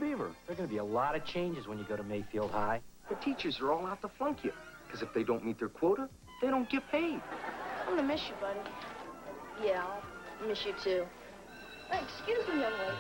Beaver, there are going to be a lot of changes when you go to Mayfield High. The teachers are all out to flunk you. Because if they don't meet their quota, they don't get paid. I'm gonna miss you, buddy. Yeah, I'll miss you too. Excuse me, young lady.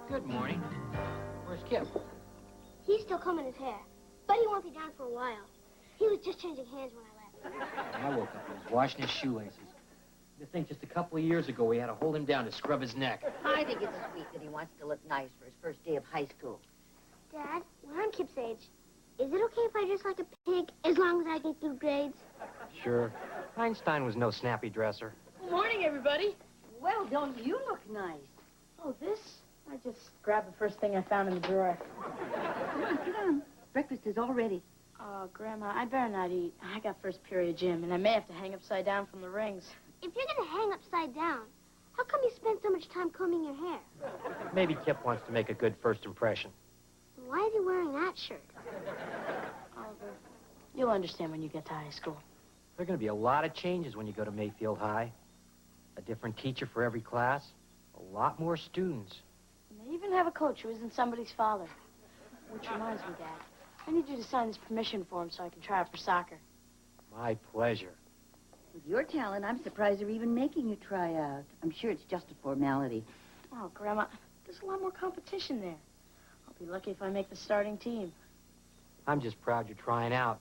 Good morning. Where's Kip? He's still combing his hair, but he won't be down for a while. He was just changing hands when I left. When I woke up, he was washing his shoelaces. To think just a couple of years ago we had to hold him down to scrub his neck. I think it's sweet that he wants to look nice for his first day of high school. Dad, when I'm Kip's age, is it okay if I dress like a pig as long as I get through grades? Sure. Einstein was no snappy dresser. Good morning, everybody. Well, don't you look nice? Oh, this? I just grabbed the first thing I found in the drawer. Come on, sit down. Breakfast is all ready. Oh, Grandma, I better not eat. I got first period gym, and I may have to hang upside down from the rings. If you're going to hang upside down, how come you spend so much time combing your hair? Maybe Kip wants to make a good first impression. Why is he wearing that shirt? Oliver, you'll understand when you get to high school. There are going to be a lot of changes when you go to Mayfield High. A different teacher for every class. A lot more students. And they even have a coach who isn't somebody's father. Which reminds me, Dad, I need you to sign this permission form so I can try out for soccer. My pleasure. With your talent, I'm surprised they're even making you try out. I'm sure it's just a formality. Oh, Grandma, there's a lot more competition there. I'll be lucky if I make the starting team. I'm just proud you're trying out.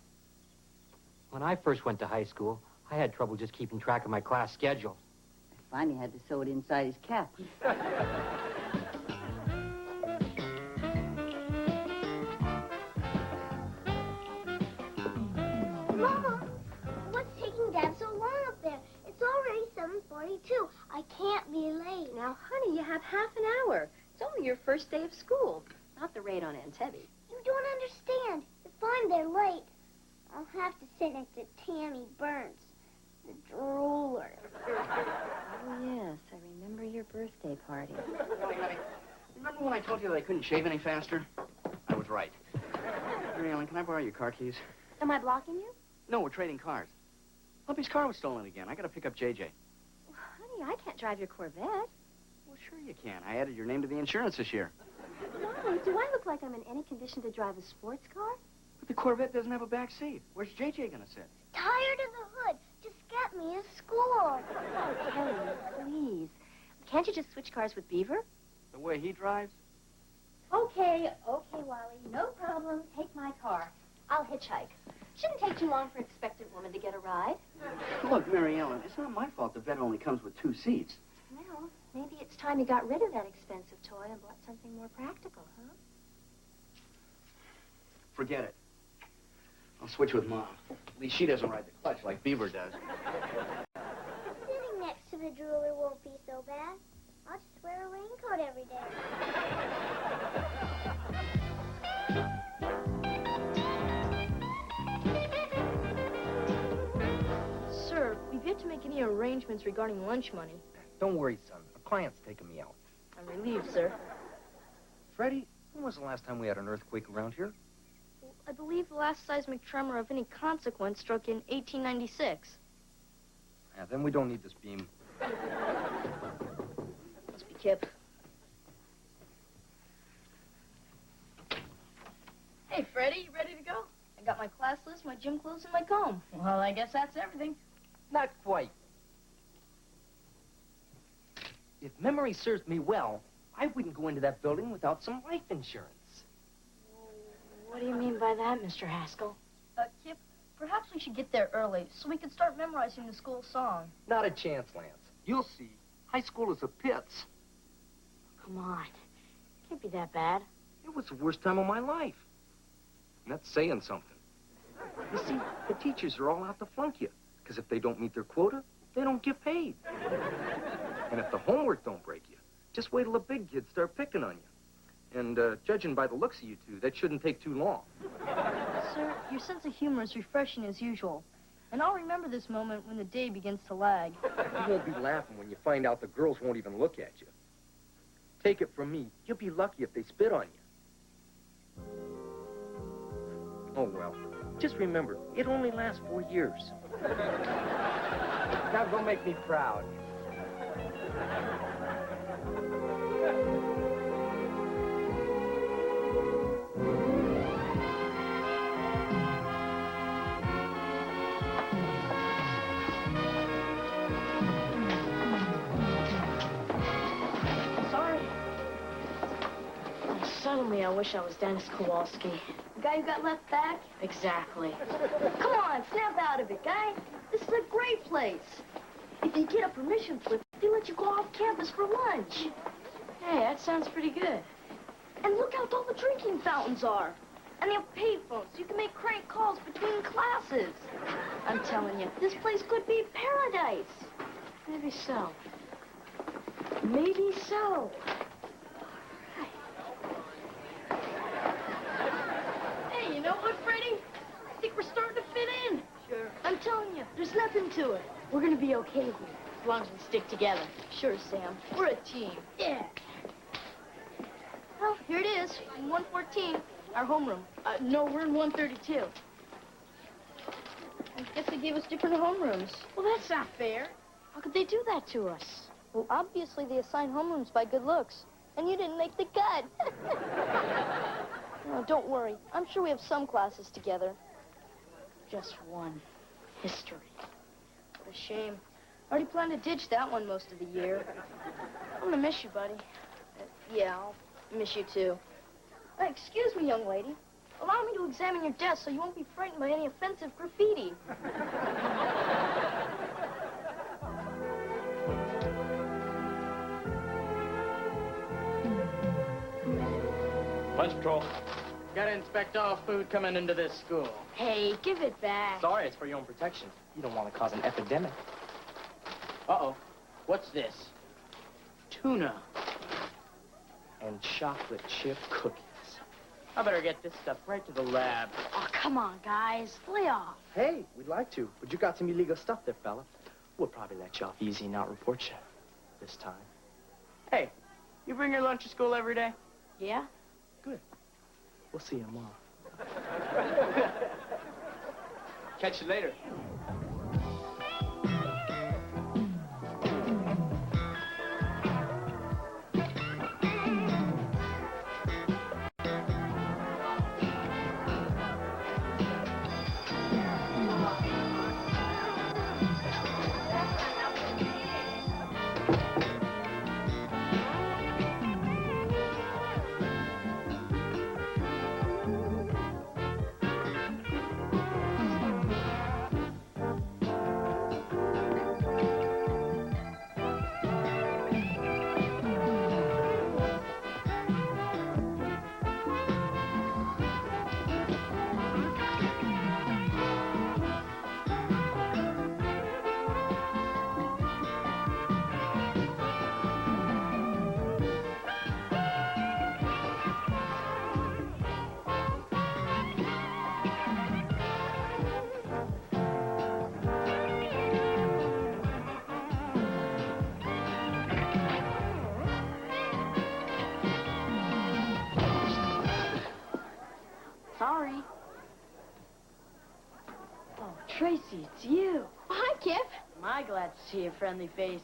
When I first went to high school, I had trouble just keeping track of my class schedule. I finally had to sew it inside his cap. Mama, what's taking Dad so long up there? It's already 7:42. I can't be late. Now, honey, you have half an hour. It's only your first day of school, not the raid on Entebbe. You don't understand. If I'm there late, I'll have to sit next to Tammy Burns, the drooler. Oh, yes, I remember your birthday party. Honey, remember when I told you that I couldn't shave any faster? I was right. Mary Ellen, can I borrow your car keys? Am I blocking you? No, we're trading cars. Lumpy's car was stolen again. I gotta pick up JJ. Well, honey, I can't drive your Corvette. Well, sure you can. I added your name to the insurance this year. Mom, do I look like I'm in any condition to drive a sports car? But the Corvette doesn't have a back seat. Where's JJ gonna sit? Tired of the hood. Just get me a school. Oh, Kelly, please. Can't you just switch cars with Beaver? The way he drives? Okay, Wally. No problem. Take my car. I'll hitchhike. Shouldn't take too long for an expectant woman to get a ride. Look, Mary Ellen, it's not my fault the vet only comes with 2 seats. Well, maybe it's time you got rid of that expensive toy and bought something more practical, huh? Forget it. I'll switch with Mom. At least she doesn't ride the clutch like Beaver does. Sitting next to the drooler won't be so bad. I'll just wear a raincoat every day. Sir, we've yet to make any arrangements regarding lunch money. Don't worry, son. A client's taking me out. I'm relieved, sir. Freddie, when was the last time we had an earthquake around here? I believe the last seismic tremor of any consequence struck in 1896. Yeah, then we don't need this beam. Must be Kip. Hey, Freddie, you ready to go? I got my class list, my gym clothes, and my comb. Well, I guess that's everything. Not quite. If memory serves me well, I wouldn't go into that building without some life insurance. by that, Mr. Haskell? Kip, perhaps we should get there early so we can start memorizing the school song. Not a chance, Lance. You'll see. High school is a pits. Come on. Can't be that bad. It was the worst time of my life. And that's saying something. You see, the teachers are all out to flunk you. Because if they don't meet their quota, they don't get paid. And if the homework don't break you, just wait till the big kids start picking on you. And judging by the looks of you two, that shouldn't take too long. Sir, your sense of humor is refreshing as usual. And I'll remember this moment when the day begins to lag. You won't be laughing when you find out the girls won't even look at you. Take it from me, you'll be lucky if they spit on you. Oh, well. Just remember, it only lasts 4 years. Now go make me proud. Suddenly, I wish I was Dennis Kowalski. The guy who got left back? Exactly. Come on, snap out of it, guy. This is a great place. If you get a permission slip, they let you go off campus for lunch. Hey, that sounds pretty good. And look how tall the drinking fountains are. And they have payphones, so you can make crank calls between classes. I'm telling you, this place could be paradise. Maybe so. Maybe so. Hey, you know what, Freddie? I think we're starting to fit in. Sure. I'm telling you, there's nothing to it. We're gonna be okay here, as long as we stick together. Sure, Sam. We're a team. Yeah. Well, here it is, in 114, our homeroom. No, we're in 132. I guess they gave us different homerooms. Well, that's not fair. How could they do that to us? Well, obviously they assign homerooms by good looks. And you didn't make the cut. No, don't worry. I'm sure we have some classes together. Just one. History. What a shame. I already planned to ditch that one most of the year. I'm gonna miss you, buddy. Yeah, I'll miss you too. Excuse me, young lady. Allow me to examine your desk so you won't be frightened by any offensive graffiti. Lunch patrol. Gotta inspect all food coming into this school. Hey, give it back. Sorry, it's for your own protection. You don't want to cause an epidemic. Uh-oh. What's this? Tuna. And chocolate chip cookies. I better get this stuff right to the lab. Oh, come on, guys. Lay off. Hey, we'd like to, but you got some illegal stuff there, fella. We'll probably let you off easy and not report you this time. Hey, you bring your lunch to school every day? Yeah? Good. We'll see you tomorrow. Catch you later. Sorry. Oh, Tracy, it's you. Hi, Kip. Am I glad to see a friendly face.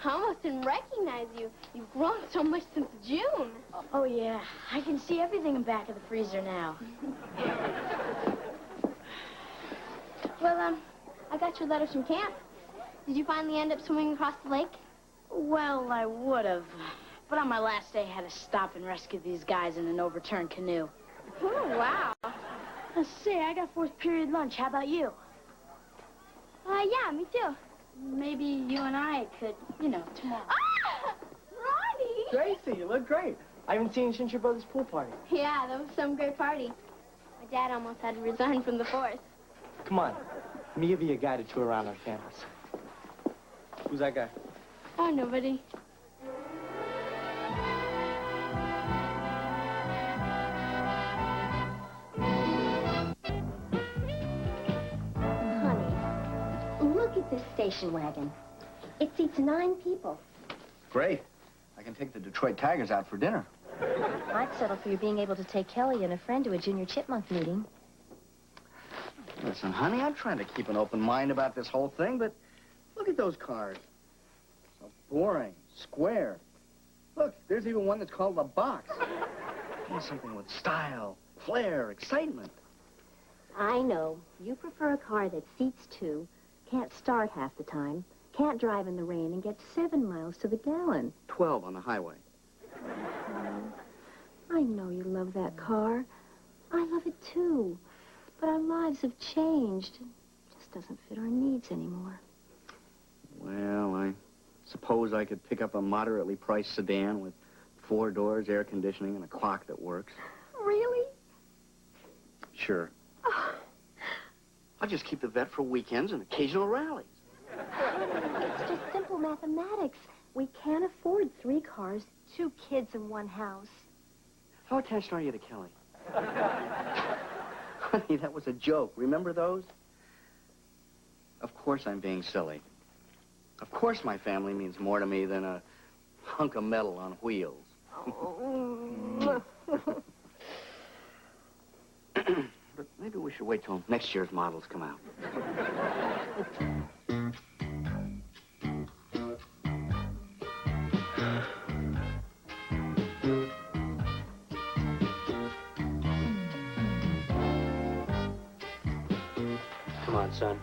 I almost didn't recognize you. You've grown so much since June. Oh, yeah. I can see everything in back of the freezer now. Well, I got your letters from camp. Did you finally end up swimming across the lake? Well, I would have. But on my last day, I had to stop and rescue these guys in an overturned canoe. Oh, wow. Let's see, I got fourth period lunch. How about you? Yeah, me too. Maybe you and I could, tomorrow. Ah! Ronnie! Gracie, you look great. I haven't seen you since your brother's pool party. Yeah, that was some great party. My dad almost had to resign from the force. Come on. Let me give you a guided tour around our campus. Who's that guy? Oh, nobody. Honey, look at this station wagon. It seats 9 people. Great. I can take the Detroit Tigers out for dinner. I'd settle for you being able to take Kelly and a friend to a junior chipmunk meeting. Listen, honey, I'm trying to keep an open mind about this whole thing, but look at those cars. So boring, square. Look, there's even one that's called a box. Something with style, flair, excitement. I know. You prefer a car that seats 2, can't start half the time, can't drive in the rain, and gets 7 miles to the gallon. 12 on the highway. I know you love that car. I love it too. But our lives have changed. It just doesn't fit our needs anymore. Well, I suppose I could pick up a moderately priced sedan with 4 doors, air conditioning, and a clock that works. Really? Sure. I'll just keep the vet for weekends and occasional rallies. It's just simple mathematics. We can't afford 3 cars, 2 kids, and 1 house. How attached are you to Kelly? Honey, that was a joke. Remember those? Of course I'm being silly. Of course my family means more to me than a hunk of metal on wheels. But maybe we should wait till next year's models come out. Come on, son.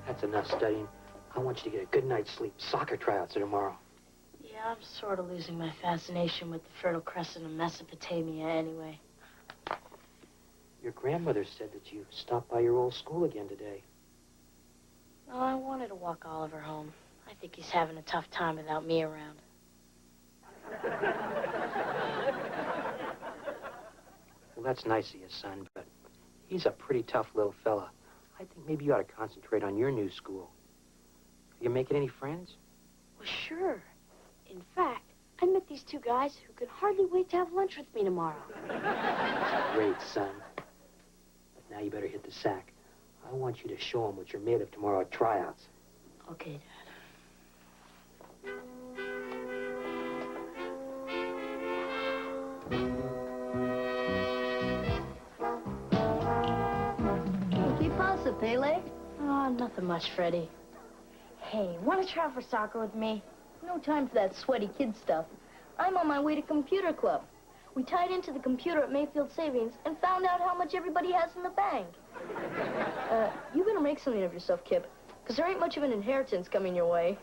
That's enough studying. I want you to get a good night's sleep. Soccer tryouts are tomorrow. Yeah, I'm sort of losing my fascination with the Fertile Crescent of Mesopotamia anyway. Your grandmother said that you stopped by your old school again today. Well, I wanted to walk Oliver home. I think he's having a tough time without me around. Well, that's nice of you, son, but he's a pretty tough little fella. I think maybe you ought to concentrate on your new school. Are you making any friends? Well, sure. In fact, I met these 2 guys who could hardly wait to have lunch with me tomorrow. Great, son. But now you better hit the sack. I want you to show them what you're made of tomorrow at tryouts. Okay, Dad. ¿Qué pasa, Pele? Oh, nothing much, Freddie. Hey, want to try out for soccer with me? No time for that sweaty kid stuff. I'm on my way to computer club. We tied into the computer at Mayfield Savings and found out how much everybody has in the bank. You better make something of yourself, Kip, because there ain't much of an inheritance coming your way.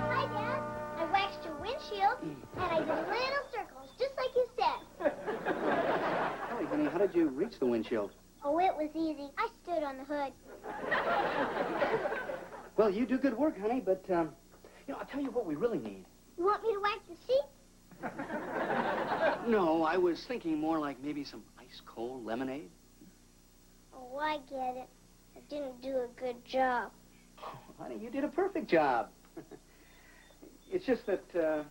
Hi, Dad. I waxed your windshield, and I did little circles, just like you said. Hey, honey, how did you reach the windshield? Oh, it was easy. I stood on the hood. Well, you do good work, honey, but, I'll tell you what we really need. You want me to wax the seat? No, I was thinking more like maybe some ice-cold lemonade. Oh, I get it. I didn't do a good job. Oh, honey, you did a perfect job. It's just that, I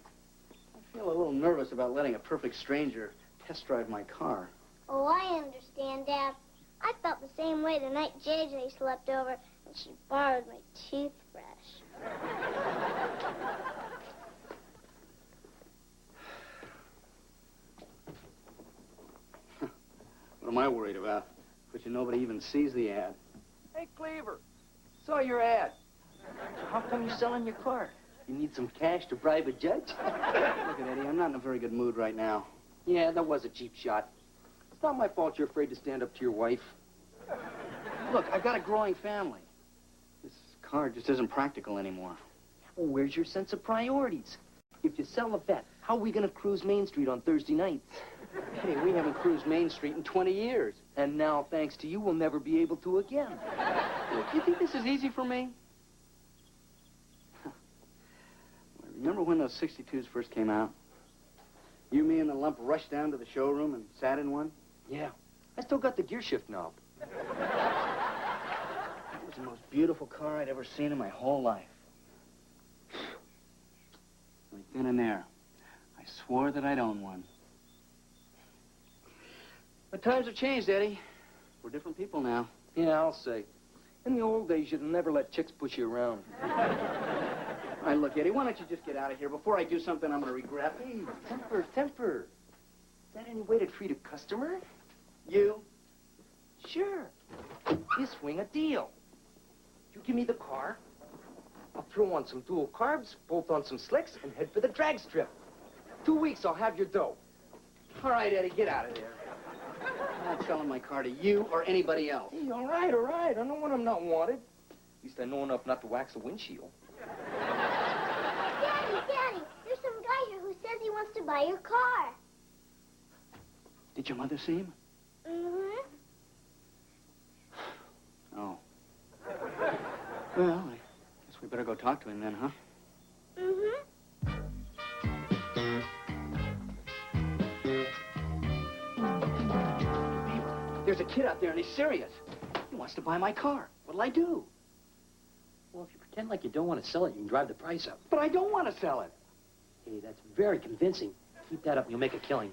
feel a little nervous about letting a perfect stranger test drive my car. Oh, I understand, Dad. I felt the same way the night JJ slept over and she borrowed my toothbrush. What am I worried about? But nobody even sees the ad. Hey, Beaver, saw your ad. How come you're selling your car? You need some cash to bribe a judge? Look at Eddie, I'm not in a very good mood right now. Yeah, that was a cheap shot. It's not my fault you're afraid to stand up to your wife. Look, I've got a growing family. This car just isn't practical anymore. Well, where's your sense of priorities? If you sell a vet, how are we going to cruise Main Street on Thursday nights? Eddie, we haven't cruised Main Street in 20 years. And now, thanks to you, we'll never be able to again. Look, you think this is easy for me? Remember when those 62s first came out? You, me, and the lump rushed down to the showroom and sat in one? Yeah. I still got the gear shift knob. It was the most beautiful car I'd ever seen in my whole life. Right then and there, I swore that I'd own one. But times have changed, Eddie. We're different people now. Yeah, I'll say. In the old days, you'd never let chicks push you around. All right, look, Eddie, why don't you just get out of here before I do something I'm going to regret? Hey, temper. Is that any way to treat a customer? You? Sure. You swing a deal. You give me the car, I'll throw on some dual carbs, bolt on some slicks, and head for the drag strip. 2 weeks, I'll have your dough. All right, Eddie, get out of there. I'm not selling my car to you or anybody else. Hey, all right. I know when I'm not wanted. At least I know enough not to wax a windshield. Daddy, there's some guy here who says he wants to buy your car. Did your mother see him? Mm-hmm. Oh. Well, I guess we better go talk to him then, huh? Mm-hmm. There's a kid out there and he's serious. He wants to buy my car. What'll I do? Well, if you pretend like you don't want to sell it, you can drive the price up. But I don't want to sell it. Hey, that's very convincing. Keep that up and you'll make a killing.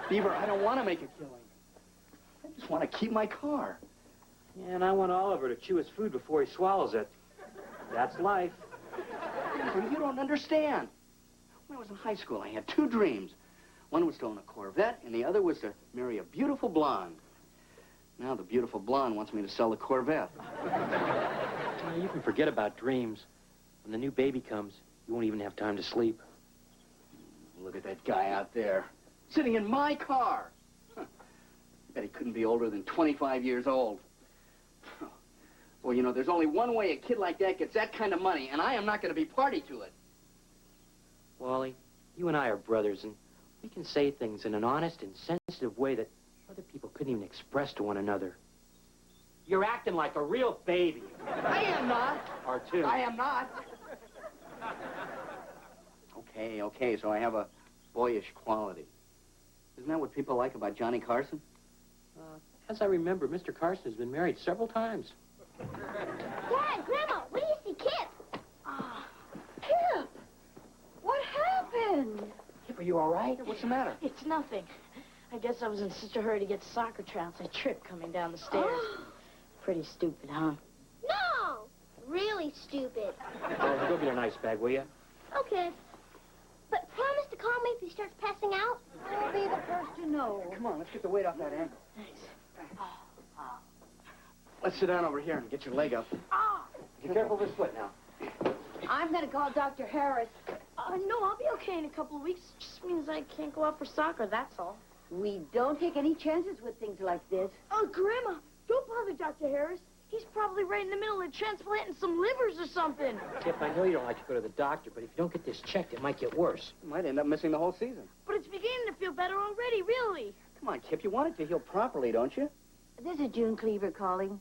Beaver, I don't want to make a killing. I just want to keep my car. Yeah, and I want Oliver to chew his food before he swallows it. That's life. Beaver, you don't understand. When I was in high school, I had two dreams. One was to own a Corvette, and the other was to marry a beautiful blonde. Now the beautiful blonde wants me to sell the Corvette. Yeah, you can forget about dreams. When the new baby comes, you won't even have time to sleep. Look at that guy out there, sitting in my car. Huh. I bet he couldn't be older than 25 years old. Well, you know, there's only one way a kid like that gets that kind of money, and I am not going to be party to it. Wally, you and I are brothers, and we can say things in an honest and sensitive way that other people couldn't even express to one another. You're acting like a real baby. I am not. Or two. I am not. Okay, so I have a boyish quality. Isn't that what people like about Johnny Carson? As I remember, Mr. Carson has been married several times. Dad, Grandma, where do you see Kip? Kip! What happened? Kip, are you all right? What's the matter? It's nothing. I guess I was in such a hurry to get to soccer trounce, I tripped coming down the stairs. Pretty stupid, huh? No! Really stupid. Oh, go get a nice bag, will you? Okay. But promise to call me if he starts passing out. I'll be the first to know. Come on, let's get the weight off that ankle. Thanks. Let's sit down over here and get your leg up. Be careful with his foot now. I'm going to call Dr. Harris. No, I'll be okay in a couple of weeks. It just means I can't go out for soccer, that's all. We don't take any chances with things like this. Oh, Grandma, don't bother Dr. Harris. He's probably right in the middle of transplanting some livers or something. Kip, I know you don't like to go to the doctor, but if you don't get this checked, it might get worse. You might end up missing the whole season. But it's beginning to feel better already, really. Come on, Kip, you want it to heal properly, don't you? This is June Cleaver calling.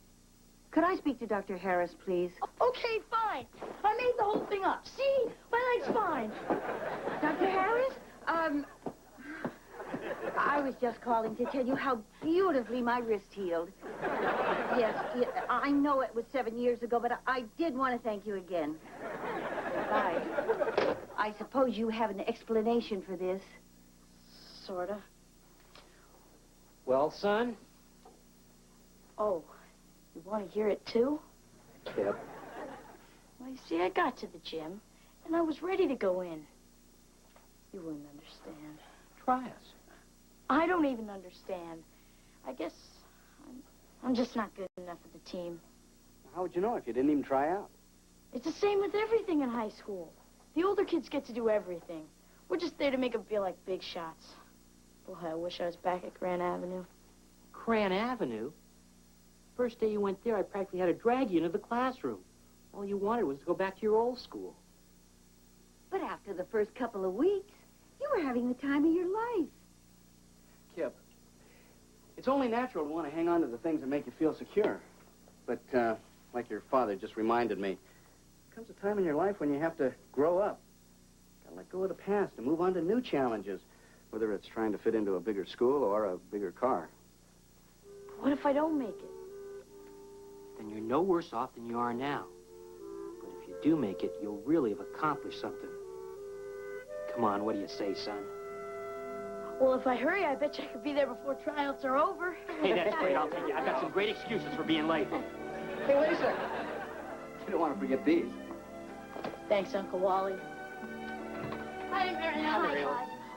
Could I speak to Dr. Harris, please? Okay, fine. I made the whole thing up. See? My leg's fine. Dr. Harris? I was just calling to tell you how beautifully my wrist healed. Yes, I know it was 7 years ago, but I did want to thank you again. Bye. I suppose you have an explanation for this. Sorta. Well, son? Oh, you want to hear it, too? Kip. Well, you see, I got to the gym, and I was ready to go in. You wouldn't understand. Try us. I don't even understand. I guess I'm just not good enough for the team. How would you know if you didn't even try out? It's the same with everything in high school. The older kids get to do everything. We're just there to make them feel like big shots. Boy, I wish I was back at Grand Avenue. Grand Avenue? First day you went there, I practically had to drag you into the classroom. All you wanted was to go back to your old school. But after the first couple of weeks, you were having the time of your life. Kip, it's only natural to want to hang on to the things that make you feel secure. But, like your father just reminded me, there comes a time in your life when you have to grow up. Gotta let go of the past and move on to new challenges, whether it's trying to fit into a bigger school or a bigger car. What if I don't make it? Then you're no worse off than you are now. But if you do make it, you'll really have accomplished something. Come on, what do you say, son? Well, if I hurry, I bet you I could be there before tryouts are over. Hey, that's great. I'll take you. I've got some great excuses for being late. Hey, wait a second. You don't want to forget these. Thanks, Uncle Wally. Hi, Mary.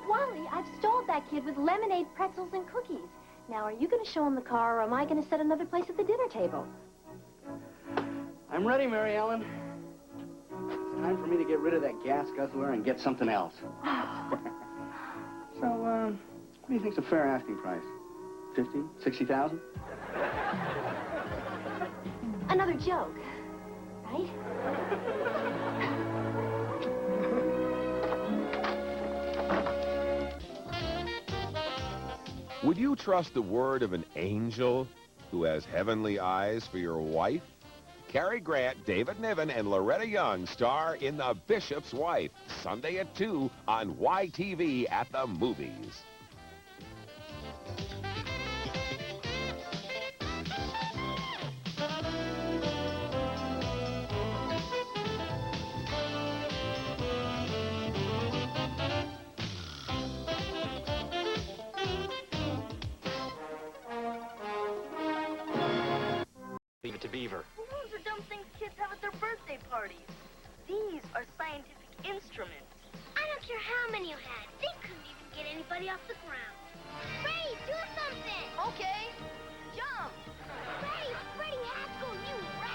Wally, I've stalled that kid with lemonade, pretzels, and cookies. Now, are you going to show him the car, or am I going to set another place at the dinner table? I'm ready, Mary Ellen. It's time for me to get rid of that gas guzzler and get something else. So, what do you think's a fair asking price? 50, 60,000? Another joke, right? Would you trust the word of an angel who has heavenly eyes for your wife? Cary Grant, David Niven, and Loretta Young star in The Bishop's Wife, Sunday at 2 on YTV at the movies. Leave it to Beaver. Well, those are dumb things kids have at their birthday parties. These are scientific instruments. I don't care how many you had. They couldn't even get anybody off the ground. Ray, do something! Okay, jump. Ray, Freddie Haskell, you rat!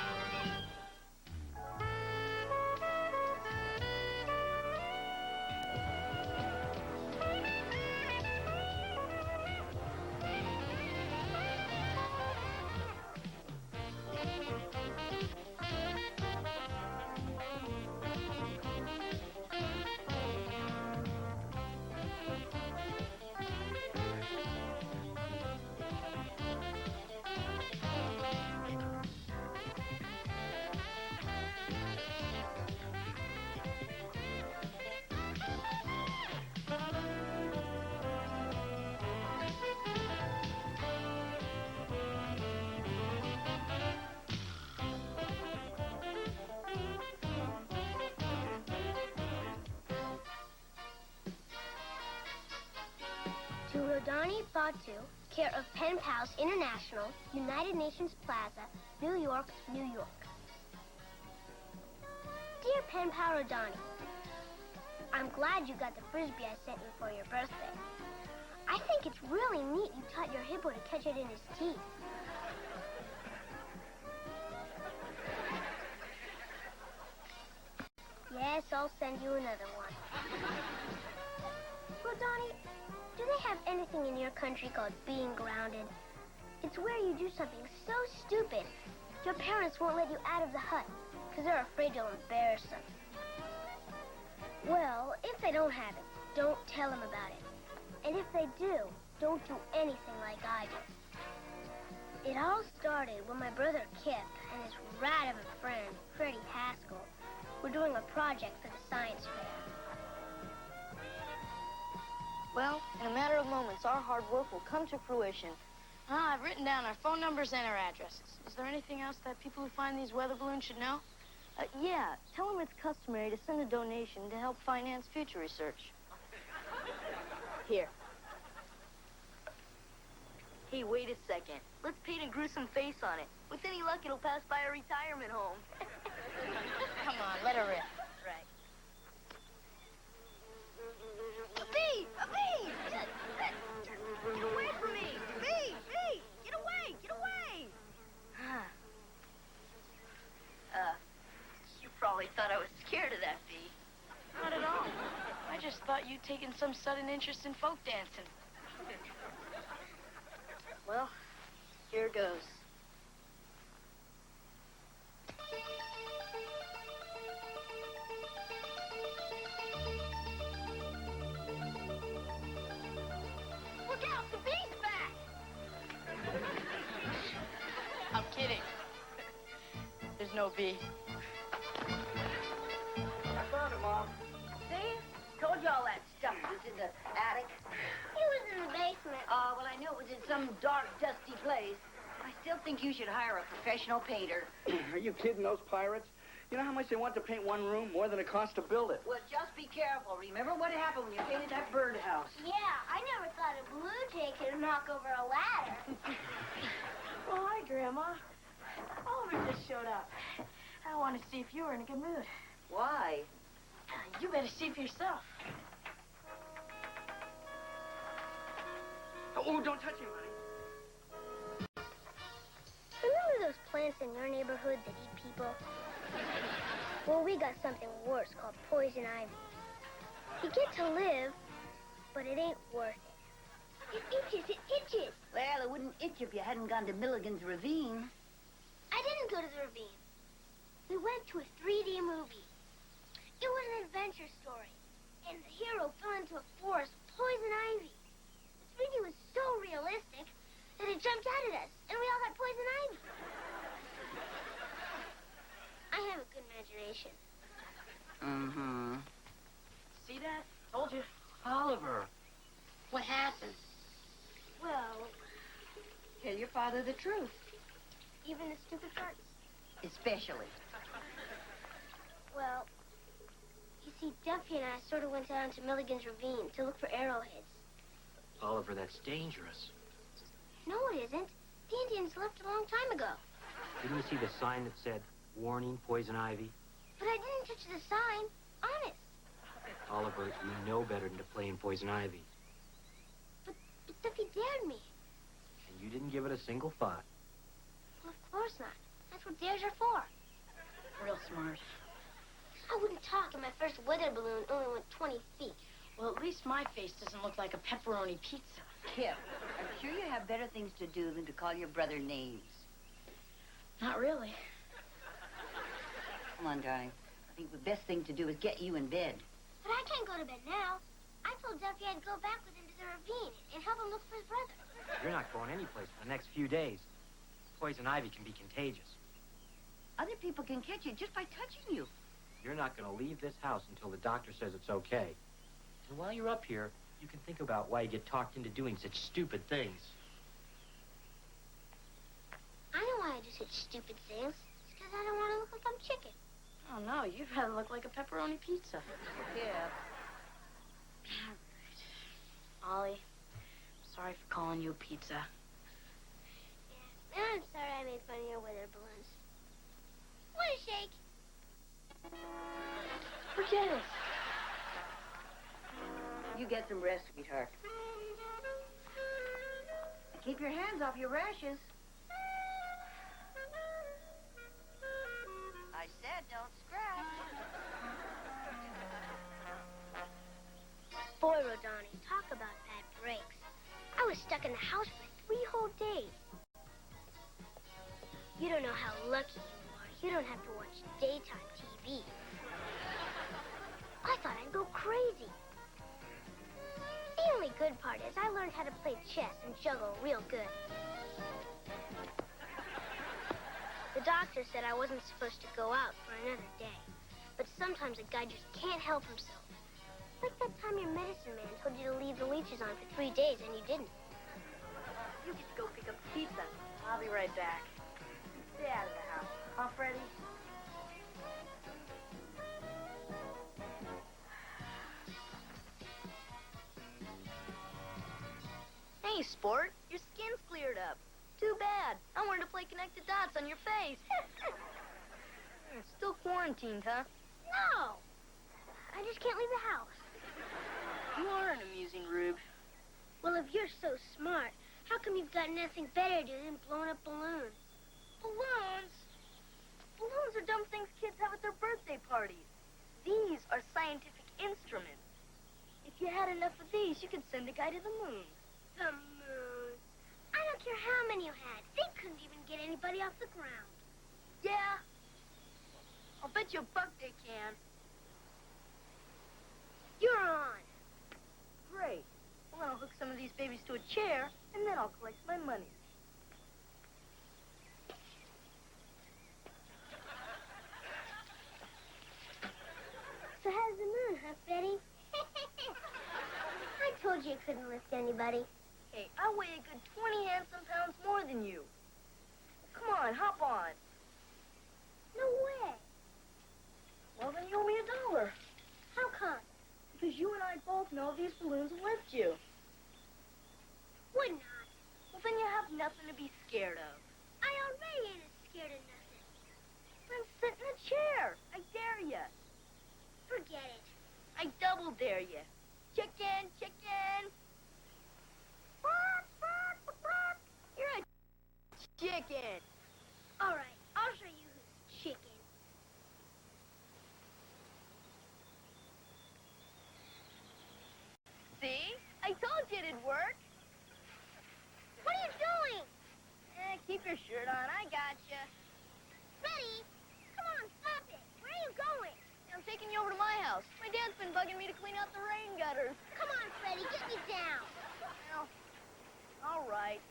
To Rodani Batu, care of Pen Pals International, United Nations Plaza, New York, New York. Dear Pen Pal Rodani, I'm glad you got the Frisbee I sent you for your birthday. I think it's really neat you taught your hippo to catch it in his teeth. Yes, I'll send you another one. Rodani, do they have anything in your country called being grounded? It's where you do something so stupid, your parents won't let you out of the hut because they're afraid you'll embarrass them. Well, if they don't have it, don't tell them about it. And if they do, don't do anything like I did. It all started when my brother Kip and his rat of a friend, Freddie Haskell, were doing a project for the science fair. Well, in a matter of moments, our hard work will come to fruition. I've written down our phone numbers and our addresses. Is there anything else that people who find these weather balloons should know? Yeah, tell them it's customary to send a donation to help finance future research. Here. Hey, wait a second. Let's paint a gruesome face on it. With any luck, it'll pass by a retirement home. Come on, let her rip. Right. A bee! A bee! Get away from me! Bee! Bee! Get away! Get away! you've taken some sudden interest in folk dancing. Well, here goes. Look out, the bee's back! I'm kidding. There's no bee. I found it, Mom. See? Told you all that stuff was in the attic. It was in the basement. Oh, well, I knew it was in some dark, dusty place. I still think you should hire a professional painter. Are you kidding those pirates? You know how much they want to paint one room? More than it costs to build it. Well, just be careful. Remember what happened when you painted that birdhouse? Yeah, I never thought a blue jay could knock over a ladder. Oh, hi, Grandma. Oliver just showed up. I want to see if you were in a good mood. Why? You better see for yourself. Oh, don't touch him, honey. Remember those plants in your neighborhood that eat people? Well, we got something worse called poison ivy. You get to live, but it ain't worth it. It itches, it itches. Well, it wouldn't itch if you hadn't gone to Milligan's Ravine. I didn't go to the ravine. We went to a 3D movie. It was an adventure story, and the hero fell into a forest with poison ivy. The 3D was so realistic that it jumped out at us, and we all got poison ivy. I have a good imagination. Mm-hmm. See that? Told you. Oliver, what happened? Well, Tell your father the truth. even the stupid parts. Especially. Well, you see, Duffy and I sort of went down to Milligan's Ravine to look for arrowheads. Oliver, that's dangerous. No, it isn't. The Indians left a long time ago. Didn't you see the sign that said, warning, poison ivy? But I didn't touch the sign. Honest. Oliver, you know better than to play in poison ivy. But Duffy dared me. And you didn't give it a single thought. Well, of course not. That's what dares are for. Real smart. I wouldn't talk and my first weather balloon only went 20 feet. Well, at least my face doesn't look like a pepperoni pizza. Kip, I'm sure you have better things to do than to call your brother names. Not really. Come on, darling. I think the best thing to do is get you in bed. But I can't go to bed now. I told Duffy I'd go back with him to the ravine and help him look for his brother. You're not going anyplace for the next few days. Poison ivy can be contagious. Other people can catch it just by touching you. You're not going to leave this house until the doctor says it's okay. And while you're up here, you can think about why you get talked into doing such stupid things. I know why I do such stupid things. It's because I don't want to look like I'm chicken. Oh, no, you'd rather look like a pepperoni pizza. Yeah. Ollie, sorry for calling you a pizza. Yeah, and I'm sorry I made fun of your weather balloons. Want a shake? Forget it. You get some rest, sweetheart. Keep your hands off your rashes. I said don't scratch. Boy, Rodani, talk about bad breaks. I was stuck in the house for 3 whole days. You don't know how lucky you are. You don't have to watch daytime TV. I thought I'd go crazy. The only good part is I learned how to play chess and juggle real good. The doctor said I wasn't supposed to go out for another day. But sometimes a guy just can't help himself. Like that time your medicine man told you to leave the leeches on for 3 days and you didn't. You just go pick up the pizza. I'll be right back. Stay out of the house. Huh, Freddie? Hey, sport. Your skin's cleared up. Too bad. I wanted to play connect the dots on your face. Still quarantined, huh? No! I just can't leave the house. You are an amusing rube. Well, if you're so smart, how come you've got nothing better to do than blowing up balloons? Balloons? Balloons are dumb things kids have at their birthday parties. These are scientific instruments. If you you could send a guy to the moon. The moon. I don't care how many you had. They couldn't even get anybody off the ground. Yeah. I'll bet you a buck they can. You're on. Great. Well, then I'll hook some of these babies to a chair, and then I'll collect my money. So how's the moon, huh, Freddie? I told you couldn't lift anybody. Hey, I weigh a good 20 handsome pounds more than you. Come on, hop on. No way. Well, then you owe me $1. How come? Because you and I both know these balloons will lift you. Would not. Well, then you have nothing to be scared of. I already ain't scared of nothing. Then sit in a chair. I dare you. Forget it. I double dare you. Chicken, chicken. You're a chicken. All right, I'll show you who's chicken. See? I told you it'd work. What are you doing? Keep your shirt on. I gotcha. Freddie, come on, stop it. Where are you going? I'm taking you over to my house. My dad's been bugging me to clean out the rain gutters. Come on, Freddie, get me down. Well, all right.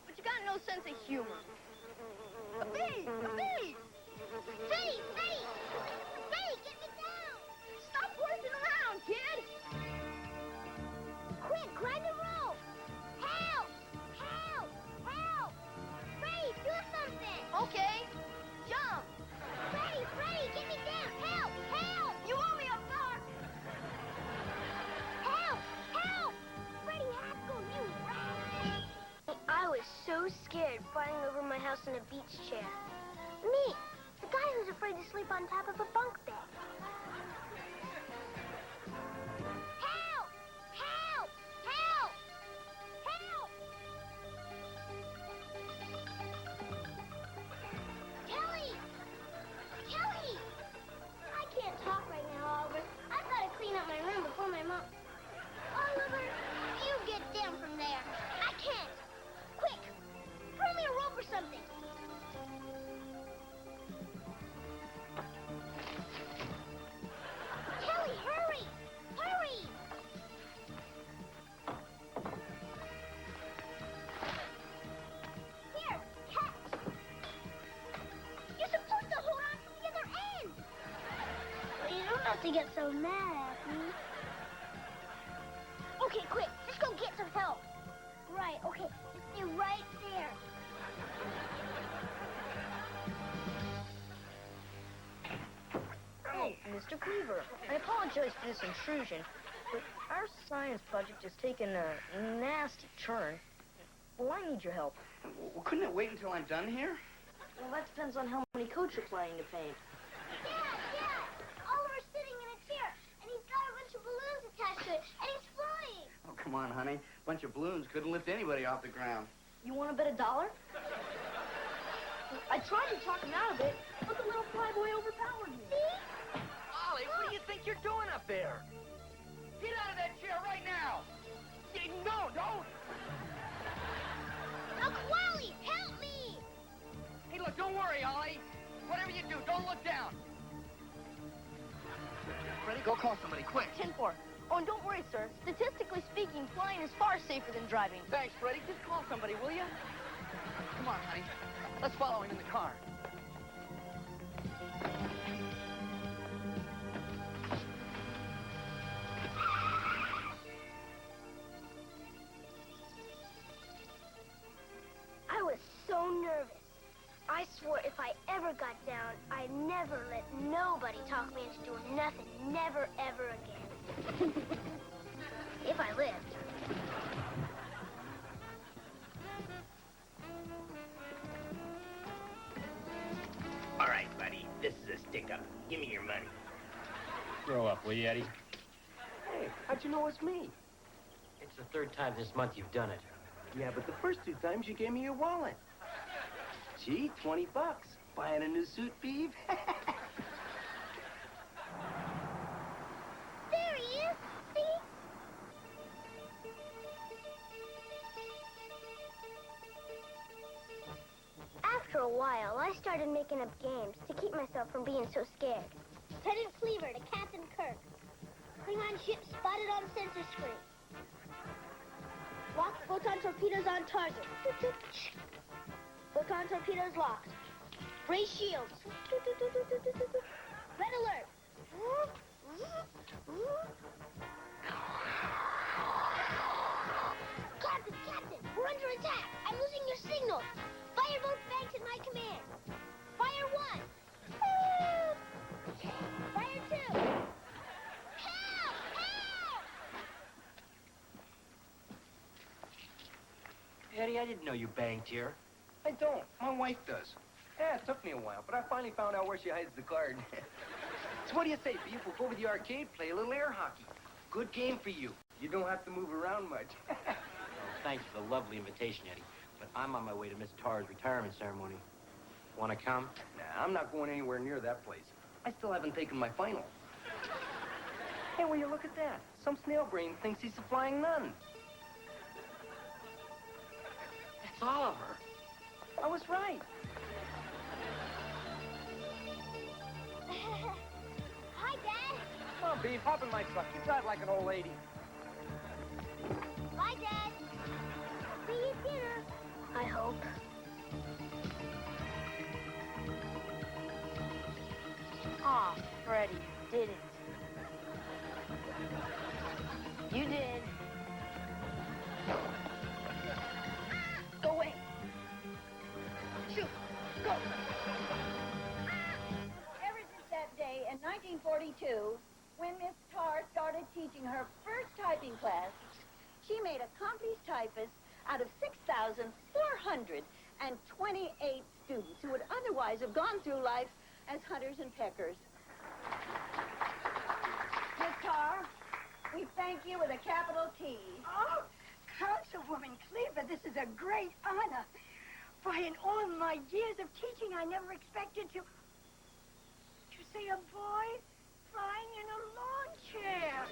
But you got no sense of humor. A bee! A bee! Freddie, Freddie! Freddie, get me down! Stop horsing around, kid! Quick, grab the rope! Help! Help! Help! Freddie, do something! Okay. Jump! Freddie, Freddie, get me down! Help! Help! You owe me $1. Help! Help! Freddie Haskell, you rat! I was so scared flying over my house in a beach chair. Me, the guy who's afraid to sleep on top of a bunk bed. Help! Help! Help! Help! Kelly! Kelly! I can't talk right now, Oliver. I've got to clean up my room before my mom... Oliver, you get down from there. I can't. Quick, throw me a rope or something. Kelly, hurry! Hurry! Here, catch! You're supposed to hold on from the other end! Well, you don't have to get so mad at me. Okay, quick, let's go get some help. Right, okay, just stay right there. Oh, Mr. Beaver, I apologize for this intrusion, but our science project has taken a nasty turn. Well, I need your help. Well, couldn't it wait until I'm done here? Well, that depends on how many coats you're planning to paint. Dad! Oliver's sitting in a chair, and he's got a bunch of balloons attached to it, and he's flying. Oh, come on, honey. A bunch of balloons couldn't lift anybody off the ground. You want to bet $1? I tried to talk him out of it, but the little flyboy overpowered me. See? Ollie, what do you think you're doing up there? Get out of that chair right now! No, don't! Uncle Wally, help me! Hey, look, don't worry, Ollie. Whatever you do, don't look down. Freddie, go call somebody, quick. 10-4. Oh, and don't worry, sir. Statistically speaking, flying is far safer than driving. Thanks, Freddie. Just call somebody, will you? Come on, honey. Let's follow him in the car. I was so nervous. I swore if I ever got down, I'd never let nobody talk me into doing nothing, never, ever again. If I lived. All right, buddy, this is a stick-up. Give me your money. Grow up, will you, Eddie? Hey, how'd you know it's me? It's the third time this month you've done it. Yeah, but the first 2 times you gave me your wallet. Gee, $20. Buying a new suit, Beav? There he is. See? while, I started making up games to keep myself from being so scared. Lieutenant Cleaver to Captain Kirk. Klingon ship spotted on sensor screen. Locked photon torpedoes on target. Photon torpedoes locked. Brace shields. Red alert. Captain, we're under attack. I'm losing your signal. Fire both banks at my command. Fire 1. Fire 2. Help! Help! Eddie, I didn't know you banged here. I don't. My wife does. Yeah, it took me a while, but I finally found out where she hides the card. So what do you say, Beaver? We'll go over to the arcade, play a little air hockey. Good game for you. You don't have to move around much. Well, thanks for the lovely invitation, Eddie. But I'm on my way to Miss Tarr's retirement ceremony. Want to come? Nah, I'm not going anywhere near that place. I still haven't taken my final. Hey, will you look at that? Some snail brain thinks he's a flying nun. That's Oliver. I was right. Hi, Dad. Come on, Beef, hop in my truck. You drive like an old lady. Bye, Dad. See you at dinner. I hope. Aw, Freddie, you did it. You did. Go away. Shoot. Go. Ever since that day in 1942, when Miss Tarr started teaching her first typing class, she made accomplished typists out of 6,428 students who would otherwise have gone through life as hunters and peckers. Miss Tarr, we thank you with a capital T. Oh, Councilwoman Cleaver, this is a great honor. Why, in all my years of teaching, I never expected to see a boy flying in a lawn chair.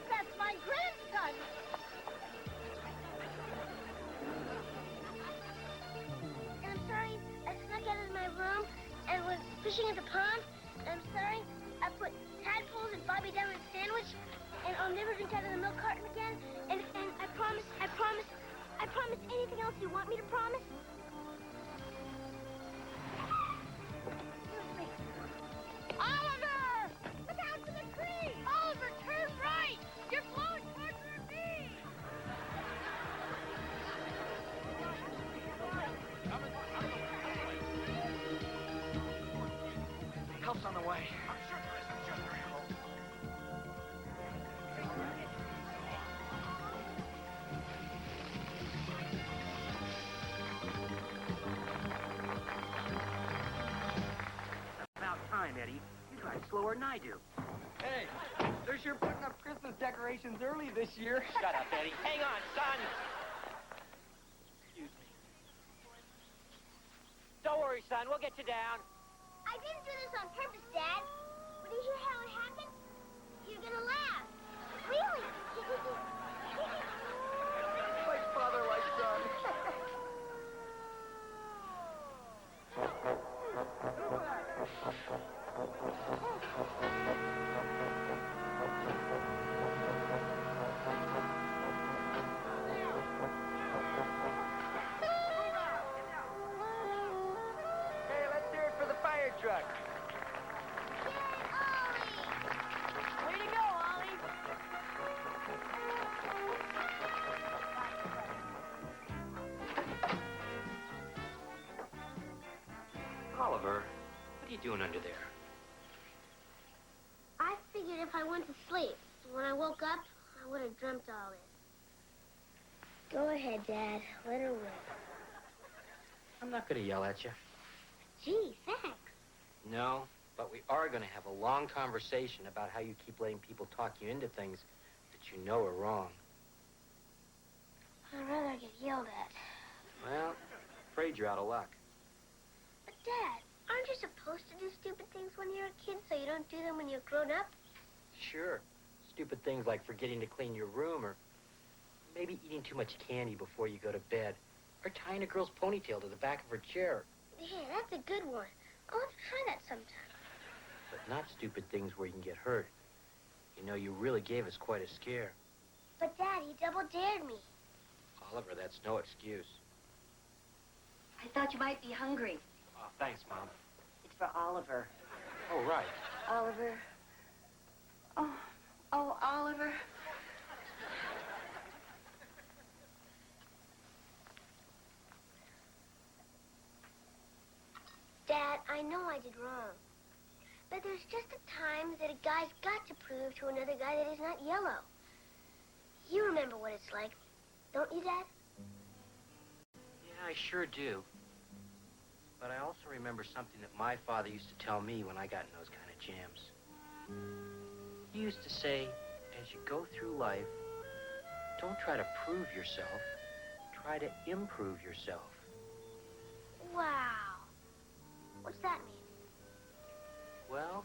That's my grandson. And I'm sorry, I snuck out of my room and was fishing at the pond. And I'm sorry, I put tadpoles in Bobby Dylan's sandwich. And I'll never drink out of the milk carton again. And I promise anything else you want me to promise. Oliver! Look out for the tree! Oliver, turn right! You're blowing towards the ravine! Help's on the way. About time, Eddie. You drive slower than I do. Hey, they're sure putting up Christmas decorations early this year. Shut up, Eddie. Hang on, son. Excuse me. Don't worry, son. We'll get you down. I didn't do this on purpose, Dad. When you hear how it happened, you're gonna laugh. Really? Like father, like son. Hey, let's hear it for the fire truck. Way to go, Ollie! Oliver, what are you doing under there? I figured if I went to sleep, when I woke up, I would have dreamt all this. Go ahead, Dad. Let her rip. I'm not going to yell at you. Gee, thanks. No, but we are going to have a long conversation about how you keep letting people talk you into things that you know are wrong. I'd rather get yelled at. Well, afraid you're out of luck. But, Dad, aren't you supposed to do stupid things when you're a kid so you don't do them when you're grown up? Sure. Stupid things like forgetting to clean your room or maybe eating too much candy before you go to bed. Or tying a girl's ponytail to the back of her chair. Yeah, that's a good one. I'll have to try that sometime. But not stupid things where you can get hurt. You know, you really gave us quite a scare. But, Dad, he double dared me. Oliver, that's no excuse. I thought you might be hungry. Oh, thanks, Mom. It's for Oliver. Oh, right. Oliver. Oh, Oliver. Dad, I know I did wrong. But there's just a time that a guy's got to prove to another guy that he's not yellow. You remember what it's like, don't you, Dad? Yeah, I sure do. But I also remember something that my father used to tell me when I got in those kind of jams. He used to say, as you go through life, don't try to prove yourself, try to improve yourself. Wow. What's that mean? Well,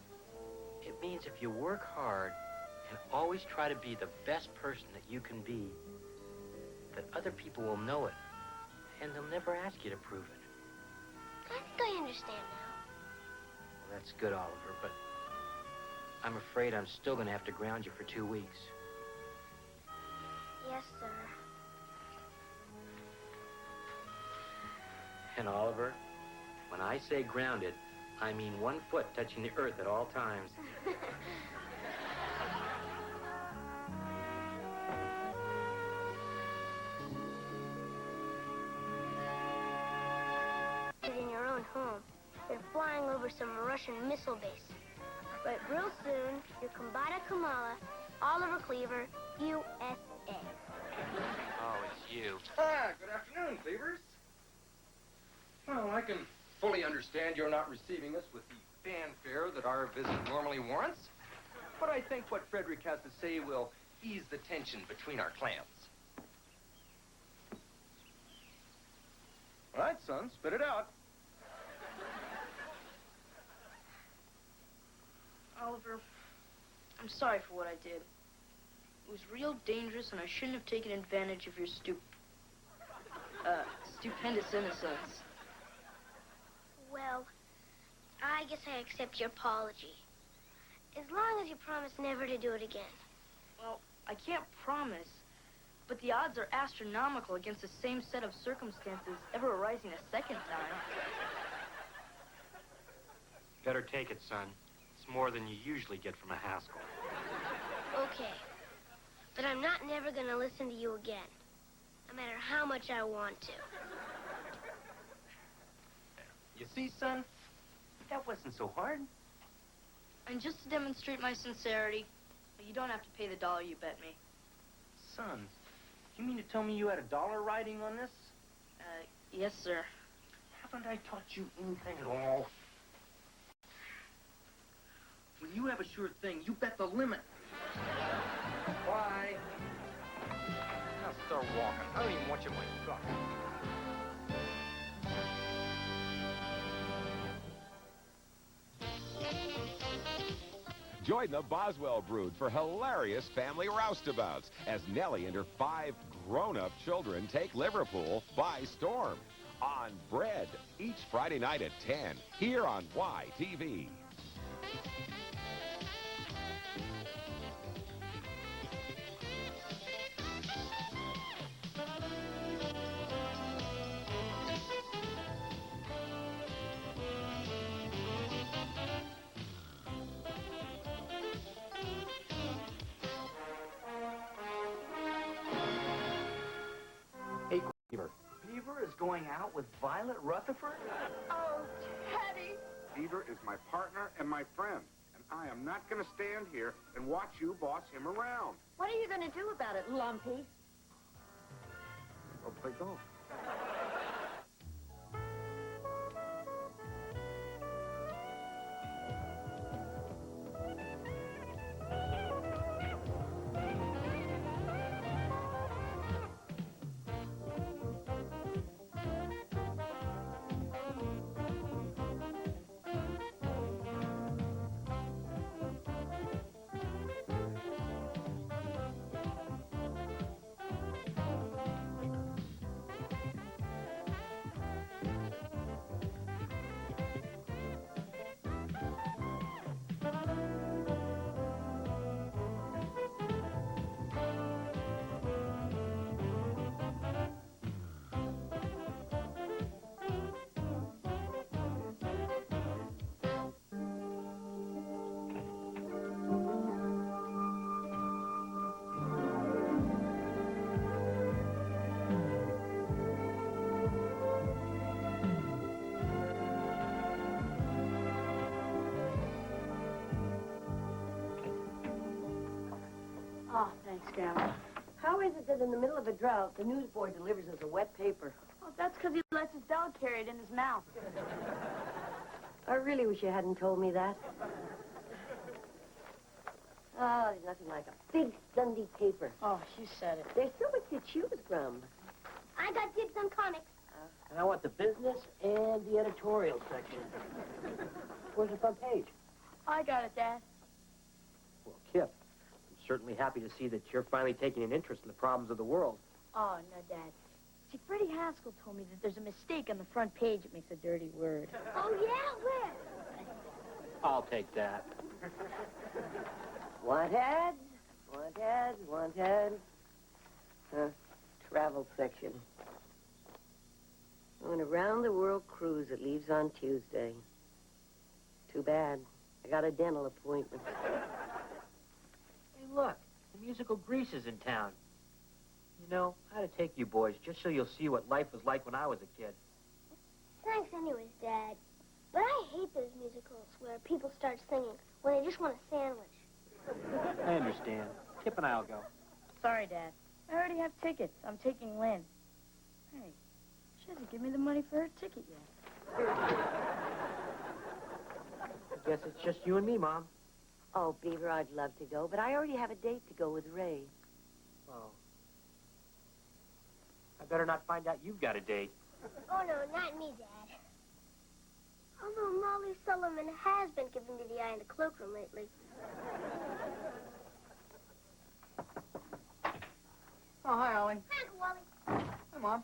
it means if you work hard and always try to be the best person that you can be, that other people will know it, and they'll never ask you to prove it. I think I understand now. Well, that's good, Oliver, but I'm afraid I'm still going to have to ground you for 2 weeks. Yes, sir. And Oliver, when I say grounded, I mean 1 foot touching the earth at all times. In your own home, than flying over some Russian missile base. But real soon, you're Kumbata Kamala, Oliver Cleaver, USA. Oh, it's you. Good afternoon, Cleavers. Well, I can fully understand you're not receiving us with the fanfare that our visit normally warrants. But I think what Frederick has to say will ease the tension between our clans. All right, son, spit it out. Oliver, I'm sorry for what I did. It was real dangerous, and I shouldn't have taken advantage of your stupendous innocence. Well, I guess I accept your apology. As long as you promise never to do it again. Well, I can't promise, but the odds are astronomical against the same set of circumstances ever arising a second time. Better take it, son. It's more than you usually get from a Haskell. Okay. But I'm not never going to listen to you again. No matter how much I want to. You see, son, that wasn't so hard. And just to demonstrate my sincerity, you don't have to pay the $1 you bet me. Son, you mean to tell me you had $1 riding on this? Yes, sir. Haven't I taught you anything at all? When you have a sure thing, you bet the limit. Bye. Now start walking. I don't even want you in my truck. Join the Boswell brood for hilarious family roustabouts as Nellie and her 5 grown-up children take Liverpool by storm. On Bread, each Friday night at 10, here on YTV. Hey, Beaver. Beaver is going out with Violet Rutherford? Oh, Teddy. Beaver is my partner and my friend, and I am not going to stand here and watch you boss him around. What are you going to do about it, Lumpy? I'll play golf. Oh, thanks, Grandma. How is it that in the middle of a drought, the newsboy delivers us a wet paper? Well, that's because he lets his dog carry it in his mouth. I really wish you hadn't told me that. Oh, there's nothing like a big Sunday paper. Oh, you said it. There's so much to choose from. I got dibs on comics. And I want the business and the editorial section. Where's the front page? I got it, Dad. Well, Kip, I'm certainly happy to see that you're finally taking an interest in the problems of the world. Oh, no, Dad. See, Freddie Haskell told me that there's a mistake on the front page that makes a dirty word. Oh, yeah? Where? I'll take that. Want ads? Want ads? Want ads? Travel section. On a round-the-world cruise that leaves on Tuesday. Too bad. I got a dental appointment. Hey, look. The musical Grease is in town. You know, I ought to take you boys just so you'll see what life was like when I was a kid. Thanks anyways, Dad. But I hate those musicals where people start singing when they just want a sandwich. I understand. Kip and I'll go. Sorry, Dad. I already have tickets. I'm taking Lynn. Hey, she hasn't given me the money for her ticket yet. I guess it's just you and me, Mom. Oh, Beaver, I'd love to go, but I already have a date to go with Ray. Oh. I better not find out you've got a date. Oh, no, not me, Dad. Although Molly Sullivan has been giving me the eye in the cloakroom lately. Oh, hi, Ollie. Hi, Uncle Wally. Hi, Mom.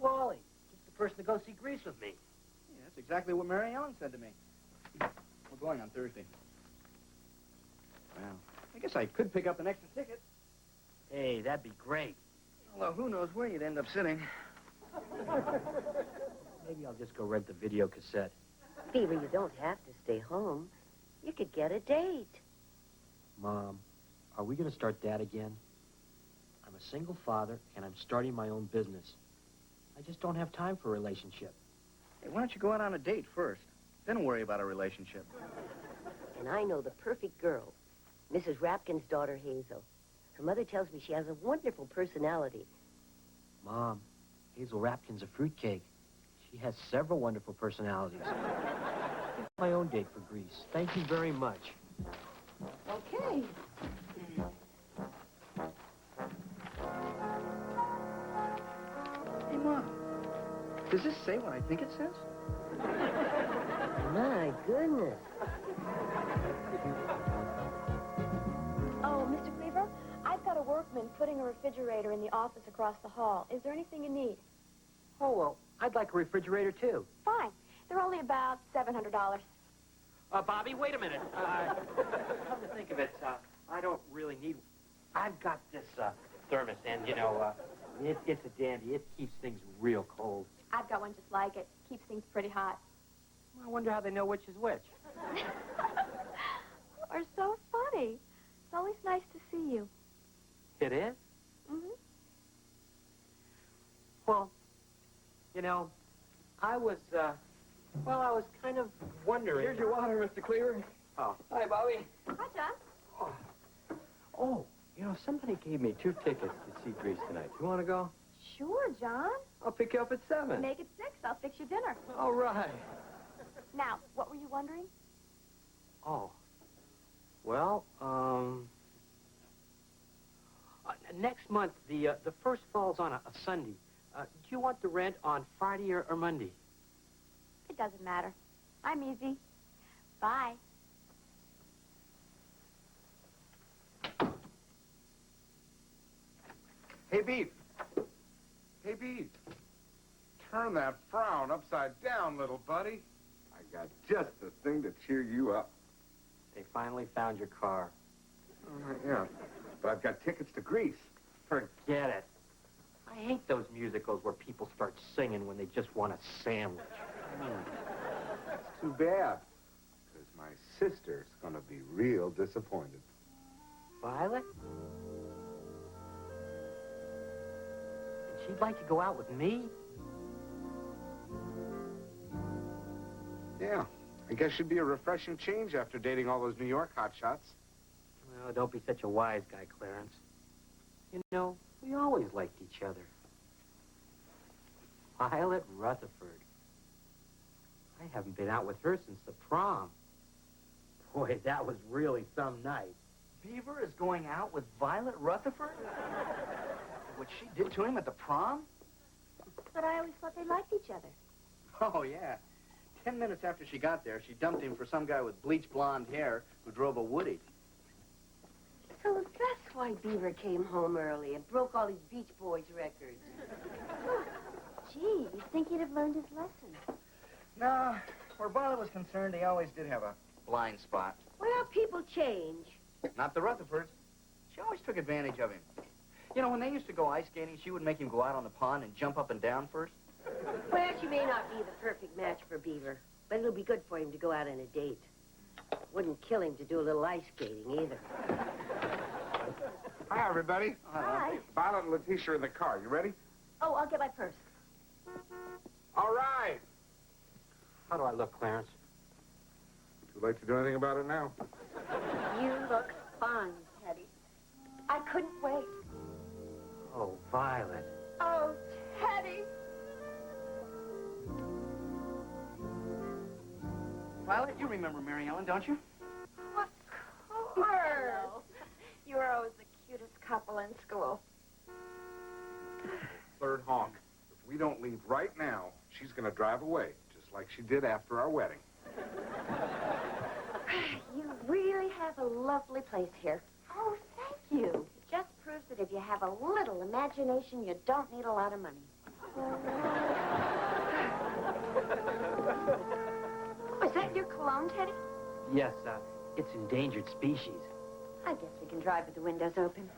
Wally, just the person to go see Grease with me. Yeah, that's exactly what Mary Ellen said to me. We're going on Thursday. Well, I guess I could pick up an extra ticket. Hey, that'd be great. Although who knows where you'd end up sitting. Maybe I'll just go rent the video cassette. Beaver, you don't have to stay home. You could get a date. Mom, are we going to start that again? I'm a single father, and I'm starting my own business. I just don't have time for a relationship. Hey, why don't you go out on a date first? Then worry about a relationship. And I know the perfect girl, Mrs. Rapkin's daughter, Hazel. Her mother tells me she has a wonderful personality. Mom, Hazel Rapkin's a fruitcake. She has several wonderful personalities. My own date for Grease. Thank you very much. Okay. Hey, Mom. Does this say what I think it says? My goodness. Oh, Mr. Cleaver, I've got a workman putting a refrigerator in the office across the hall. Is there anything you need? Oh, well, I'd like a refrigerator, too. Fine. They're only about $700. Bobby, wait a minute. Come to think of it, I don't really need... I've got this thermos, and, you know, it's a dandy. It keeps things real cold. I've got one just like it. Keeps things pretty hot. I wonder how they know which is which. Are so funny. It's always nice to see you. It is? Mm-hmm. Well, you know, I was kind of wondering... Here's your water, Mr. Cleaver. Oh. Hi, Bobby. Hi, John. Oh, you know, somebody gave me 2 tickets to see Grease tonight. You want to go? Sure, John. I'll pick you up at 7. Make it 6. I'll fix you dinner. All right. Now, what were you wondering? Oh. Well, next month, the first falls on a Sunday. Do you want the rent on Friday or Monday? It doesn't matter. I'm easy. Bye. Hey, Beef. Hey, Beef. Turn that frown upside down, little buddy. I got just the thing to cheer you up. They finally found your car. Yeah, but I've got tickets to Grease. Forget it. I hate those musicals where people start singing when they just want a sandwich. That's too bad, because my sister's going to be real disappointed. Violet? And she'd like to go out with me? Yeah, I guess she'd be a refreshing change after dating all those New York hotshots. Well, don't be such a wise guy, Clarence. You know, we always liked each other. Violet Rutherford. I haven't been out with her since the prom. Boy, that was really some night. Beaver is going out with Violet Rutherford? What she did to him at the prom? But I always thought they liked each other. Oh, yeah. 10 minutes after she got there, she dumped him for some guy with bleached blonde hair who drove a Woody. So that's why Beaver came home early and broke all his Beach Boys records. Gee, you'd think he'd have learned his lesson. No, where Violet was concerned, he always did have a blind spot. Well, people change. Not the Rutherfords. She always took advantage of him. You know, when they used to go ice skating, she would make him go out on the pond and jump up and down first. Well, she may not be the perfect match for Beaver, but it'll be good for him to go out on a date. Wouldn't kill him to do a little ice skating, either. Hi, everybody. Hi. Violet and Letitia are in the car. You ready? Oh, I'll get my purse. All right. How do I look, Clarence? Too late to do anything about it now. You look fine, Teddy. I couldn't wait. Oh, Violet. Oh, Teddy. Violet, you remember Mary Ellen, don't you? Of course. You were always the cutest couple in school. Third honk. If we don't leave right now, she's going to drive away, just like she did after our wedding. You really have a lovely place here. Oh, thank you. It just proves that if you have a little imagination, you don't need a lot of money. Oh, is that your cologne, Teddy? Yes, it's endangered species. I guess we can drive with the windows open.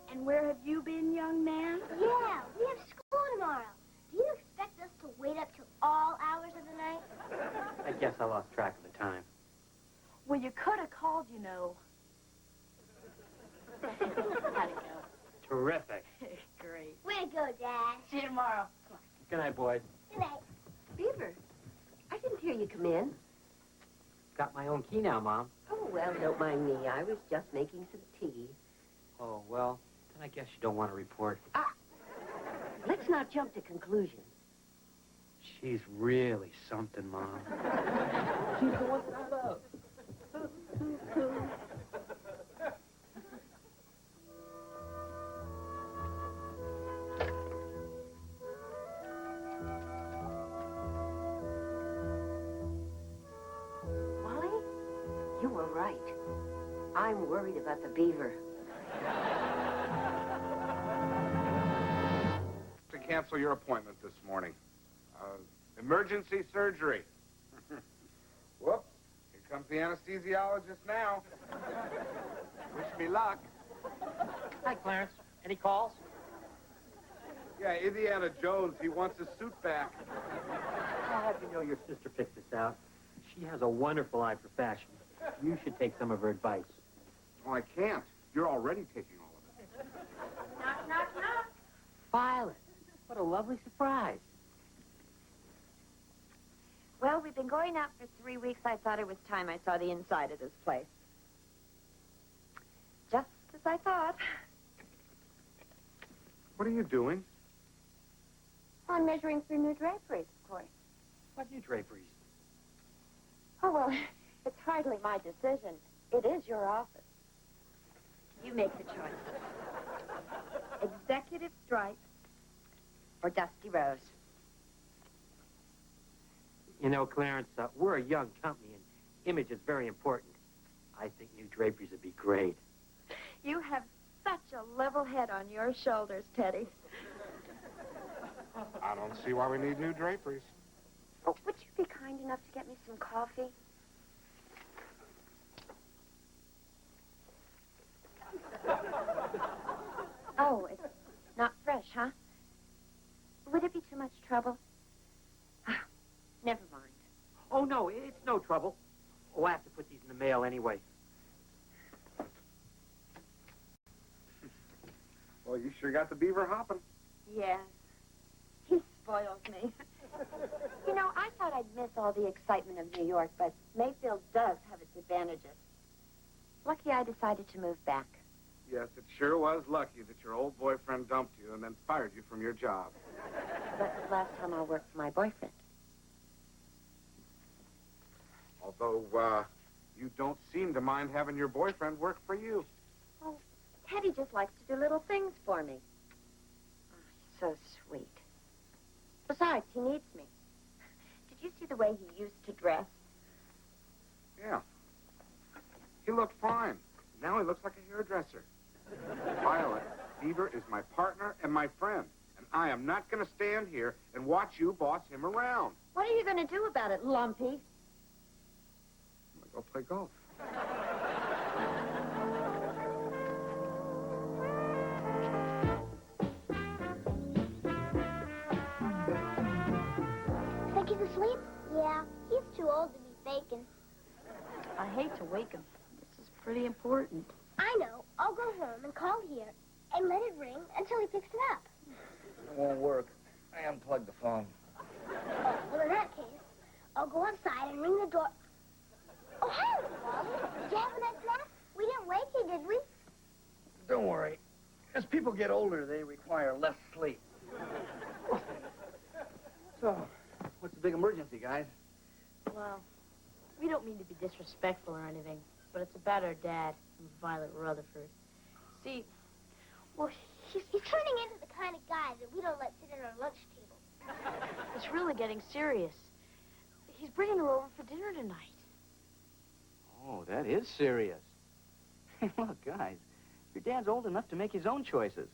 And where have you been, young man? Yeah, we have school tomorrow. Do you expect us to wait up till all hours of the night? I guess I lost track of the time. Well, you could have called, you know. How'd it go? Terrific. Great. Way to go, Dad. See you tomorrow. Good night, boys. Good night. Beaver, I didn't hear you come in. Got my own key now, Mom. Oh, well, don't mind me. I was just making some tea. Oh, well, then I guess you don't want to report. Let's not jump to conclusions. She's really something, Mom. She's the one that I love. Wally, you were right. I'm worried about the Beaver. To cancel your appointment this morning. Emergency surgery. Whoops. Here comes the anesthesiologist now. Wish me luck. Hi, Clarence. Any calls? Yeah, Indiana Jones, he wants his suit back. I'll have you know your sister picked this out. She has a wonderful eye for fashion. You should take some of her advice. Oh, I can't. You're already taking all of it. Knock, knock, knock. Violet, what a lovely surprise. Well, we've been going out for 3 weeks. I thought it was time I saw the inside of this place. Just as I thought. What are you doing? I'm measuring for new draperies, of course. What new draperies? Oh, well, it's hardly my decision. It is your office. You make the choice. Executive stripe or dusty rose. You know, Clarence, we're a young company, and image is very important. I think new draperies would be great. You have such a level head on your shoulders, Teddy. I don't see why we need new draperies. Oh, would you be kind enough to get me some coffee? Oh, it's not fresh, huh? Would it be too much trouble? Never mind. Oh, no, it's no trouble. Oh, I have to put these in the mail anyway. Well, you sure got the Beaver hopping. Yes. He spoils me. You know, I thought I'd miss all the excitement of New York, but Mayfield does have its advantages. Lucky I decided to move back. Yes, it sure was lucky that your old boyfriend dumped you and then fired you from your job. That's the last time I'll work for my boyfriend. Although, you don't seem to mind having your boyfriend work for you. Oh, Teddy just likes to do little things for me. Oh, he's so sweet. Besides, he needs me. Did you see the way he used to dress? Yeah. He looked fine. Now he looks like a hairdresser. Violet, Beaver is my partner and my friend. And I am not going to stand here and watch you boss him around. What are you going to do about it, Lumpy? I'm going to go play golf. Think he's asleep? Yeah, he's too old to be faking. I hate to wake him. This is pretty important. I know. I'll go home and call here and let it ring until he picks it up. It won't work. I unplugged the phone. Oh, well, in that case, I'll go outside and ring the door. Oh, hi, Uncle Wally. Did you have a nice nap? We didn't wake you, did we? Don't worry. As people get older, they require less sleep. So, what's the big emergency, guys? Well, we don't mean to be disrespectful or anything, but it's about our dad, Violet Rutherford. See, well, He's turning into the kind of guy that we don't let sit at our lunch table. it's really getting serious. He's bringing her over for dinner tonight. Oh, that is serious. Hey, look, guys, your dad's old enough to make his own choices.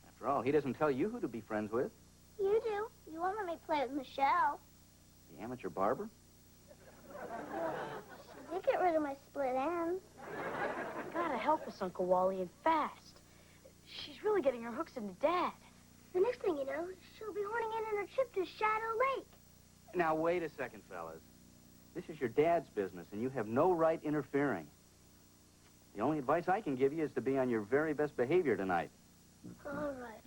After all, he doesn't tell you who to be friends with. You do. You won't let me play with Michelle. The amateur barber? She did get rid of my split ends. You gotta help us, Uncle Wally, and fast. She's really getting her hooks into Dad. The next thing you know, she'll be horning in on her trip to Shadow Lake. Now, wait a second, fellas. This is your dad's business, and you have no right interfering. The only advice I can give you is to be on your very best behavior tonight. All right.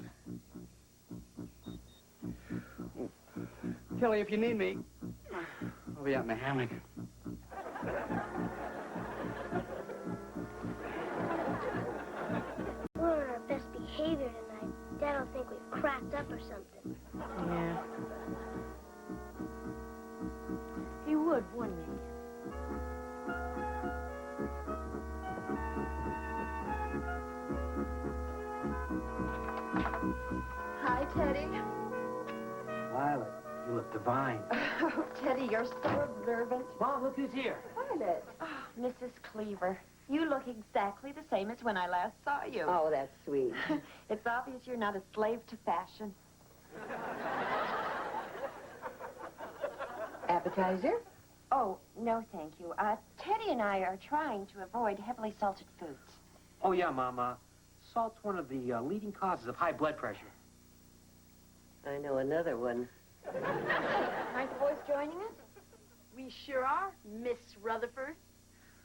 Kelly, if you need me, I'll be out in the hammock. We're on our best behavior tonight. Dad will think we've cracked up or something. Yeah. He would, wouldn't he? Hi, Teddy. Violet, you look divine. Oh, Teddy, you're so observant. Mom, look who's here. Violet. Oh, Mrs. Cleaver. You look exactly the same as when I last saw you. Oh, that's sweet. It's obvious you're not a slave to fashion. Appetizer? Oh, no, thank you. Teddy and I are trying to avoid heavily salted foods. Oh, yeah, Mom. Salt's one of the leading causes of high blood pressure. I know another one. Aren't the boys joining us? We sure are, Miss Rutherford.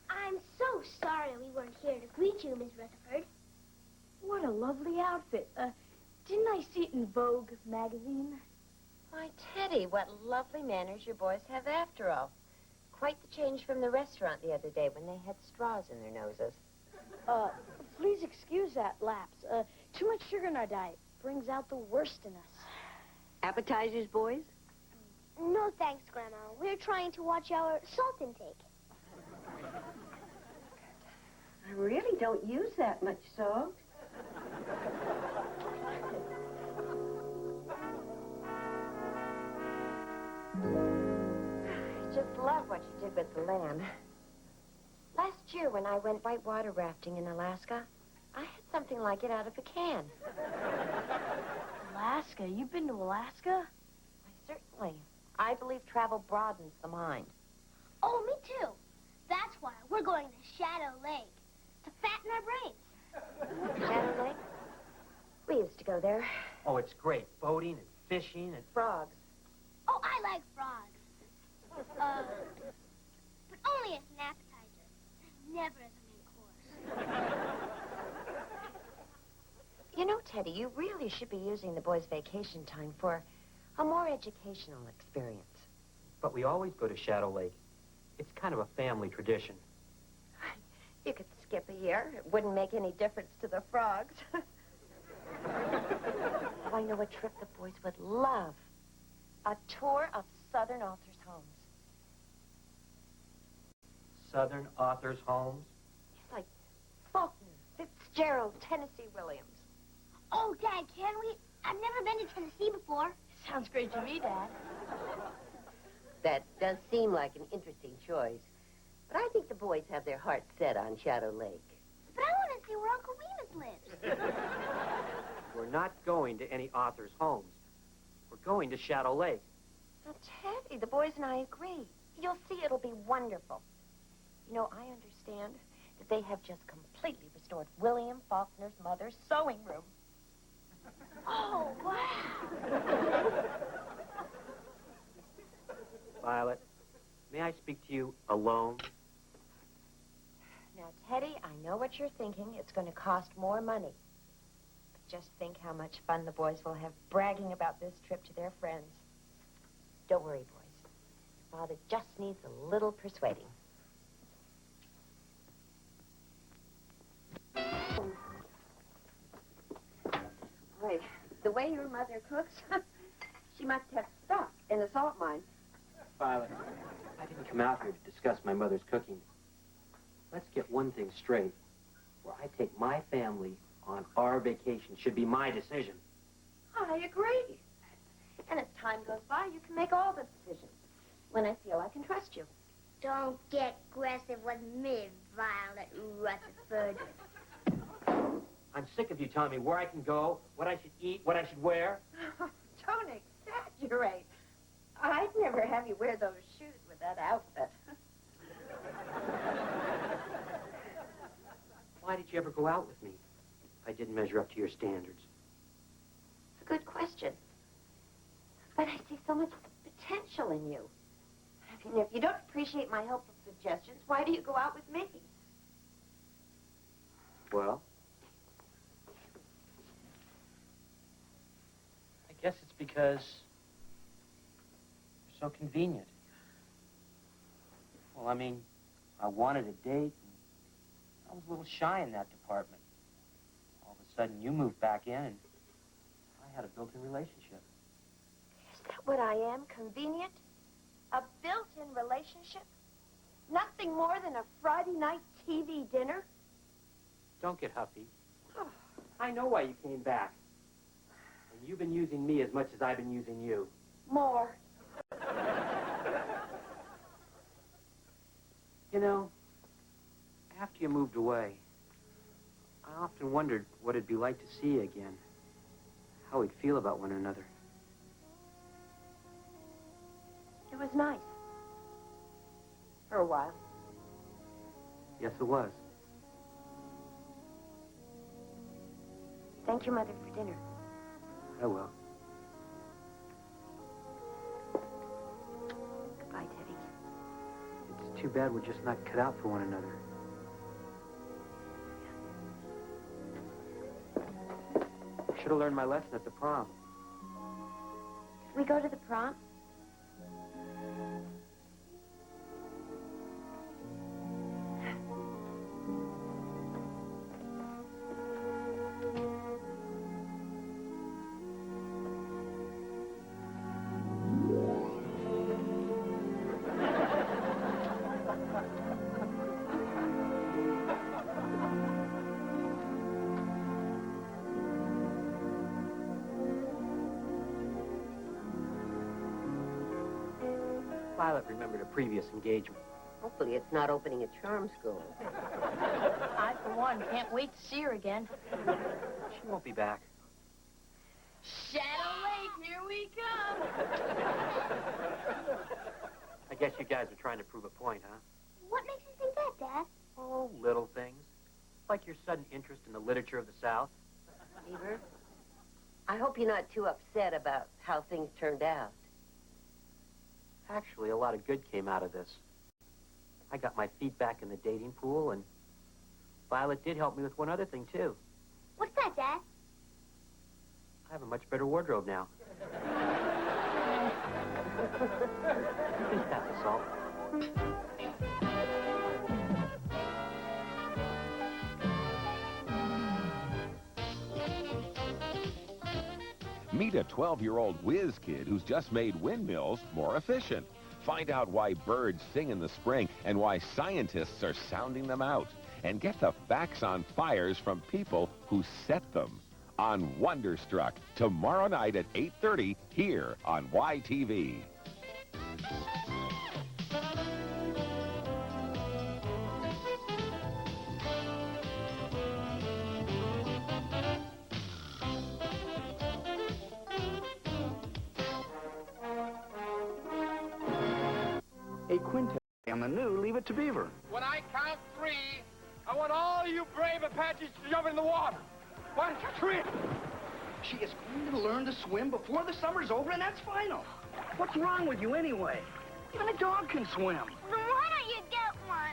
I'm so sorry we weren't here to greet you, Miss Rutherford. What a lovely outfit. Didn't I see it in Vogue magazine? Why, Teddy, what lovely manners your boys have after all. Quite the change from the restaurant the other day when they had straws in their noses. Please excuse that lapse. Too much sugar in our diet brings out the worst in us. Appetizers, boys? No thanks, Grandma. We're trying to watch our salt intake. I really don't use that much salt. I just love what you did with the lamb. Last year when I went whitewater rafting in Alaska, I had something like it out of a can. Alaska? You've been to Alaska? Why, certainly. I believe travel broadens the mind. Oh, me too. That's why we're going to Shadow Lake to fatten our brains. Shadow Lake? We used to go there. Oh, it's great. Boating and fishing and... Frogs. Oh, I like frogs. But only as an appetizer. Never as a main course. You know, Teddy, you really should be using the boys' vacation time for a more educational experience. But we always go to Shadow Lake. It's kind of a family tradition. You could skip a year. It wouldn't make any difference to the frogs. Oh, I know a trip the boys would love. A tour of Southern Authors' Homes. Southern Authors' Homes? It's like Faulkner, Fitzgerald, Tennessee Williams. Oh, Dad, can we? I've never been to Tennessee before. Sounds great to me, Dad. That does seem like an interesting choice. But I think the boys have their hearts set on Shadow Lake. But I want to see where Uncle Remus lives. We're not going to any authors' homes. We're going to Shadow Lake. Now, Teddy, the boys and I agree. You'll see it'll be wonderful. You know, I understand that they have just completely restored William Faulkner's mother's sewing room. Oh, wow. Violet, may I speak to you alone? Now, Teddy, I know what you're thinking. It's going to cost more money. But just think how much fun the boys will have bragging about this trip to their friends. Don't worry, boys. Father just needs a little persuading. Boy, the way your mother cooks, she must have stock in the salt mine. Violet, I didn't come out here to discuss my mother's cooking. Let's get one thing straight. Where I take my family on our vacation should be my decision. I agree. And as time goes by, you can make all the decisions. When I feel I can trust you. Don't get aggressive with me, Violet Rutherford. I'm sick of you telling me where I can go, what I should eat, what I should wear. Don't exaggerate. I'd never have you wear those shoes with that outfit. Why did you ever go out with me if I didn't measure up to your standards? It's a good question. But I see so much potential in you. I mean, if you don't appreciate my helpful suggestions, why do you go out with me? Well, I guess it's because you're so convenient. Well, I mean, I wanted a date. I was a little shy in that department. All of a sudden, you moved back in, and I had a built-in relationship. Is that what I am? Convenient? A built-in relationship? Nothing more than a Friday night TV dinner? Don't get huffy. I know why you came back. And you've been using me as much as I've been using you. More. You know, after you moved away, I often wondered what it'd be like to see you again. How we'd feel about one another. It was nice. For a while. Yes, it was. Thank your mother for dinner. I will. Goodbye, Teddy. It's too bad we're just not cut out for one another. I should have learned my lesson at the prom. Did we go to the prom? Violet remembered a previous engagement. Hopefully it's not opening a charm school. I, for one, can't wait to see her again. She won't be back. Shadow Lake, here we come. I guess you guys are trying to prove a point, huh? What makes you think that, Dad? Oh, little things. Like your sudden interest in the literature of the South. Beaver, I hope you're not too upset about how things turned out. Actually, a lot of good came out of this. I got my feet back in the dating pool, and Violet did help me with one other thing, too. What's that, Dad? I have a much better wardrobe now. Please pass the salt. Meet a 12-year-old whiz kid who's just made windmills more efficient. Find out why birds sing in the spring and why scientists are sounding them out. And get the facts on fires from people who set them. On Wonderstruck, tomorrow night at 8:30 here on YTV. Hey, Quintet, on the new, leave it to Beaver. When I count 3, I want all you brave Apaches to jump in the water. 1, 2, 3. She is going to learn to swim before the summer's over, and that's final. What's wrong with you anyway? Even a dog can swim. Then why don't you get one?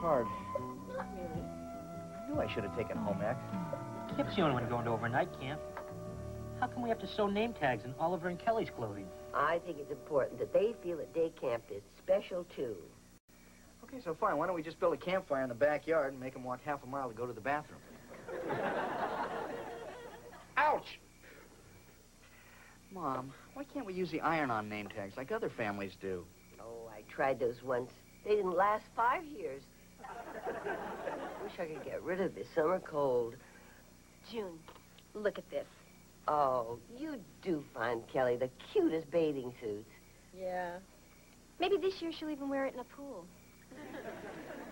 Hard. Not really. I knew I should have taken home ec. Kip's the only one going to overnight camp. How come we have to sew name tags in Oliver and Kelly's clothing? I think it's important that they feel that day camp is special, too. Okay, so fine. Why don't we just build a campfire in the backyard and make them walk half a mile to go to the bathroom? Ouch! Mom, why can't we use the iron-on name tags like other families do? Oh, I tried those once. They didn't last 5 years. Wish I could get rid of this summer cold. June, look at this. Oh, you do find Kelly the cutest bathing suits. Yeah. Maybe this year she'll even wear it in a pool.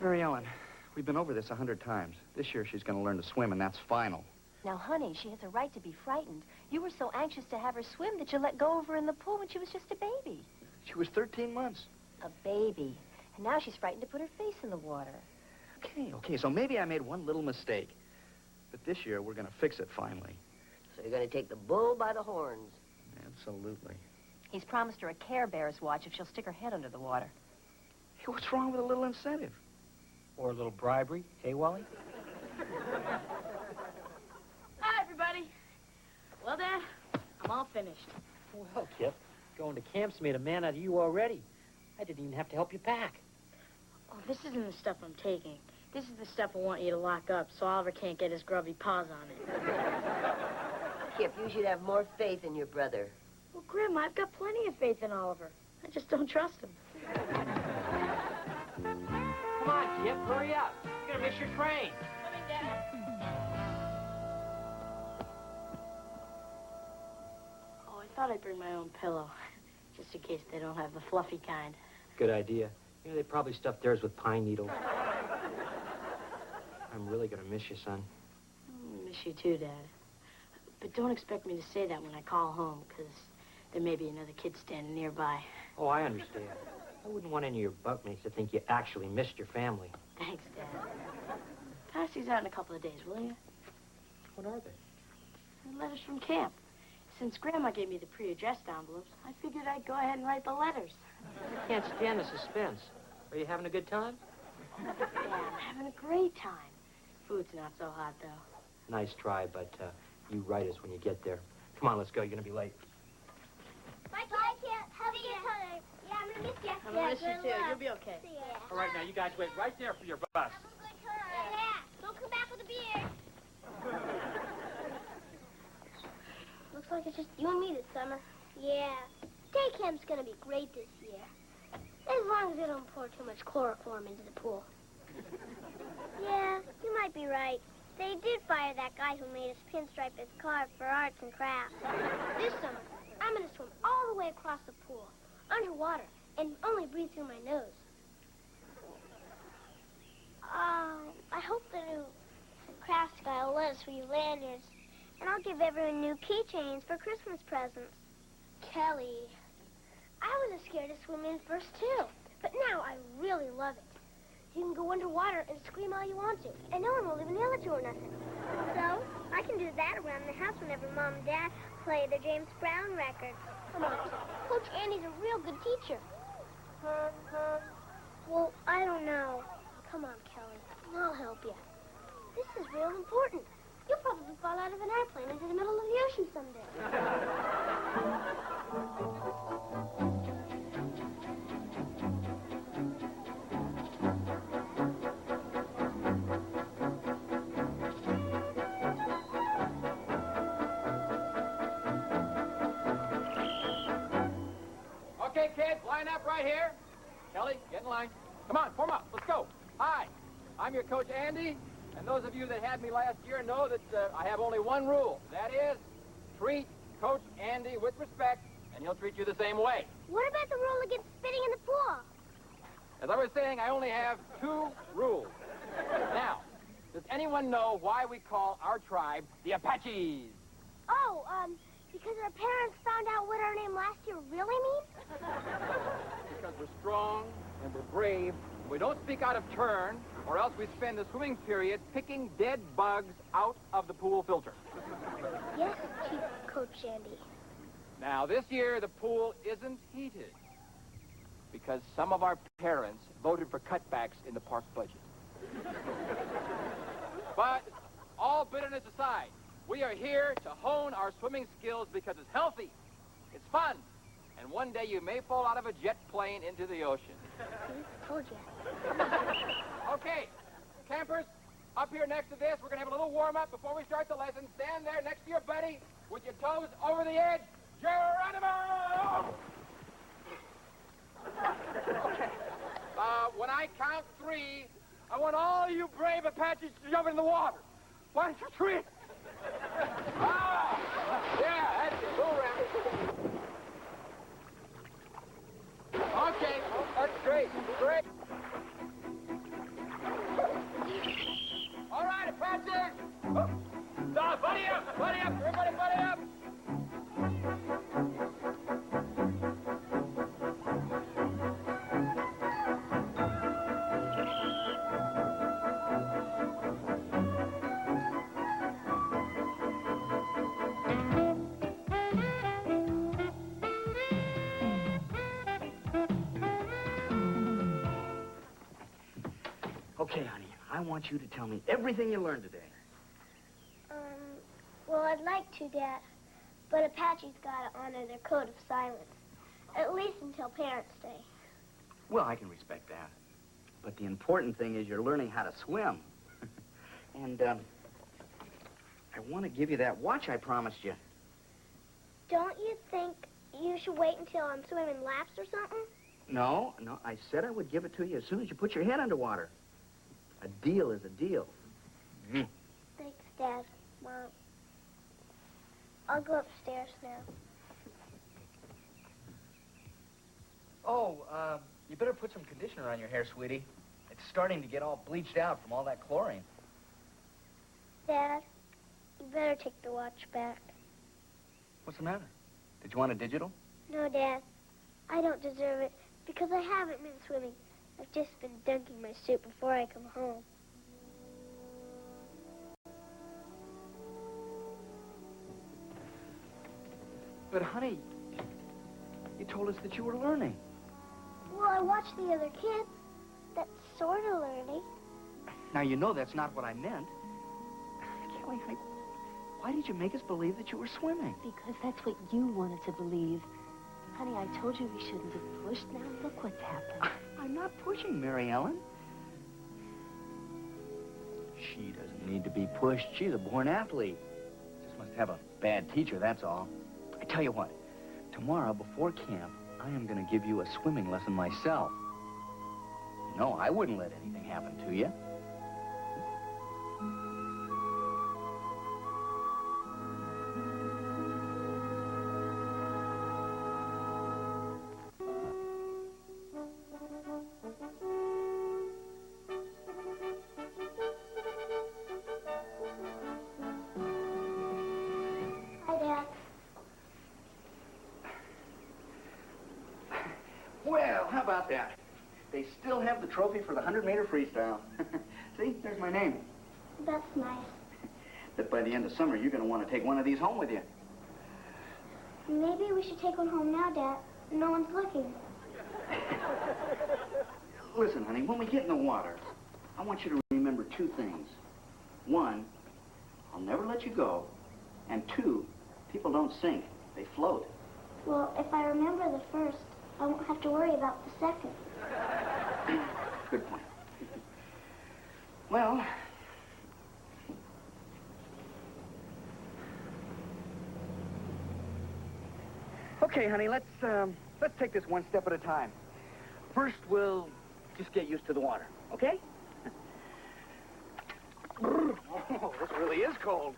Mary Ellen, we've been over this 100 times. This year she's going to learn to swim, and that's final. Now, honey, she has a right to be frightened. You were so anxious to have her swim that you let go of her in the pool when she was just a baby. She was 13 months. A baby. And now she's frightened to put her face in the water. Okay, so maybe I made one little mistake. But this year, we're going to fix it finally. So you're going to take the bull by the horns. Absolutely. He's promised her a Care Bears watch if she'll stick her head under the water. Hey, what's wrong with a little incentive? Or a little bribery, hey, Wally? Hi, everybody. Well, Dad, I'm all finished. Well, Kip, going to camp's made a man out of you already. I didn't even have to help you pack. Oh, this isn't the stuff I'm taking. This is the stuff I want you to lock up so Oliver can't get his grubby paws on it. Kip, you should have more faith in your brother. Well, Grim, I've got plenty of faith in Oliver. I just don't trust him. Come on, Kip, hurry up. You're going to miss your train. Coming, Dad. Oh, I thought I'd bring my own pillow, just in case they don't have the fluffy kind. Good idea. You know, they probably stuffed theirs with pine needles. I'm really going to miss you, son. I miss you too, Dad. But don't expect me to say that when I call home, because there may be another kid standing nearby. Oh, I understand. I wouldn't want any of your bunkmates to think you actually missed your family. Thanks, Dad. Pass these out in a couple of days, will you? What are they? The letters from camp. Since Grandma gave me the pre-addressed envelopes, I figured I'd go ahead and write the letters. I can't stand the suspense. Are you having a good time? Yeah, I'm having a great time. Food's not so hot, though. Nice try, but you write us when you get there. Come on, let's go. You're going to be late. Bye, Kip. Have a good time. Yeah, I'm gonna miss you. I'm gonna miss you, too. You'll be okay. See ya. All right, now, you guys wait right there for your bus. Have a good time. Yeah. Don't come back with a beer. Looks like it's just you and me this summer. Yeah. Day camp's gonna be great this year. As long as they don't pour too much chloroform into the pool. Yeah, you might be right. They did fire that guy who made us pinstripe his car for arts and crafts. This summer, I'm gonna swim all the way across the pool, underwater, and only breathe through my nose. I hope the new crafts guy will let us read lanyards, and I'll give everyone new keychains for Christmas presents. Kelly, I was scared to swim in first, too, but now I really love it. You can go underwater and scream all you want to, and no one will even yell at you or nothing. So, I can do that around the house whenever Mom and Dad play the James Brown record. Come on, Coach Andy's a real good teacher. Well, I don't know. Come on, Kelly. I'll help you. This is real important. You'll probably fall out of an airplane into the middle of the ocean someday. Okay, kids, line up right here. Kelly, get in line. Come on, form up. Let's go. Hi, I'm your Coach Andy, and those of you that had me last year know that I have only one rule. That is, treat Coach Andy with respect, and he'll treat you the same way. What about the rule against spitting in the pool? As I was saying, I only have 2 rules. Now, does anyone know why we call our tribe the Apaches? Oh, because our parents found out what our name last year really means? Because we're strong and we're brave. We don't speak out of turn, or else we spend the swimming period picking dead bugs out of the pool filter. Yes, Chief Coach Andy. Now, this year, the pool isn't heated because some of our parents voted for cutbacks in the park budget. But all bitterness aside, we are here to hone our swimming skills because it's healthy, it's fun, and one day you may fall out of a jet plane into the ocean. Told you. Okay, campers, up here next to this, we're going to have a little warm-up before we start the lesson. Stand there next to your buddy with your toes over the edge. Geronimo! Okay. When I count 3, I want all you brave Apaches to jump in the water. 1, 2, 3. Ah! Yeah, that's it. Go around. Okay, that's great. Great. All right, Apaches. Stop, buddy up, everybody buddy up. Okay, honey, I want you to tell me everything you learned today. Well, I'd like to, Dad. But Apache's gotta honor their code of silence. At least until Parents' Day. Well, I can respect that. But the important thing is you're learning how to swim. And, I want to give you that watch I promised you. Don't you think you should wait until I'm swimming laps or something? No, I said I would give it to you as soon as you put your head underwater. A deal is a deal. Thanks, Dad. Mom. I'll go upstairs now. Oh, you better put some conditioner on your hair, sweetie. It's starting to get all bleached out from all that chlorine. Dad, you better take the watch back. What's the matter? Did you want a digital? No, Dad. I don't deserve it because I haven't been swimming. I've just been dunking my suit before I come home. But, honey, you told us that you were learning. Well, I watched the other kids. That's sort of learning. Now, you know that's not what I meant. Kelly, why did you make us believe that you were swimming? Because that's what you wanted to believe. Honey, I told you we shouldn't have pushed. Now look what's happened. I'm not pushing, Mary Ellen. She doesn't need to be pushed. She's a born athlete. Just must have a bad teacher, that's all. Tell you what, tomorrow before camp, I am going to give you a swimming lesson myself. No, I wouldn't let anything happen to you. Hi, Dad. Well, how about that? They still have the trophy for the 100-meter freestyle. See, there's my name. That's nice. But by the end of summer, you're going to want to take one of these home with you. Maybe we should take one home now, Dad. No one's looking. Listen, honey, when we get in the water, I want you to remember two things. One, I'll never let you go. And two, people don't sink. They float. Well, if I remember the first, I won't have to worry about the second. Good point. Well, okay, honey, let's take this one step at a time. First, we'll just get used to the water, okay? Oh, this really is cold.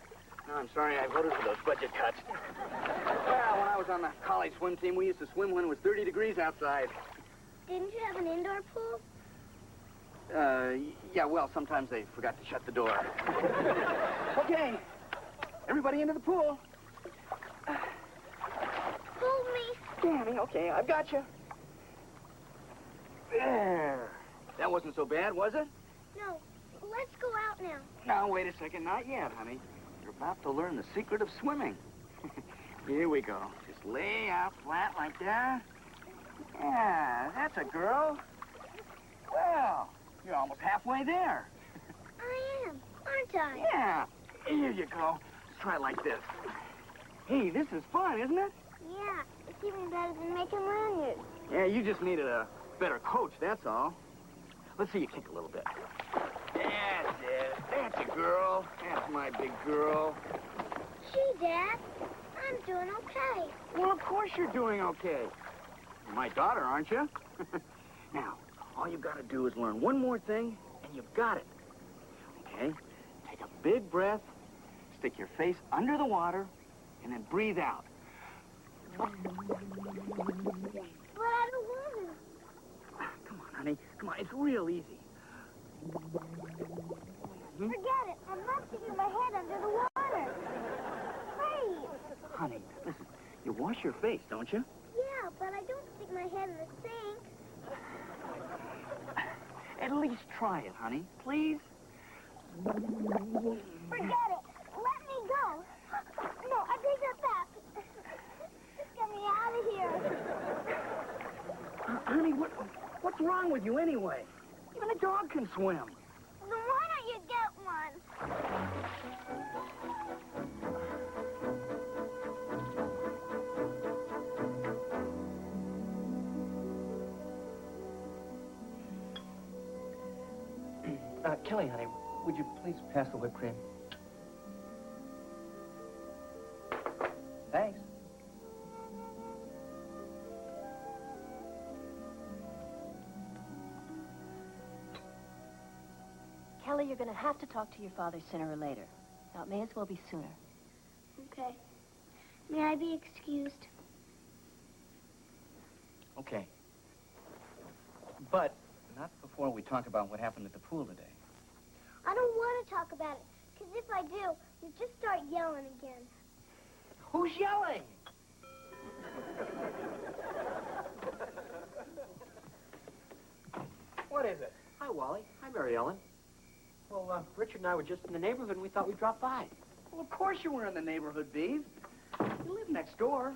No, I'm sorry I voted for those budget cuts. Well, when I was on the college swim team, we used to swim when it was 30 degrees outside. Didn't you have an indoor pool? Yeah, well, sometimes they forgot to shut the door. Okay, everybody into the pool. Hold me. Danny, okay, I've got you. There. That wasn't so bad, was it? No, let's go out now. Now, wait a second, not yet, honey. You're about to learn the secret of swimming. Here we go. Just lay out flat like that. Yeah, that's a girl. Well, you're almost halfway there. I am, aren't I? Yeah. Here you go. Let's try it like this. Hey, this is fun, isn't it? Yeah, it's even better than making lanyards. Yeah, you just needed a better coach, that's all. Let's see you kick a little bit. That's it. That's a girl. That's my big girl. Gee, Dad, I'm doing okay. Well, of course you're doing okay. You're my daughter, aren't you? Now, all you've got to do is learn one more thing, and you've got it. Okay? Take a big breath, stick your face under the water, and then breathe out. But I don't want to. Come on, honey. Come on, it's real easy. Forget it. I'm not sticking my head under the water. Please. Honey, listen, you wash your face, don't you? Yeah, but I don't stick my head in the sink. At least try it, honey, please. Forget it. Let me go. No, I take that back. Just get me out of here. Honey, what's wrong with you anyway? Even a dog can swim. Then why don't you get one? Kelly, honey, would you please pass the whipped cream? Thanks. Kelly, you're going to have to talk to your father sooner or later. Now, it may as well be sooner. Okay. May I be excused? Okay. But not before we talk about what happened at the pool today. I don't want to talk about it, because if I do, you just start yelling again. Who's yelling? What is it? Hi, Wally. Hi, Mary Ellen. Well, Richard and I were just in the neighborhood, and we thought we'd drop by. Well, of course you were in the neighborhood, Beaver. You live next door.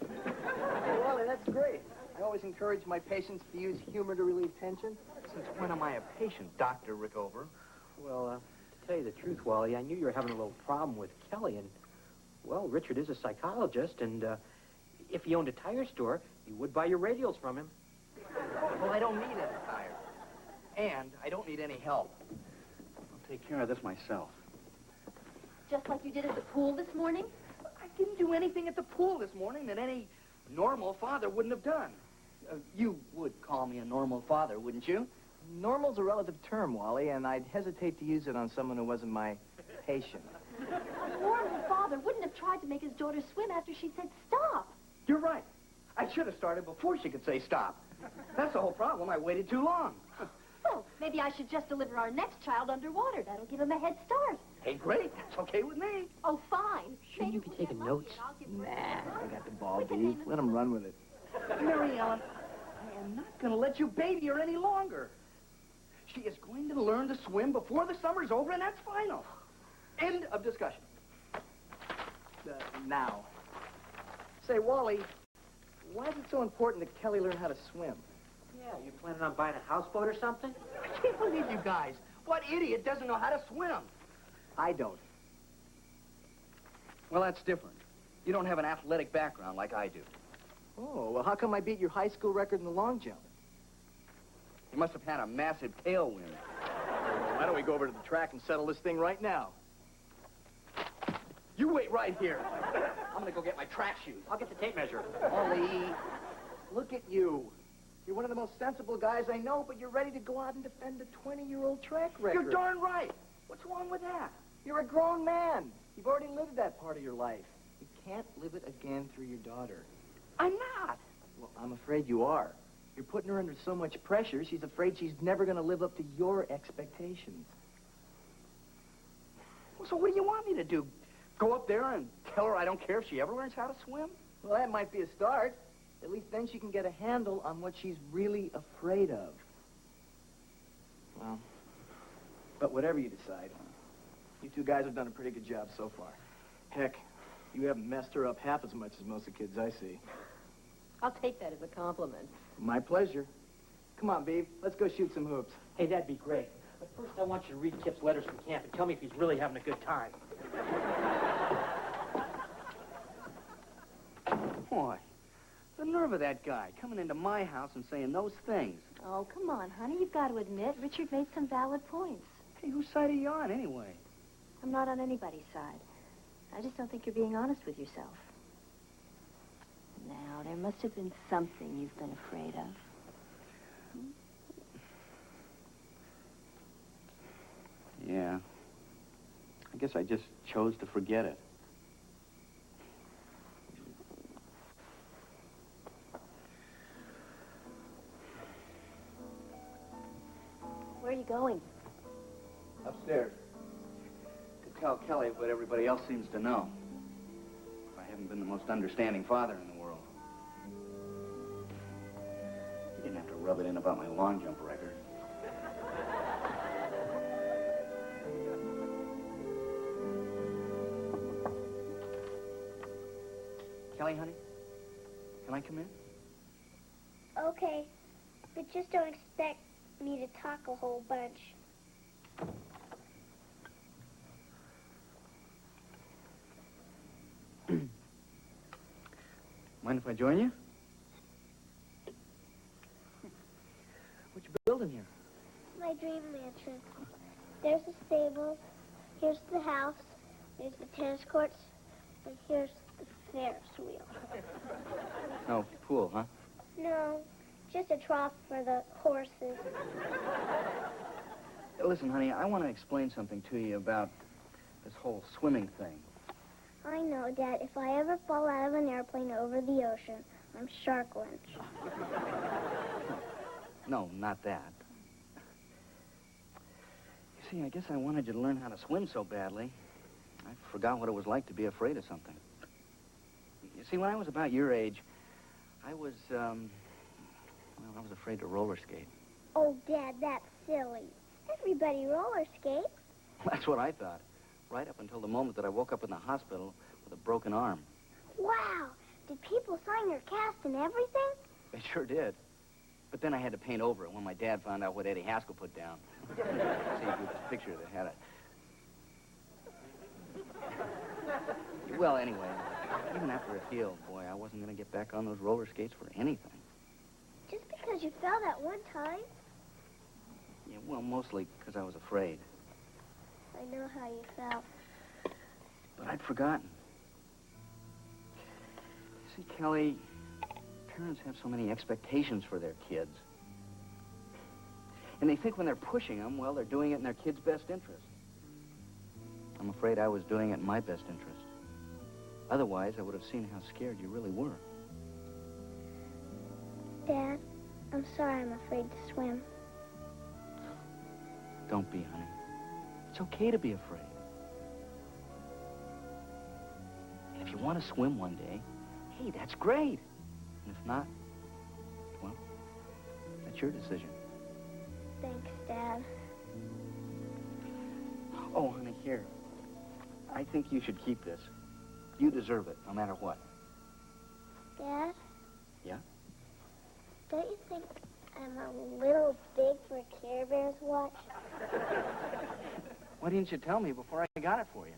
Wally, that's great. I always encourage my patients to use humor to relieve tension. Since when am I a patient, Dr. Rickover? Well, to tell you the truth, Wally, I knew you were having a little problem with Kelly, and, well, Richard is a psychologist, and if he owned a tire store, you would buy your radials from him. Well, I don't need any tires. And I don't need any help. I'll take care of this myself. Just like you did at the pool this morning? I didn't do anything at the pool this morning that any normal father wouldn't have done. You would call me a normal father, wouldn't you? Normal's a relative term, Wally, and I'd hesitate to use it on someone who wasn't my patient. A normal father wouldn't have tried to make his daughter swim after she said stop. You're right. I should have started before she could say stop. That's the whole problem. I waited too long. Well, maybe I should just deliver our next child underwater. That'll give him a head start. Hey, great. That's okay with me. Oh, fine. Shouldn't you be taking notes? Nah, I got the ball, Beaver. Let him run with it. Mary Ellen, I am not going to let you baby her any longer. She is going to learn to swim before the summer's over, and that's final. End of discussion. Now. Say, Wally, why is it so important that Kelly learn how to swim? Yeah, you planning on buying a houseboat or something? I can't believe you guys. What idiot doesn't know how to swim? I don't. Well, that's different. You don't have an athletic background like I do. Oh, well, how come I beat your high school record in the long jump? You must have had a massive tailwind. Why don't we go over to the track and settle this thing right now? You wait right here. I'm going to go get my track shoes. I'll get the tape measure. Wally, look at you. You're one of the most sensible guys I know, but you're ready to go out and defend a 20-year-old track record. You're darn right. What's wrong with that? You're a grown man. You've already lived that part of your life. You can't live it again through your daughter. I'm not. Well, I'm afraid you are. You're putting her under so much pressure, she's afraid she's never going to live up to your expectations. Well, so what do you want me to do? Go up there and tell her I don't care if she ever learns how to swim? Well, that might be a start. At least then she can get a handle on what she's really afraid of. Well, but whatever you decide, you two guys have done a pretty good job so far. Heck, you haven't messed her up half as much as most of the kids I see. I'll take that as a compliment. My pleasure. Come on, Beav. Let's go shoot some hoops. Hey, that'd be great. But first, I want you to read Kip's letters from camp and tell me if he's really having a good time. Boy, the nerve of that guy coming into my house and saying those things. Oh, come on, honey. You've got to admit, Richard made some valid points. Hey, whose side are you on, anyway? I'm not on anybody's side. I just don't think you're being honest with yourself. Now, there must have been something you've been afraid of. Yeah. I guess I just chose to forget it. Where are you going? Upstairs. To tell Kelly what everybody else seems to know. I haven't been the most understanding father in the world. You didn't have to rub it in about my long jump record. Kelly, honey, can I come in? Okay, but just don't expect me to talk a whole bunch. Mind if I join you? What you building here? My dream mansion. There's the stables, here's the house, there's the tennis courts, and here's the Ferris wheel. No, pool, huh? No, just a trough for the horses. Listen, honey, I want to explain something to you about this whole swimming thing. I know, Dad. If I ever fall out of an airplane over the ocean, I'm shark lunch. No, not that. You see, I guess I wanted you to learn how to swim so badly, I forgot what it was like to be afraid of something. You see, when I was about your age, I was afraid to roller skate. Oh, Dad, that's silly. Everybody roller skates. That's what I thought, right up until the moment that I woke up in the hospital with a broken arm. Wow. Did people sign your cast and everything? They sure did. But then I had to paint over it when my dad found out what Eddie Haskell put down. See, it was a picture that had a... Well, anyway, even after it healed, boy, I wasn't going to get back on those roller skates for anything. Just because you fell that one time? Yeah, well, mostly because I was afraid. I know how you felt. But I'd forgotten. See, Kelly, parents have so many expectations for their kids. And they think when they're pushing them, well, they're doing it in their kid's best interest. I'm afraid I was doing it in my best interest. Otherwise, I would have seen how scared you really were. Dad, I'm sorry I'm afraid to swim. Don't be, honey. It's okay to be afraid. And if you want to swim one day, hey, that's great. And if not, well, that's your decision. Thanks, Dad. Oh, honey, here. I think you should keep this. You deserve it, no matter what. Dad? Yeah? Don't you think I'm a little big for a Care Bears watch? Why didn't you tell me before I got it for you?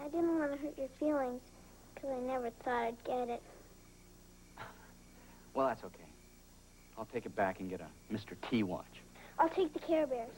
I didn't want to hurt your feelings, because I never thought I'd get it. Well, that's okay. I'll take it back and get a Mr. T watch. I'll take the Care Bears.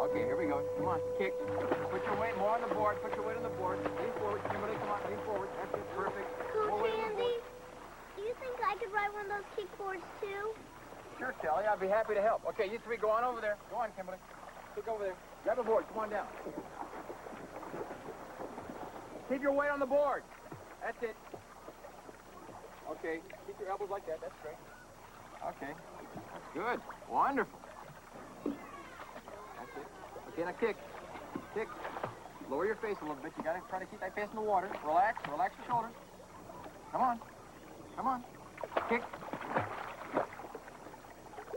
Okay, here we go. Come on, kick. Put your weight more on the board. Put your weight on the board. Lean forward. Kimberly, come on, lean forward. That's it. Perfect. More Coach weight on the board. Andy, do you think I could ride one of those kickboards too? Sure, Kelly. I'd be happy to help. Okay, you three go on over there. Go on, Kimberly. Kick over there. Grab a board. Come on down. Keep your weight on the board. That's it. Okay. Keep your elbows like that. That's great. Okay. That's good. Wonderful. That's it. Okay, now kick. Kick. Lower your face a little bit. You gotta try to keep that face in the water. Relax. Relax your shoulders. Come on. Come on. Kick.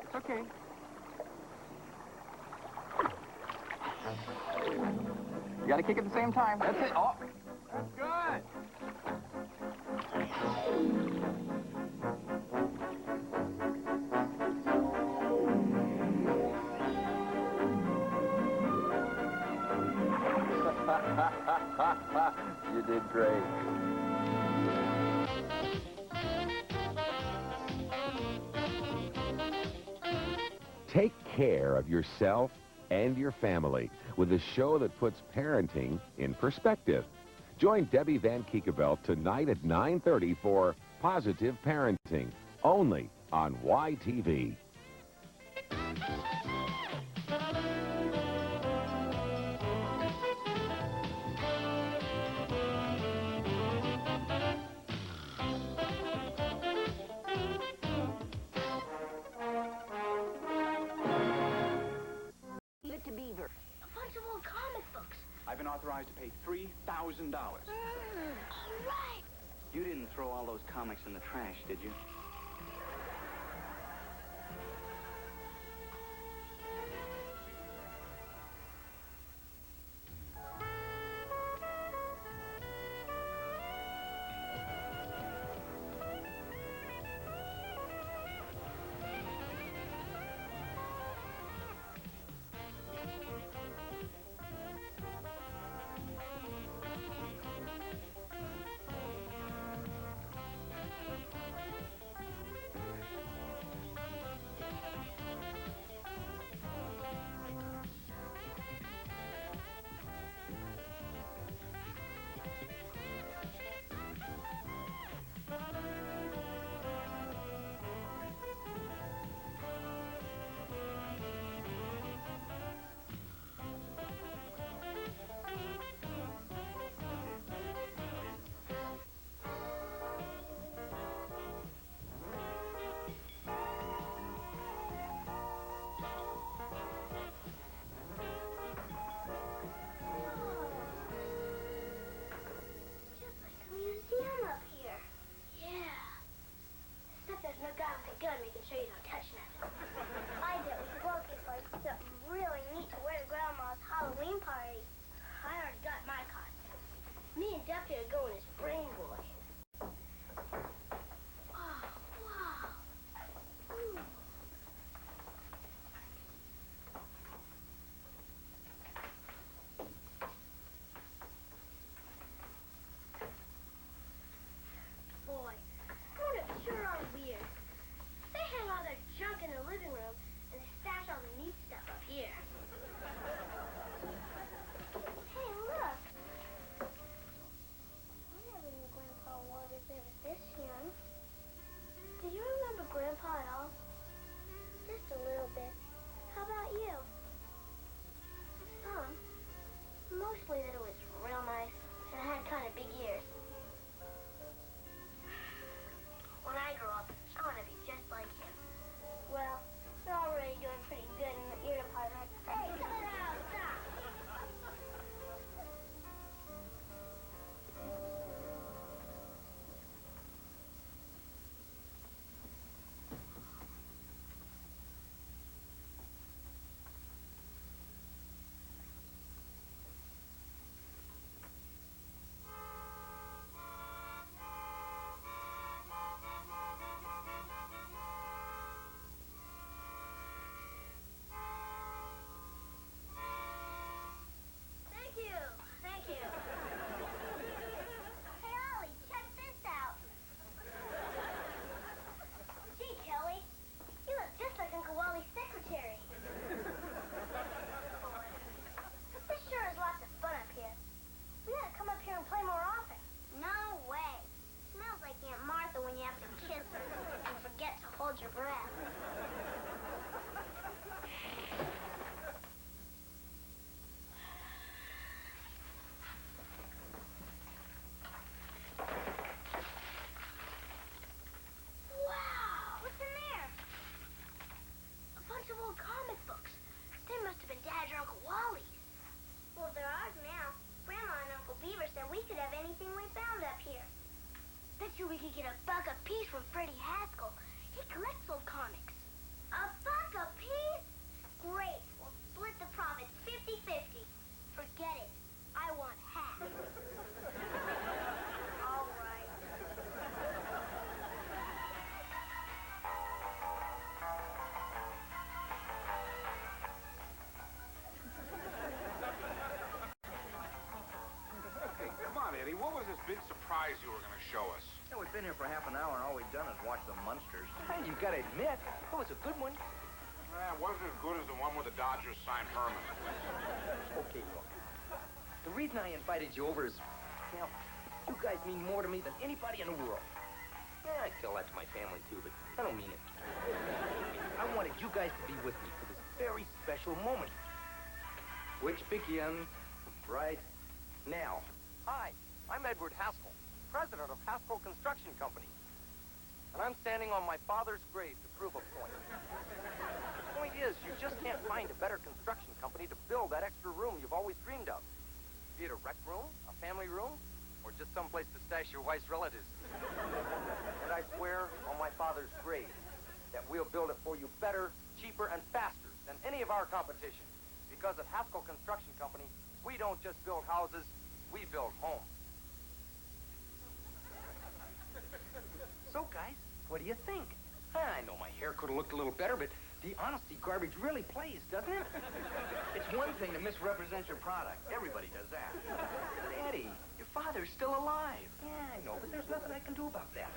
It's okay. You gotta kick at the same time. That's it. Oh, that's good. You did great. Take care of yourself and your family with a show that puts parenting in perspective. Join Debbie Van Kiekeveld tonight at 9:30 for Positive Parenting, only on YTV. Give it to Beaver. A bunch of old comic books. I've been authorized to pay $3,000. All right. You didn't throw all those comics in the trash, did you? show us? Yeah, we've been here for half an hour, and all we've done is watch the Munsters. Hey, you've got to admit, it was a good one. It wasn't as good as the one where the Dodgers signed Herman. Okay, look. The reason I invited you over is, well, you guys mean more to me than anybody in the world. Yeah, I tell that to my family, too, but I don't mean it. I wanted you guys to be with me for this very special moment, which begins right now. Hi, I'm Edward Haskell, president of Haskell Construction Company. And I'm standing on my father's grave to prove a point. The point is, you just can't find a better construction company to build that extra room you've always dreamed of. Be it a rec room, a family room, or just someplace to stash your wife's relatives. And I swear on my father's grave that we'll build it for you better, cheaper, and faster than any of our competition. Because at Haskell Construction Company, we don't just build houses, we build homes. So, guys, what do you think? I know my hair could have looked a little better, but the honesty garbage really plays, doesn't it? It's one thing to misrepresent your product. Everybody does that. But Eddie, your father's still alive. Yeah, I know, but there's nothing I can do about that.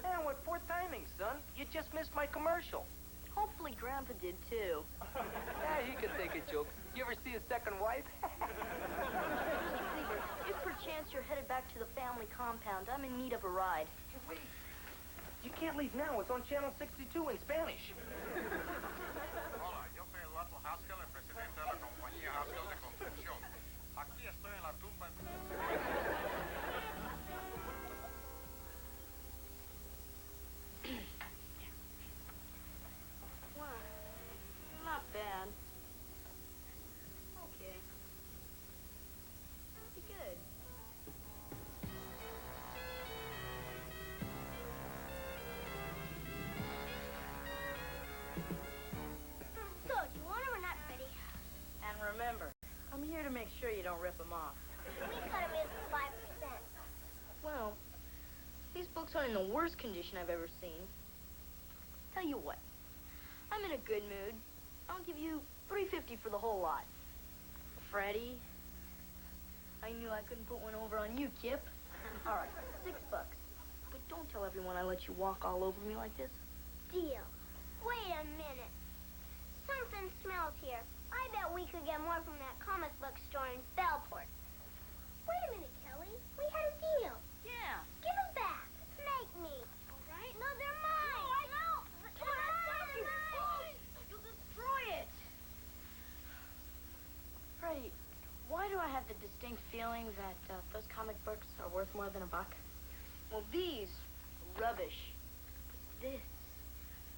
And what poor timing, son. You just missed my commercial. Hopefully Grandpa did, too. Yeah, he can take a joke. You ever see a second wife? Mr. Beaver, if perchance you're headed back to the family compound, I'm in need of a ride. Hey, wait. You can't leave now. It's on Channel 62 in Spanish. Hola, yo soy Eduardo Haskell, el presidente de la compañía Haskell de Construcción. Aquí estoy en la tumba. Well, not bad. Okay. Pretty good. So, do you want them or not, Freddie? And remember, I'm here to make sure you don't rip them off. We cut them in for 5%. Well, these books are in the worst condition I've ever seen. Tell you what, I'm in a good mood. I'll give you $3.50 for the whole lot. Freddie, I knew I couldn't put one over on you, Kip. All right, $6. But don't tell everyone I let you walk all over me like this. Deal. Wait a minute. Something smells here. I bet we could get more from that comic book store in Bellport. Wait a minute, Kelly. We had a deal. Yeah. Give them back. Make me. All right? No, they're mine. No. You'll destroy it. Freddie, why do I have the distinct feeling that those comic books are worth more than $1? Well, these are rubbish. But this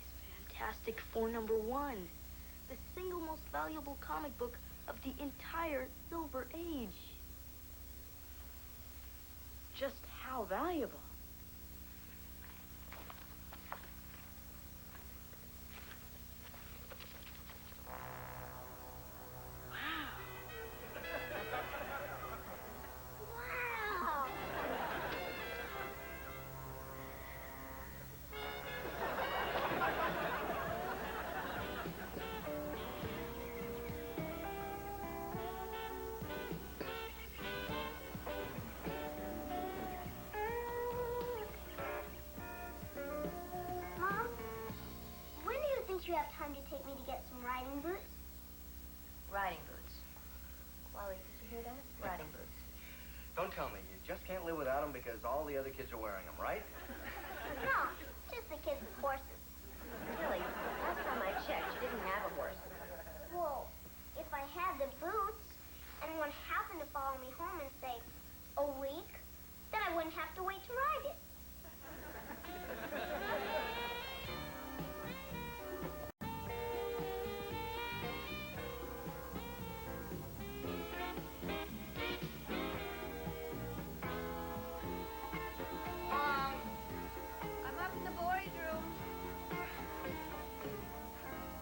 is Fantastic Four #1. The single most valuable comic book of the entire Silver Age. Just how valuable? Wow. Mom, when do you think you have time to take me to get some riding boots? Riding boots. Wally, did you hear that? Riding boots. Don't tell me. You just can't live without them because all the other kids are wearing them, right? No, just the kids with horses. Really? Last time I checked, you didn't have a horse. Well, if I had the boots and one happened to follow me home in, say, a week, then I wouldn't have to wait to ride it. Mom, I'm up in the boys' room.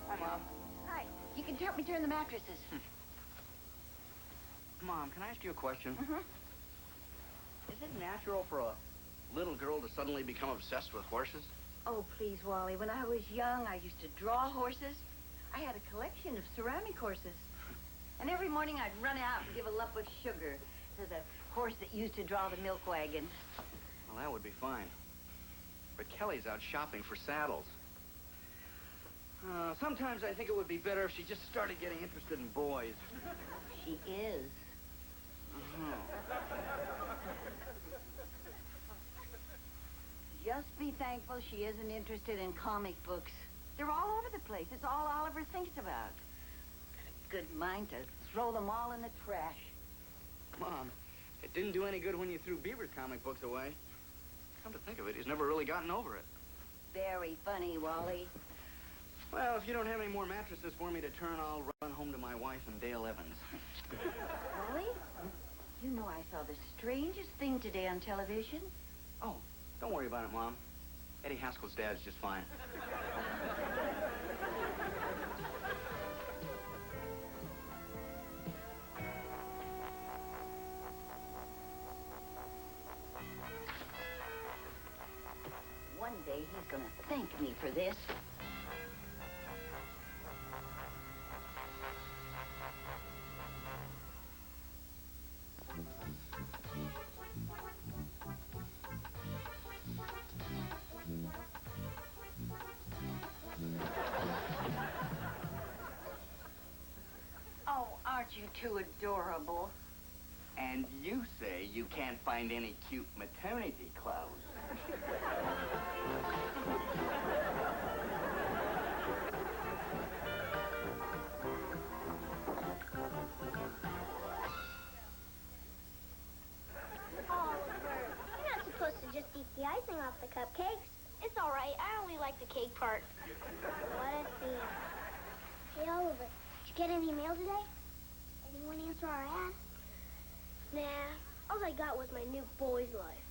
Hi, Mom. Hi. You can help me turn the mattresses. Mom, can I ask you a question? Mm-hmm. Is it natural for a little girl to suddenly become obsessed with horses? Oh, please, Wally. When I was young, I used to draw horses. I had a collection of ceramic horses. And every morning I'd run out and give a lump of sugar to the horse that used to draw the milk wagon. Well, that would be fine. But Kelly's out shopping for saddles. Sometimes I think it would be better if she just started getting interested in boys. She is. Just be thankful she isn't interested in comic books. They're all over the place. It's all Oliver thinks about. Good mind to throw them all in the trash. Mom, it didn't do any good when you threw Beaver's comic books away. Come to think of it, he's never really gotten over it. Very funny, Wally. Well, if you don't have any more mattresses for me to turn, I'll run home to my wife and Dale Evans. Wally? You know I saw the strangest thing today on television. Oh, don't worry about it, Mom. Eddie Haskell's dad's just fine. One day he's gonna thank me for this. Oh, aren't you too adorable? And you say you can't find any cute maternity clothes. Oliver, you're not supposed to just eat the icing off the cupcakes. It's all right. I only like the cake part. What a thing. Hey, Oliver, did you get any mail today? Anyone answer our ad? Nah, all I got was my new boy's life.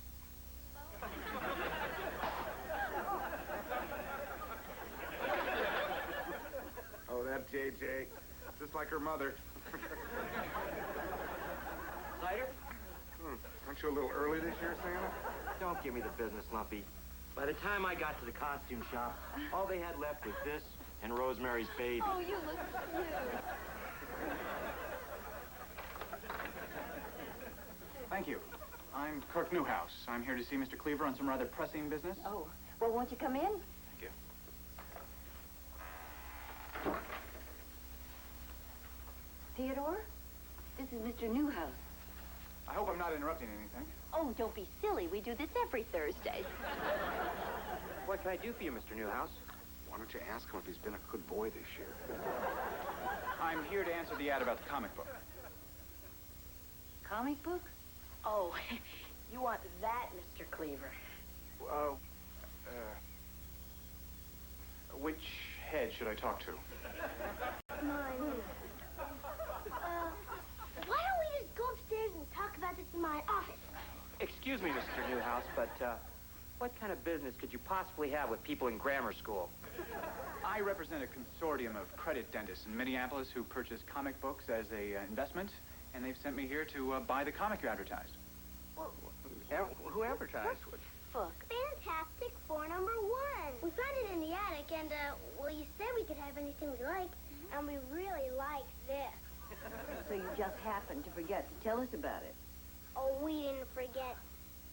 Oh, that JJ. Just like her mother. Cider? Aren't you a little early this year, Santa? Don't give me the business, Lumpy. By the time I got to the costume shop, all they had left was this and Rosemary's Baby. Oh, you look cute. Thank you. I'm Kirk Newhouse. I'm here to see Mr. Cleaver on some rather pressing business. Oh, well, won't you come in? Thank you. Theodore, this is Mr. Newhouse. I hope I'm not interrupting anything. Oh, don't be silly. We do this every Thursday. What can I do for you, Mr. Newhouse? Why don't you ask him if he's been a good boy this year? I'm here to answer the ad about the comic book. Comic book? Oh, you want that, Mr. Cleaver. Which head should I talk to? Mine. Why don't we just go upstairs and talk about this in my office? Excuse me, Mr. Newhouse, but what kind of business could you possibly have with people in grammar school? I represent a consortium of credit dentists in Minneapolis who purchase comic books as a investment, and they've sent me here to buy the comic you advertised. Well, who advertised? Fuck. Fantastic Four #1. We found it in the attic, and, well, you said we could have anything we like, and we really like this. So you just happened to forget to tell us about it. Oh, we didn't forget.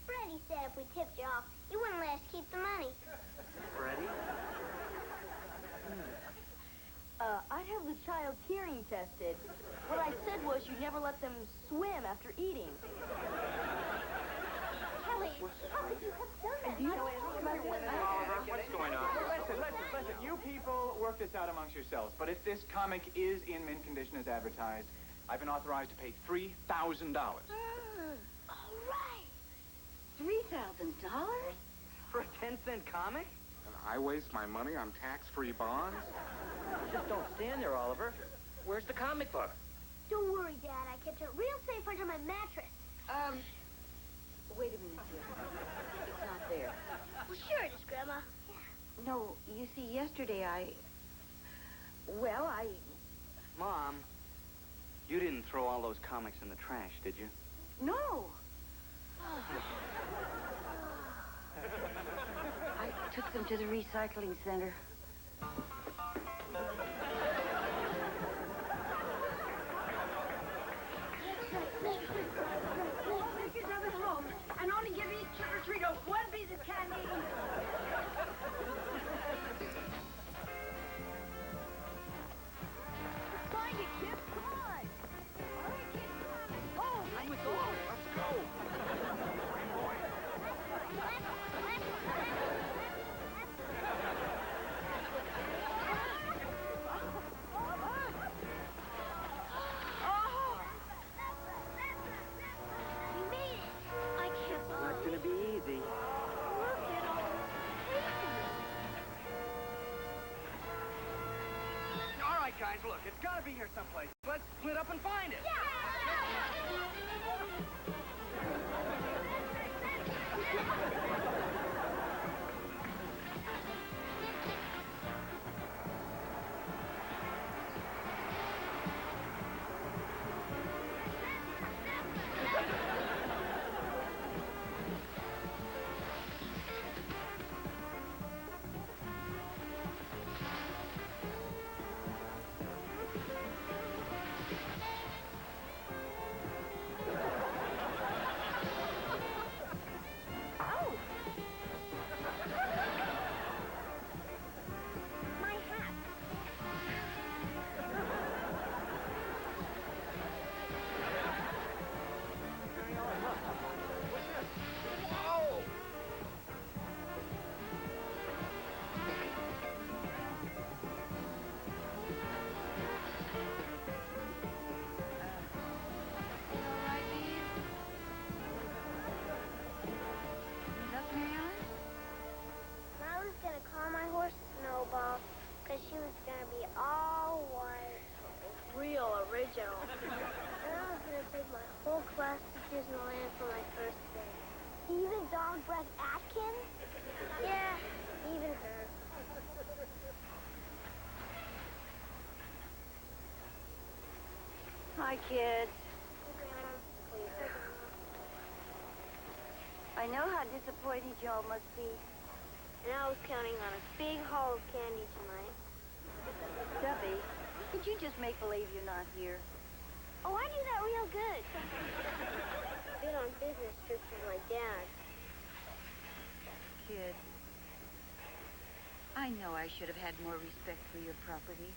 Freddie said if we tipped you off, he wouldn't let us keep the money. Freddie? I'd have the child's hearing tested. What I said was you never let them swim after eating. Kelly, how could you have done that? What's going on? Listen. You people work this out amongst yourselves. But if this comic is in mint condition as advertised, I've been authorized to pay $3,000. All right. $3,000? For a 10-cent comic? And I waste my money on tax-free bonds? Just don't stand there, Oliver. Where's the comic book? Don't worry, Dad. I kept it real safe under my mattress. Wait a minute, dear. It's not there. Well, sure it is, Grandma. No, you see, yesterday Mom, you didn't throw all those comics in the trash, did you? No. I took them to the recycling center. guys, look, it's gotta be here someplace. Let's split up and find it. Because she was going to be all white. Real original. And I was going to take my whole class to Disneyland for my first day. Even Dog Breath Atkins? Yeah, even her. Hi, kids. I know how disappointed y'all must be. And I was counting on a big haul of candy tonight. Stubby, could you just make believe you're not here? Oh, I do that real good. Been on business trips with my dad. Kid, I know I should have had more respect for your property.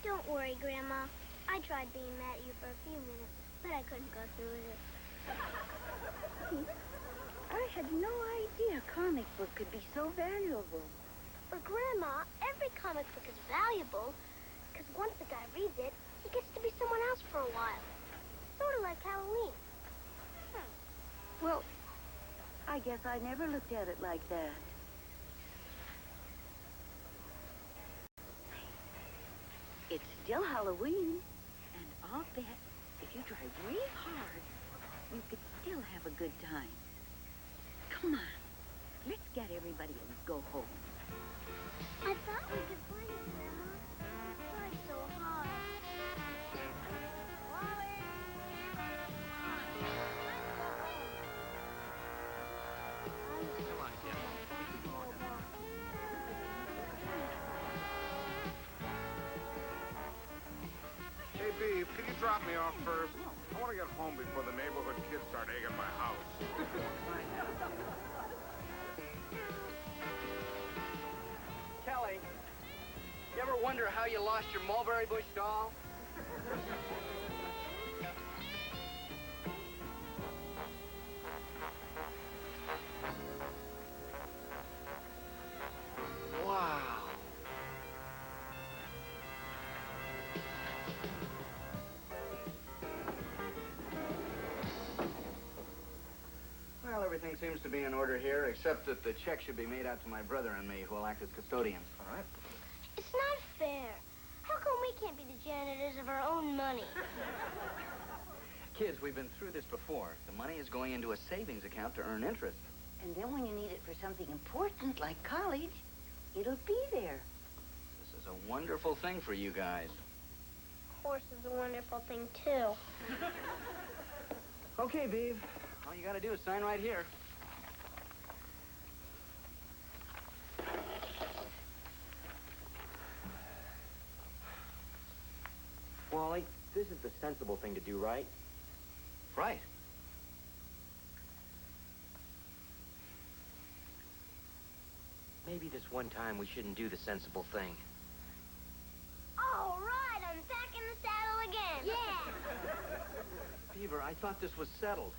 Don't worry, Grandma. I tried being mad at you for a few minutes, but I couldn't go through with it. I had no idea a comic book could be so valuable. But, Grandma, every comic book is valuable, because once the guy reads it, he gets to be someone else for a while. Sort of like Halloween. Well, I guess I never looked at it like that. It's still Halloween, and I'll bet if you try real hard, you could still have a good time. Come on, let's get everybody and go home. I thought we could find it, Grandma. We tried so hard. Wally! Come on, kid. We can walk. Hey, Beaver, can you drop me off first? I want to get home before the neighborhood kids start egging my house. Kelly, you ever wonder how you lost your mulberry bush doll? Wow. Well, everything seems to be in order here, except that the check should be made out to my brother and me, who will act as custodians. All right? It's not fair. How come we can't be the janitors of our own money? Kids, we've been through this before. The money is going into a savings account to earn interest. And then when you need it for something important like college, it'll be there. This is a wonderful thing for you guys. Horse is a wonderful thing, too. Okay, Beav. All you gotta do is sign right here. Wally, this is the sensible thing to do, right? Right. Maybe this one time we shouldn't do the sensible thing. All right, I'm back in the saddle again. Yeah! Beaver, I thought this was settled.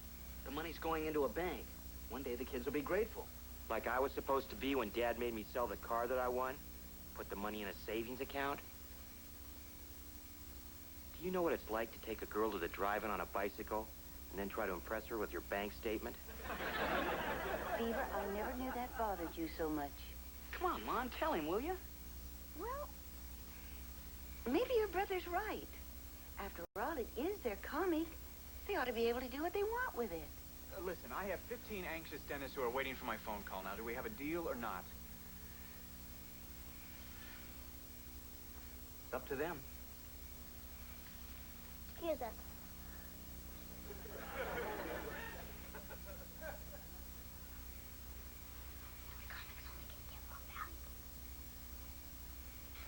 The money's going into a bank. One day the kids will be grateful. Like I was supposed to be when Dad made me sell the car that I won? Put the money in a savings account? Do you know what it's like to take a girl to the drive-in on a bicycle and then try to impress her with your bank statement? Beaver, I never knew that bothered you so much. Come on, Mom, tell him, will you? Well, Maybe your brother's right. After all, it is their comic. They ought to be able to do what they want with it. Listen, I have 15 anxious dentists who are waiting for my phone call now. Do we have a deal or not? It's up to them. Excuse us.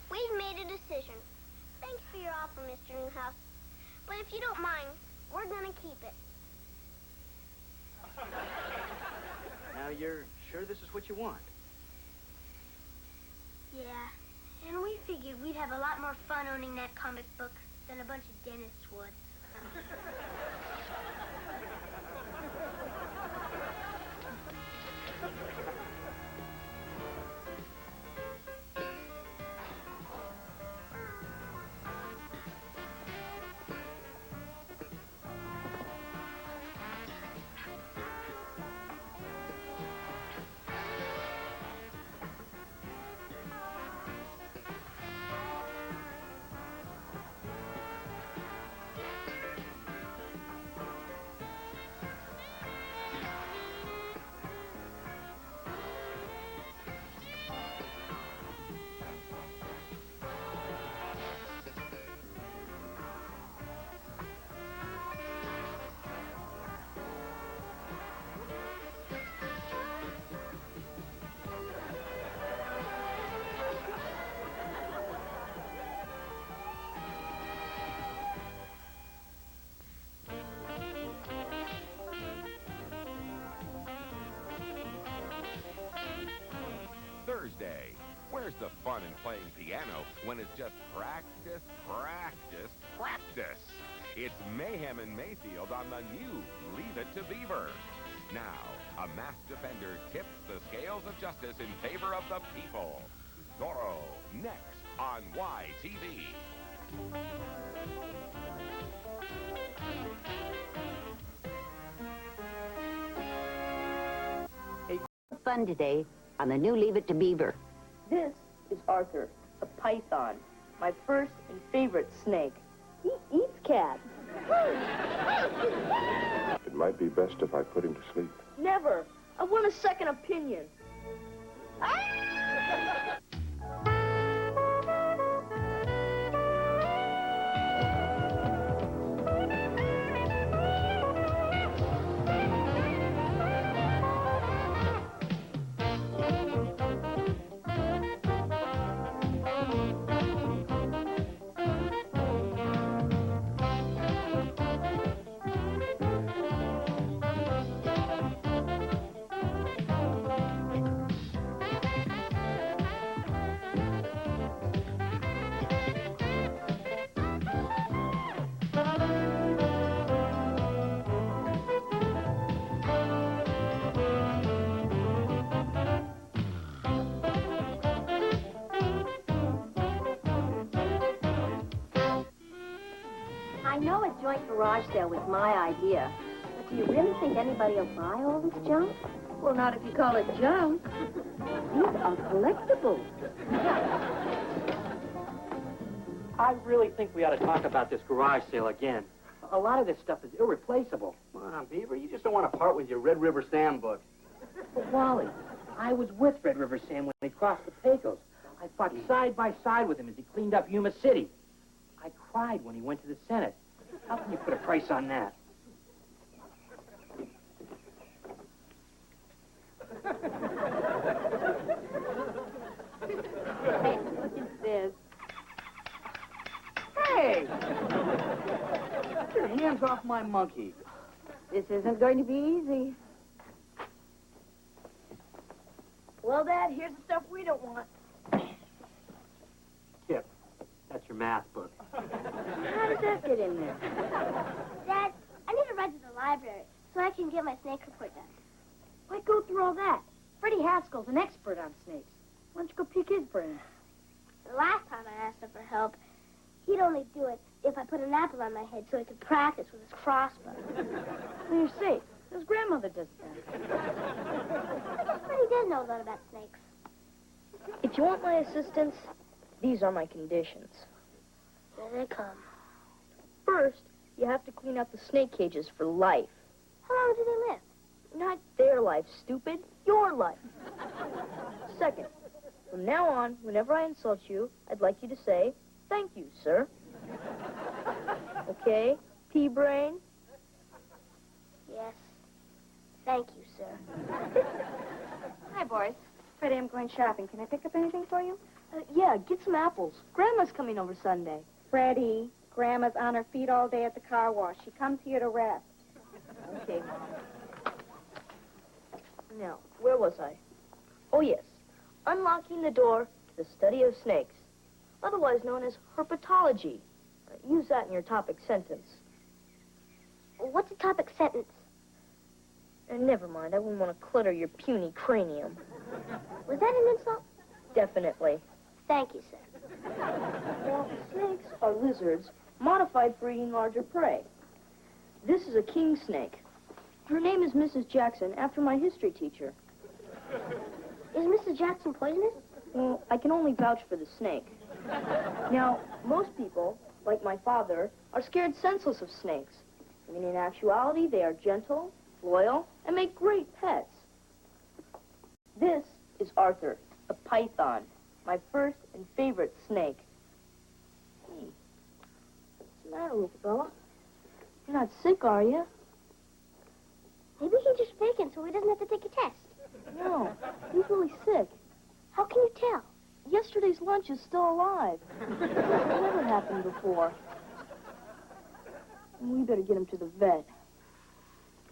We've made a decision. Thanks for your offer, Mr. Newhouse. But if you don't mind, we're gonna keep it. Now, you're sure this is what you want? Yeah, and we figured we'd have a lot more fun owning that comic book than a bunch of dentists would. Thursday. Where's the fun in playing piano when it's just practice, practice, practice? It's mayhem in Mayfield on the new Leave It to Beaver. Now, a masked defender tips the scales of justice in favor of the people. Zorro, next on YTV. Fun today on the new Leave It to Beaver. This is Arthur, a python, my first and favorite snake. He eats cats. It might be best if I put him to sleep. Never. I want a second opinion. I know a joint garage sale was my idea, but do you really think anybody will buy all this junk? Well, not if you call it junk. These are collectibles. I really think we ought to talk about this garage sale again. A lot of this stuff is irreplaceable. Come on, Beaver, you just don't want to part with your Red River Sam book. But Wally, I was with Red River Sam when he crossed the Pecos. I fought side by side with him as he cleaned up Yuma City. I cried when he went to the Senate. How can you put a price on that? Hey, look at this. Hey! Get your hands off my monkey. This isn't going to be easy. Well, Dad, here's the stuff we don't want. Kip, that's your math book. How does that get in there? Dad, I need to run to the library so I can get my snake report done. Why go through all that? Freddie Haskell's an expert on snakes. Why don't you go pick his brain? The last time I asked him for help, he'd only do it if I put an apple on my head so he could practice with his crossbow. Well, you're safe. His grandmother does that. I guess Freddie does know a lot about snakes. If you want my assistance, these are my conditions. Here they come. First, you have to clean out the snake cages for life. How long do they live? Not their life, stupid. Your life. Second, from now on, whenever I insult you, I'd like you to say, thank you, sir. Okay, pea-brain? Yes. Thank you, sir. Hi, boys. Freddie, I'm going shopping. Can I pick up anything for you? Yeah, get some apples. Grandma's coming over Sunday. Freddie, Grandma's on her feet all day at the car wash. She comes here to rest. Okay, Mom. Now, where was I? Oh, yes. Unlocking the door to the study of snakes, otherwise known as herpetology. Use that in your topic sentence. What's a topic sentence? Never mind, I wouldn't want to clutter your puny cranium. Was that an insult? Definitely. Thank you, sir. Now, snakes are lizards modified for eating larger prey. This is a king snake. Her name is Mrs. Jackson, after my history teacher. Is Mrs. Jackson poisonous? Well, I can only vouch for the snake. Now, most people, like my father, are scared senseless of snakes. When in actuality, they are gentle, loyal, and make great pets. This is Arthur, a python, my first and favorite snake. Hey, what's the matter, little fella? You're not sick, are you? Maybe he's just faking so he doesn't have to take a test. No, he's really sick. How can you tell? Yesterday's lunch is still alive. It's never happened before. We better get him to the vet.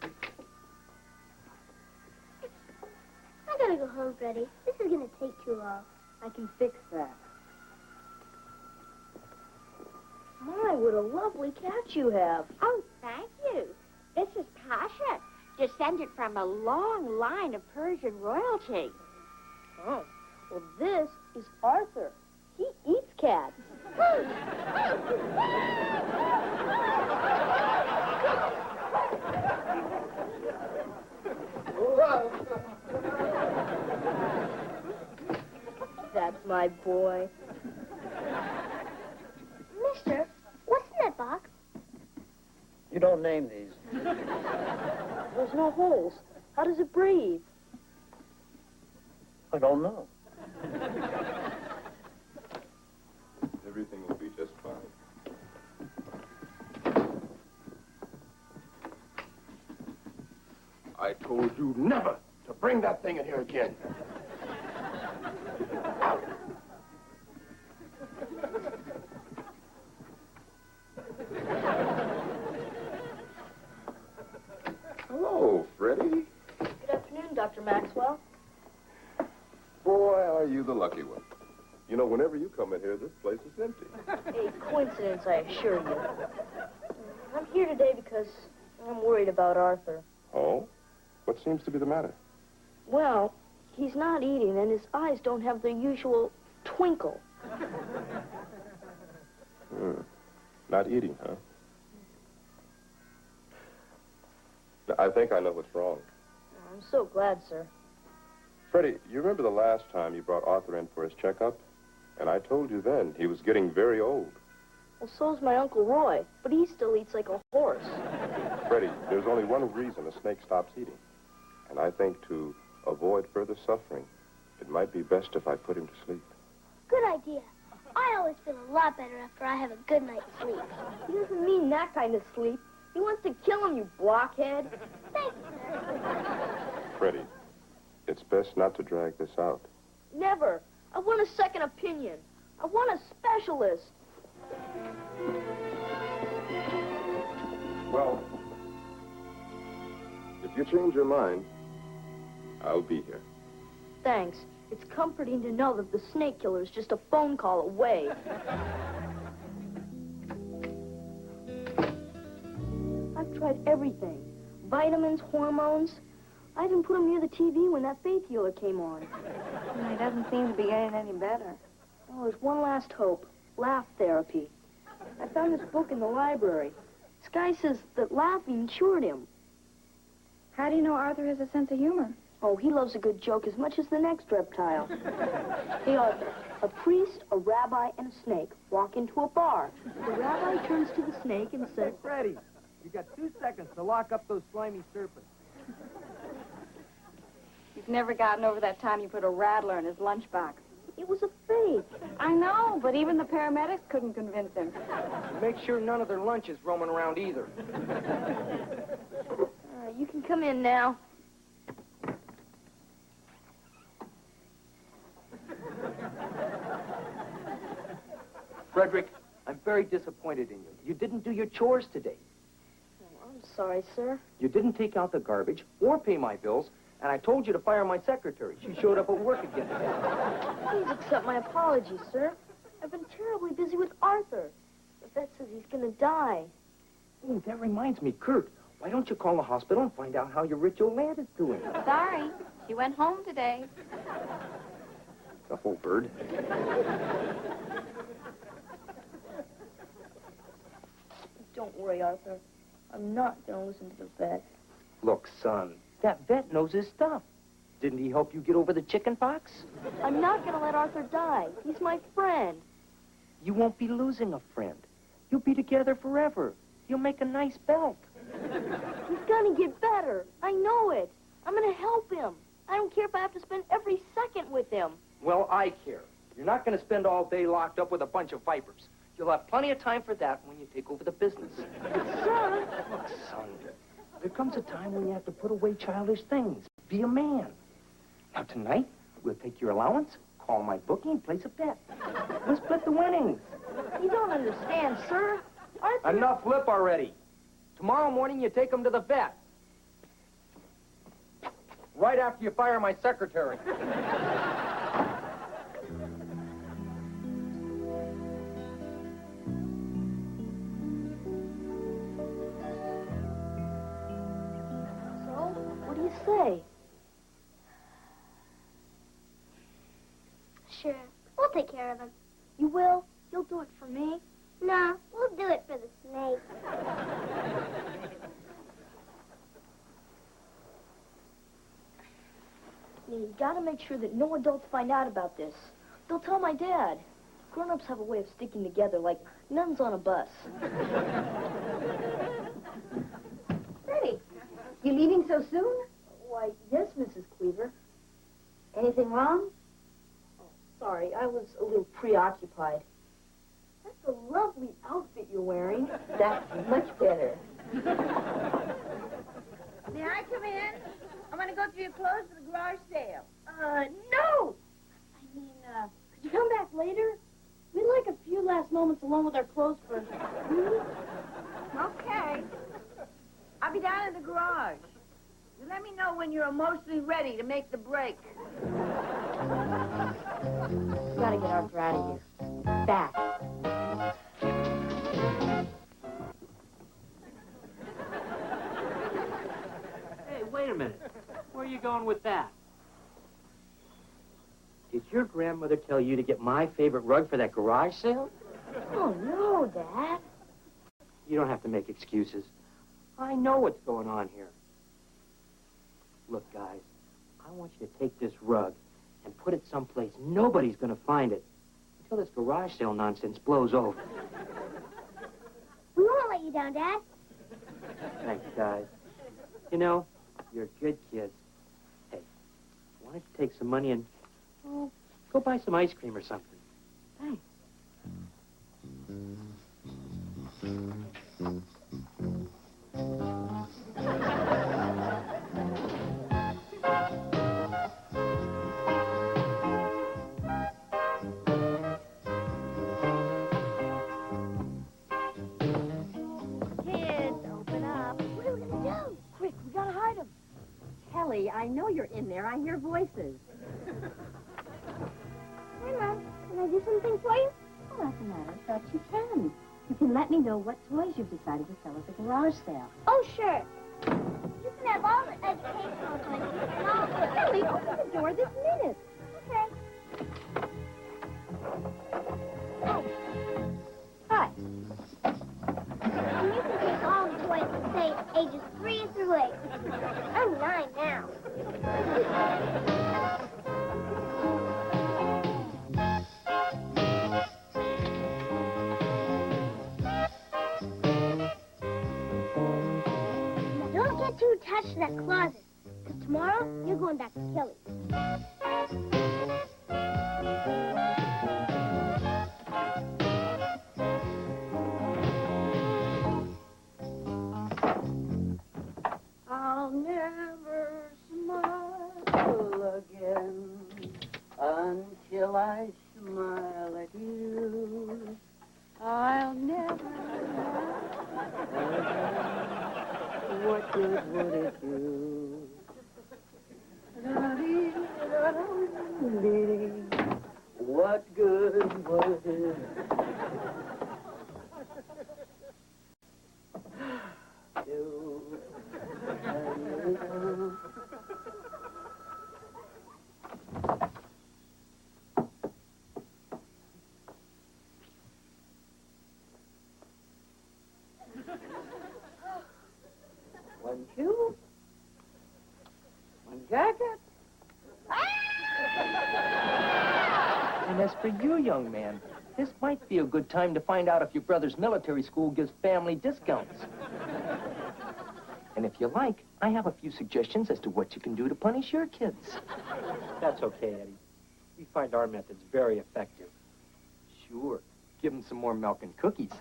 I gotta go home, Freddie. This is gonna take too long. I can fix that. My, what a lovely cat you have. Oh, thank you. This is Tasha, descended from a long line of Persian royalty. Oh, well, this is Arthur. He eats cats. That's my boy. Mister, what's in that box? You don't name these. There's no holes. How does it breathe? I don't know. Everything will be just fine. I told you never to bring that thing in here again. Out. Hello, Freddie. Good afternoon, Dr. Maxwell. Boy, are you the lucky one. You know, whenever you come in here, this place is empty. A coincidence, I assure you. I'm here today because I'm worried about Arthur. Oh? What seems to be the matter? Well, he's not eating, and his eyes don't have the usual twinkle. Not eating, huh? I think I know what's wrong. I'm so glad, sir. Freddie, you remember the last time you brought Arthur in for his checkup? And I told you then, he was getting very old. Well, so's my Uncle Roy, but he still eats like a horse. Freddie, there's only one reason a snake stops eating. And I think to avoid further suffering, it might be best if I put him to sleep. Good idea. I always feel a lot better after I have a good night's sleep. He doesn't mean that kind of sleep. He wants to kill him, you blockhead. Thank you, sir. Freddie, it's best not to drag this out. Never. I want a second opinion. I want a specialist. Well, if you change your mind, I'll be here. Thanks. It's comforting to know that the snake killer is just a phone call away. I've tried everything. Vitamins, hormones. I even put him near the TV when that faith healer came on. He doesn't seem to be getting any better. Oh, there's one last hope. Laugh therapy. I found this book in the library. This guy says that laughing cured him. How do you know Arthur has a sense of humor? Oh, he loves a good joke as much as the next reptile. Hey, Arthur, a priest, a rabbi, and a snake walk into a bar. The rabbi turns to the snake and says, Freddy, you got 2 seconds to lock up those slimy serpents. You've never gotten over that time you put a rattler in his lunchbox. it was a fake. I know, but even the paramedics couldn't convince him. Make sure none of their lunch is roaming around either. You can come in now. Frederick, I'm very disappointed in you. You didn't do your chores today. Oh, I'm sorry, sir. You didn't take out the garbage or pay my bills, and I told you to fire my secretary. She showed up at work again today. Please accept my apologies, sir. I've been terribly busy with Arthur. The vet says he's gonna die. Oh, that reminds me, Kurt. Why don't you call the hospital and find out how your rich old lad is doing? Sorry, she went home today. The whole bird. Don't worry, Arthur. I'm not gonna listen to the vet. Look, son, that vet knows his stuff. Didn't he help you get over the chicken pox? I'm not gonna let Arthur die. He's my friend. You won't be losing a friend. You'll be together forever. You'll make a nice belt. He's gonna get better. I know it. I'm gonna help him. I don't care if I have to spend every second with him. Well, I care. You're not going to spend all day locked up with a bunch of vipers. You'll have plenty of time for that when you take over the business. Sir. Look, son, there comes a time when you have to put away childish things. Be a man. Now, tonight, we'll take your allowance, call my bookie, and place a bet. We'll split the winnings. You don't understand, sir. Arthur... Enough lip already. Tomorrow morning, you take him to the vet. Right after you fire my secretary. What do you say? Sure. We'll take care of him. You will? You'll do it for me? No, we'll do it for the snake. You gotta make sure that no adults find out about this. They'll tell my dad. Grown-ups have a way of sticking together like nuns on a bus. Freddie, you leaving so soon? Why, yes, Mrs. Cleaver. Anything wrong? Sorry, I was a little preoccupied. That's a lovely outfit you're wearing. That's much better. May I come in? I want to go through your clothes for the garage sale. No! I mean, could you come back later? We'd like a few last moments alone with our clothes for... Okay. I'll be down in the garage. You let me know when you're emotionally ready to make the break. Gotta get Arthur out of here. Back. Hey, wait a minute. Where are you going with that? Did your grandmother tell you to get my favorite rug for that garage sale? Oh, no, Dad. You don't have to make excuses. I know what's going on here. Look, guys, I want you to take this rug and put it someplace nobody's going to find it until this garage sale nonsense blows over. We won't let you down, Dad. Thanks, guys. You know, you're good kids. Hey, why don't you take some money and, well, go buy some ice cream or something? Thanks. Kids, open up. What are we going to do? Quick, we gotta hide him. Kelly, I know you're in there. I hear voices. Hi, Mom. Can I do something for you? Well, as a matter of fact, you can. You can let me know what toys you've decided to sell at the garage sale. Oh, sure. You can have all the educational toys. And all the... Kelly, open the door this minute. Okay. Oh. Hi. And you can take all the toys that say ages 3 through 8. I'm 9 now. attached to that closet. Because tomorrow, you're going back to Kelly's. I'll never smile again until I smile at you. I'll never smile. What good would it do? What good would it do? One shoe, one jacket. And as for you, young man, this might be a good time to find out if your brother's military school gives family discounts. And if you like, I have a few suggestions as to what you can do to punish your kids. That's okay, Eddie. We find our methods very effective. Sure. Give them some more milk and cookies.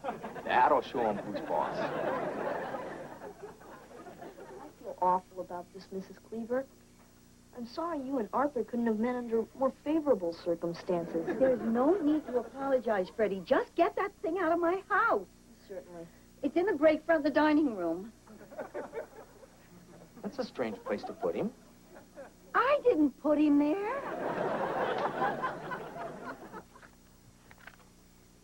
That'll show them who's boss. I feel awful about this, Mrs. Cleaver. I'm sorry you and Arthur couldn't have met under more favorable circumstances. There's no need to apologize, Freddie. Just get that thing out of my house. Certainly. It's in the grate front of the dining room. That's a strange place to put him. I didn't put him there.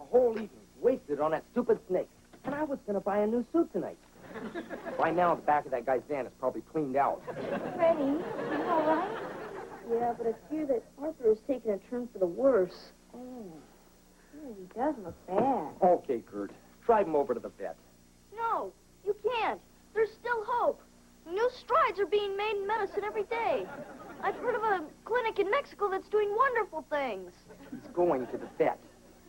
A whole evening wasted on that stupid snake. And I was going to buy a new suit tonight. By now, the back of that guy's van is probably cleaned out. Freddie, you all right? Yeah, but I fear that Arthur has taken a turn for the worse. Oh, he does look bad. Okay, Kurt. Drive him over to the vet. No, you can't. There's still hope. New strides are being made in medicine every day. I've heard of a clinic in Mexico that's doing wonderful things. He's going to the vet.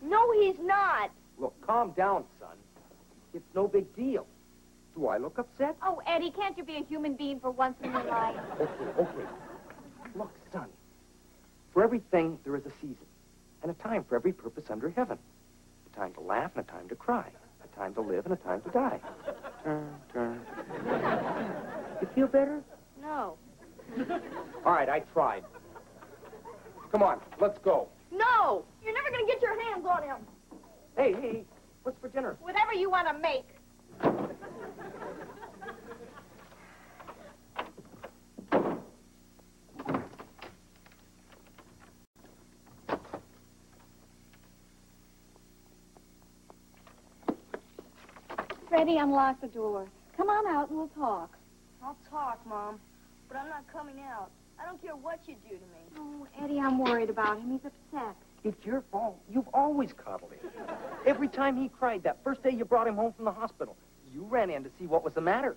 No, he's not. Look, calm down, son. It's no big deal. Do I look upset? Oh, Eddie, can't you be a human being for once in your life? Okay. Look, son. For everything, there is a season. And a time for every purpose under heaven. A time to laugh and a time to cry. A time to live and a time to die. Turn. You feel better? No. All right, I tried. Come on, let's go. No! You're never going to get your hands on him. Hey, what's for dinner? Whatever you want to make. Freddie, unlock the door. Come on out and we'll talk. I'll talk, Mom, but I'm not coming out. I don't care what you do to me. Oh, Eddie, I'm worried about him. He's upset. It's your fault. You've always coddled him. Every time he cried that first day you brought him home from the hospital, you ran in to see what was the matter.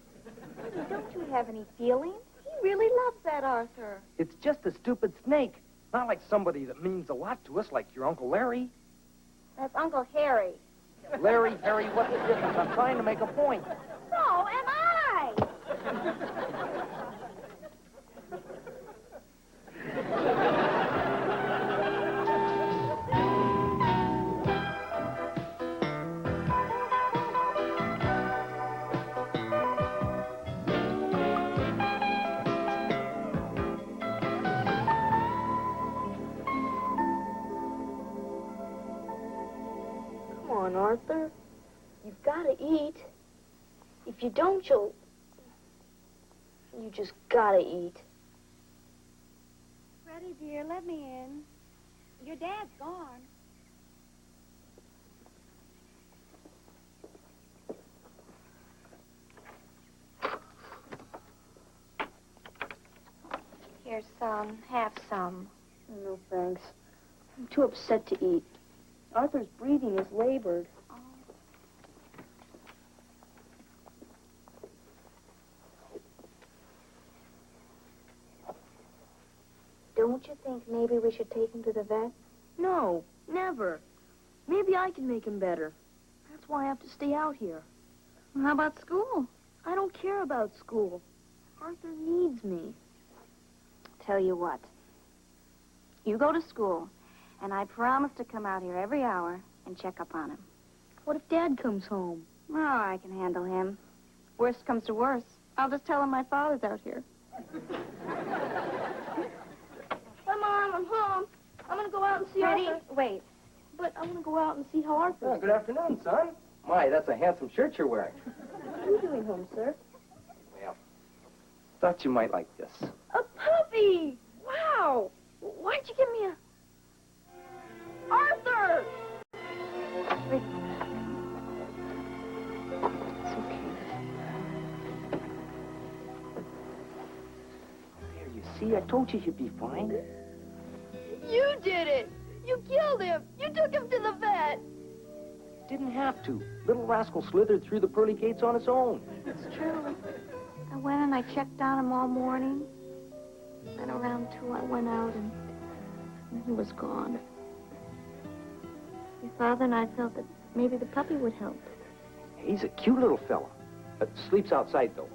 Don't you have any feelings? He really loves that Arthur. It's just a stupid snake. Not like somebody that means a lot to us like your Uncle Larry. That's Uncle Harry. Larry, Harry, what's the difference? I'm trying to make a point. So am I. Come on, Arthur. You've got to eat. If you don't, you just got to eat. Freddie, dear, let me in. Your dad's gone. Here's some. Have some. No, thanks. I'm too upset to eat. Arthur's breathing is labored. Don't you think maybe we should take him to the vet? No, never. Maybe I can make him better. That's why I have to stay out here. How about school? I don't care about school. Arthur needs me. Tell you what. You go to school, and I promise to come out here every hour and check up on him. What if Dad comes home? Oh, I can handle him. Worst comes to worst, I'll just tell him my father's out here. Hi, Mom, I'm home. I'm going to go out and see Ready? Arthur. Wait. But I want to go out and see how Arthur's Oh, good afternoon, son. My, that's a handsome shirt you're wearing. What are you doing home, sir? Well, thought you might like this. A puppy! Wow! Why'd you give me a... Arthur! Wait. It's okay. There, you see? I told you you'd be fine. You did it! You killed him! You took him to the vet! Didn't have to. Little rascal slithered through the pearly gates on his own. It's true. I went and I checked on him all morning. Then around 2, I went out and he was gone. Your father and I felt that maybe the puppy would help. He's a cute little fella. Sleeps outside, though.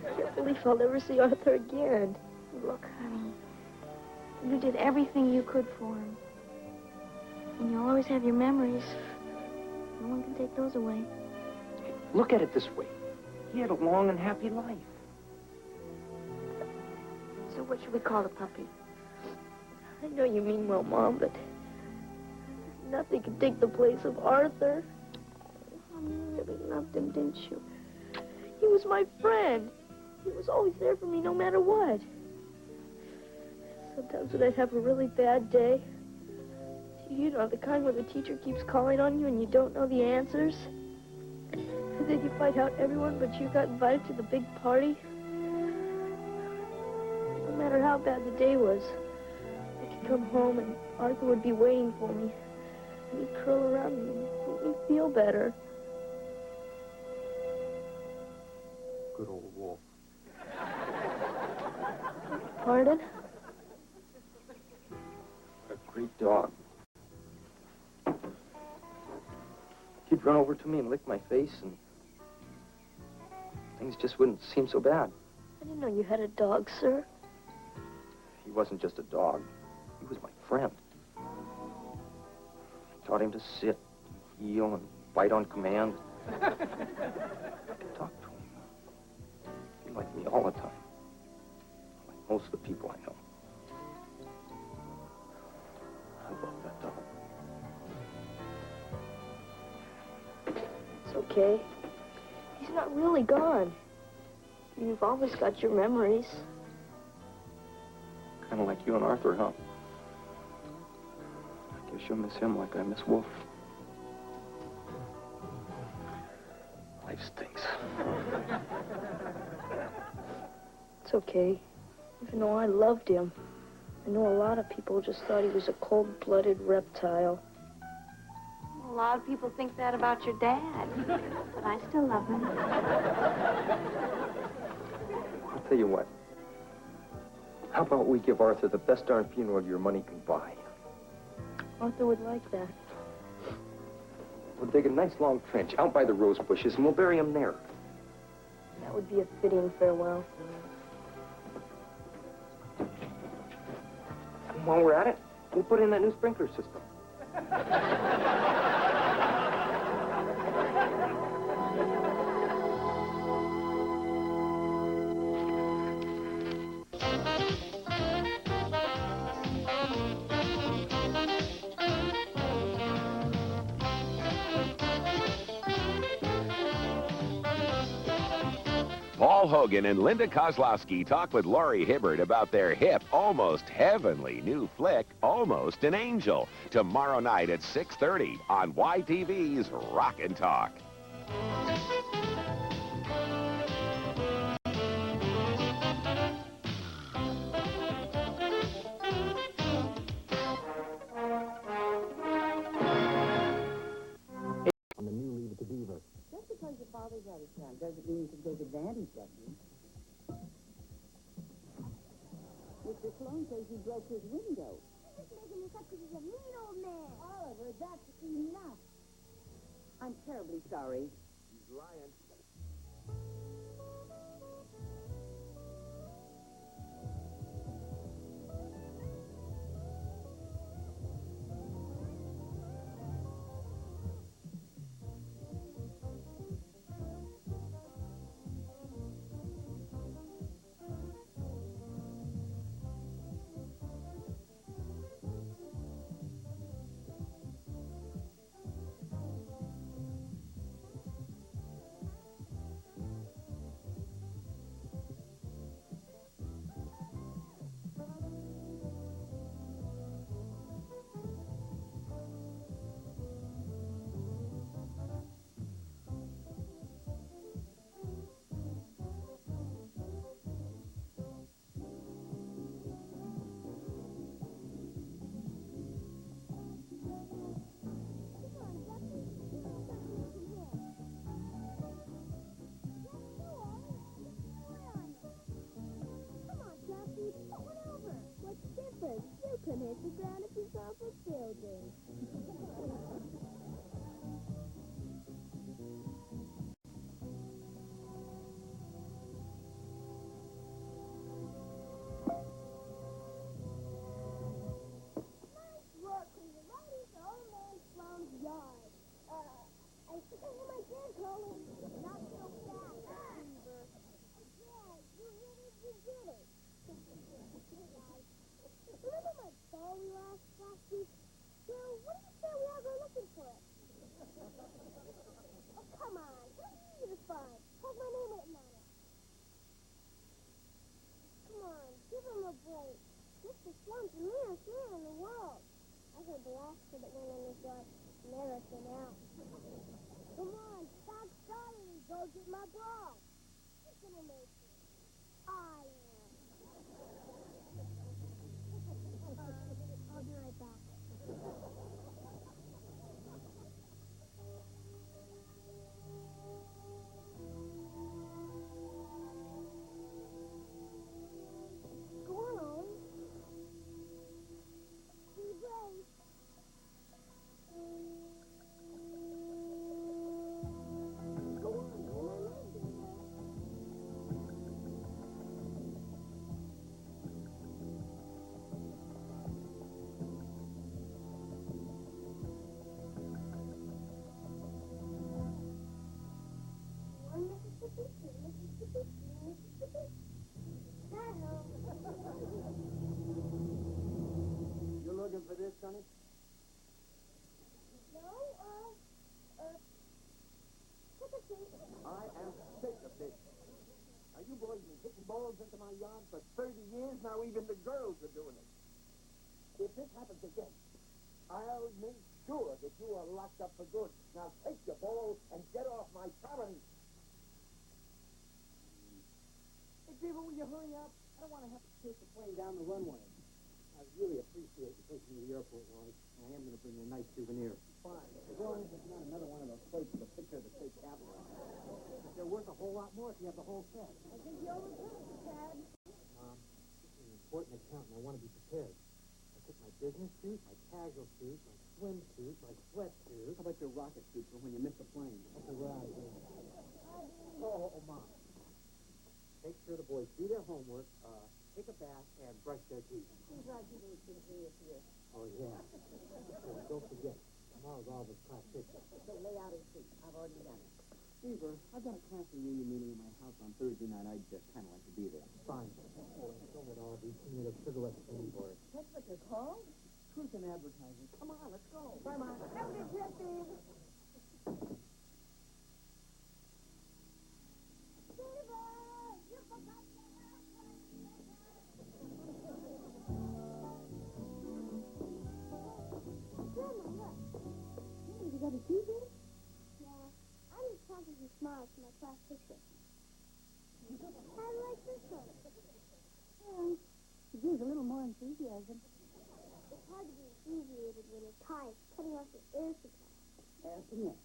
I can't believe I'll ever see Arthur again. Look, honey, you did everything you could for him. And you'll always have your memories. No one can take those away. Look at it this way. He had a long and happy life. So what should we call the puppy? I know you mean well, Mom, but nothing can take the place of Arthur. You really loved him, didn't you? He was my friend. He was always there for me no matter what. Sometimes when I'd have a really bad day, you know, the kind where the teacher keeps calling on you and you don't know the answers. And then you find out everyone but you got invited to the big party. No matter how bad the day was, I could come home and Arthur would be waiting for me. And he'd curl around me and make me feel better. Good old wolf. Pardon? A great dog. He'd run over to me and lick my face, and things just wouldn't seem so bad. I didn't know you had a dog, sir. He wasn't just a dog. He was my friend. I taught him to sit, heel, and bite on command. I could talk to him. He liked me all the time. Like most of the people I know. I love that dog. It's okay. He's not really gone. You've always got your memories. Kind of like you and Arthur, huh? I guess you'll miss him like I miss Wolf. Life stinks. It's okay. Even though I loved him, I know a lot of people just thought he was a cold-blooded reptile. A lot of people think that about your dad, but I still love him. I'll tell you what. How about we give Arthur the best darn funeral your money can buy? Arthur would like that. We'll dig a nice long trench out by the rose bushes, and we'll bury him there. That would be a fitting farewell. And while we're at it, we'll put in that new sprinkler system. Paul Hogan and Linda Kozlowski talk with Laurie Hibbert about their hip, almost heavenly new flick, Almost an Angel, tomorrow night at 6:30 on YTV's Rock and Talk. On the new Leave It to Beaver. Just because your father's out of town doesn't mean you can take advantage of him. Mr. Sloan says he broke his window. He's making this up because he's a mean old man. Oliver, that's enough. I'm terribly sorry. He's lying. make yourself for children. Nice work, Cleaver. Right into old man Sloan's yard. I think I hear my dad calling. Not so fast, Beaver. Dad, you really did it. Remember my ball we lost last week? Well, what did you say we all go looking for it? Oh, come on. How easy to find? Has my name written on it. Come on, give him a break. Mr. Sloan's the meanest man in the world. I heard the last kid that went in his yard never came out. Come on, stop starting and go get my ball. Who's gonna make it? I am. I'll be right back. Go on, Ollie. Be brave. Go on, go on. One Mississippi, two Mississippi, three Mississippi. That helps. You looking for this, Sonny? No, take a seat. I am sick of this. Now, you boys been hitting balls into my yard for 30 years. Now even the girls are doing it. If this happens again, I'll make sure that you are locked up for good. Now take your ball and get off my property. Hey, Beaver, will you hurry up? I don't want to have to chase the plane down the runway. I really appreciate you taking me to the airport, Wally. I am going to bring you a nice souvenir. Fine. As long as it's not another one of those plates with a picture of the state capitol. But they're worth a whole lot more if you have the whole set. I think you overpaid it, Dad. This is an important account, and I want to be prepared. I took my business suit, my casual suit, my swimsuit, my sweatsuit. How about your rocket suit for when you miss the plane? Okay, we're out of here. Oh, Mom. Make sure the boys do their homework, take a bath, and brush their teeth. Seems like you didn't see the here. Oh, yeah. So don't forget, tomorrow's Oliver's class picture. So lay out his seat. I've already done it. Beaver, I've got a class reunion meeting in my house on Thursday night. I'd just kind of like to be there. Fine. Don't let all these tomatoes sugar us any board. That's what they're called? Truth in advertising. Come on, let's go. Bye, Mom. Have a good trip, Beaver. Beaver, you forgot the Grandma, look. Hey, you got a TV? Yeah, I'm just talking to smiles for my class picture. How do you like this one? Yeah. It gives a little more enthusiasm. It's hard to be enthusiastic when your tie is cutting off your air supply. Come here.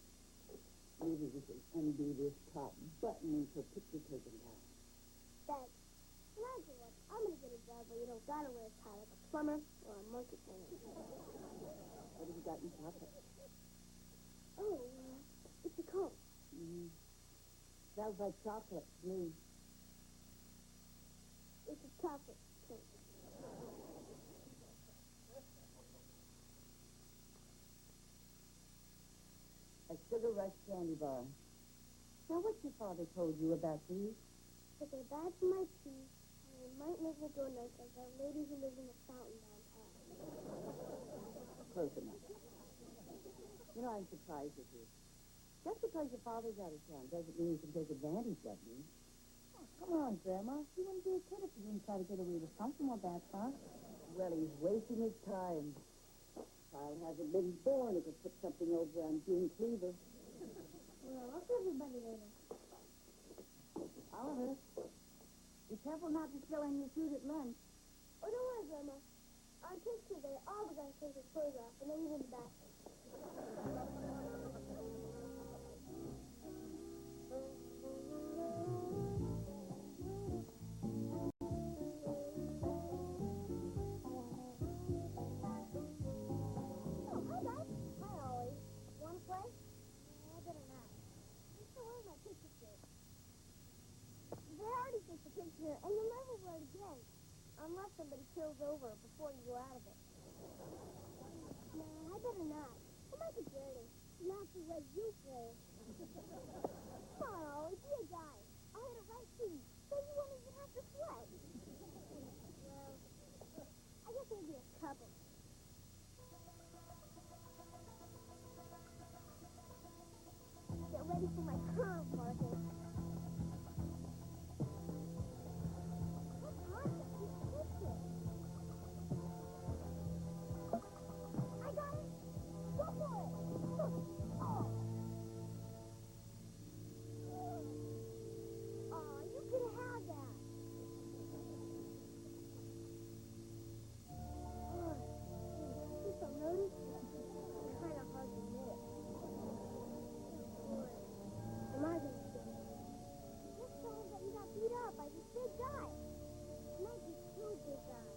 Maybe we can undo this top button until picture taken down. Thanks. When I grow up, I'm going to get a job where you don't gotta wear a tie like a plumber or a monkey trainer. What have you got in your pocket? Oh, it's a coat. Smells like chocolate to me. It's a chocolate coat. A Sugar Rush candy bar. Now, what's your father told you about these? But they're bad for my teeth, and they might make me go nuts like that lady who lives in the fountain downtown. Close enough. You know, I'm surprised at you. Just because your father's out of town doesn't mean you can take advantage of me. Oh, come on, Grandma. You wouldn't be a kid if you didn't try to get away with something like that, huh? Well, he's wasting his time. Child hasn't been born who could put something over on June Cleaver. Well, I'll see everybody later. Oliver, be careful not to spill any of your food at lunch. Oh, don't worry, Grandma. On picture day, all we gotta take his clothes off, and then he's in the basket. way you play. Come on, Ollie, be a guy. I'll hit it right to you, so you won't even have to sweat. Well, I guess maybe a couple. Get ready for my curve, Marcus. Come on, you pitch it. I got it. Go for it. Oh. Oh, you could have had that. Oh, you so nervous. It's kind of hard to miss. Am I going to get it? Just told him that you got beat up by this big guy. It might be two big guys.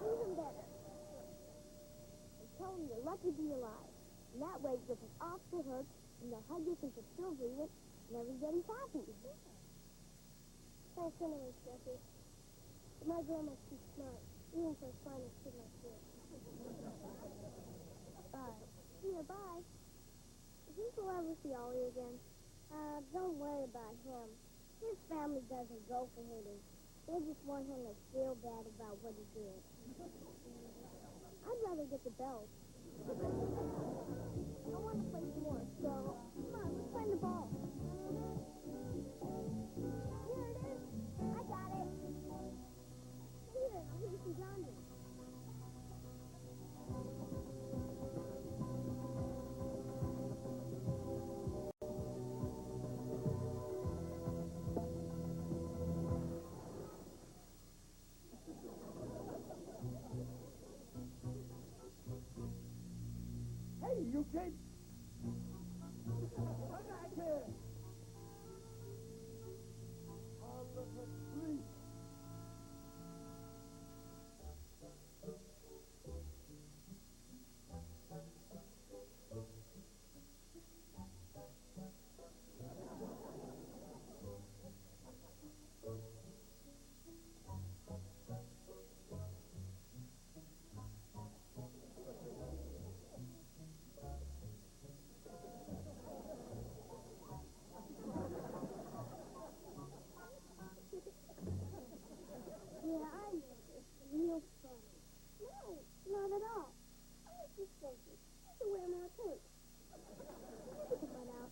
Even better. And tell him you're lucky to be alive. And that way, if it's off the hook, and they'll hug you since you're still breathing, never getting happy. Thanks anyway, Jesse. My grandma's too smart, even for a finest kid like you. Yeah, bye. I think we'll ever see Ollie again. Don't worry about him. His family doesn't go for him. They just want him to feel bad about what he did. I'd rather get the belt. I want to play more, so come on, let's find the ball. Here it is. I got it. Here, I'll give you some grounding. Hey, you kids! Come back here! Oliver, please! Yeah, I know. It's real funny. No, not at all. I was just thinking, you should wear my coat. You can put out.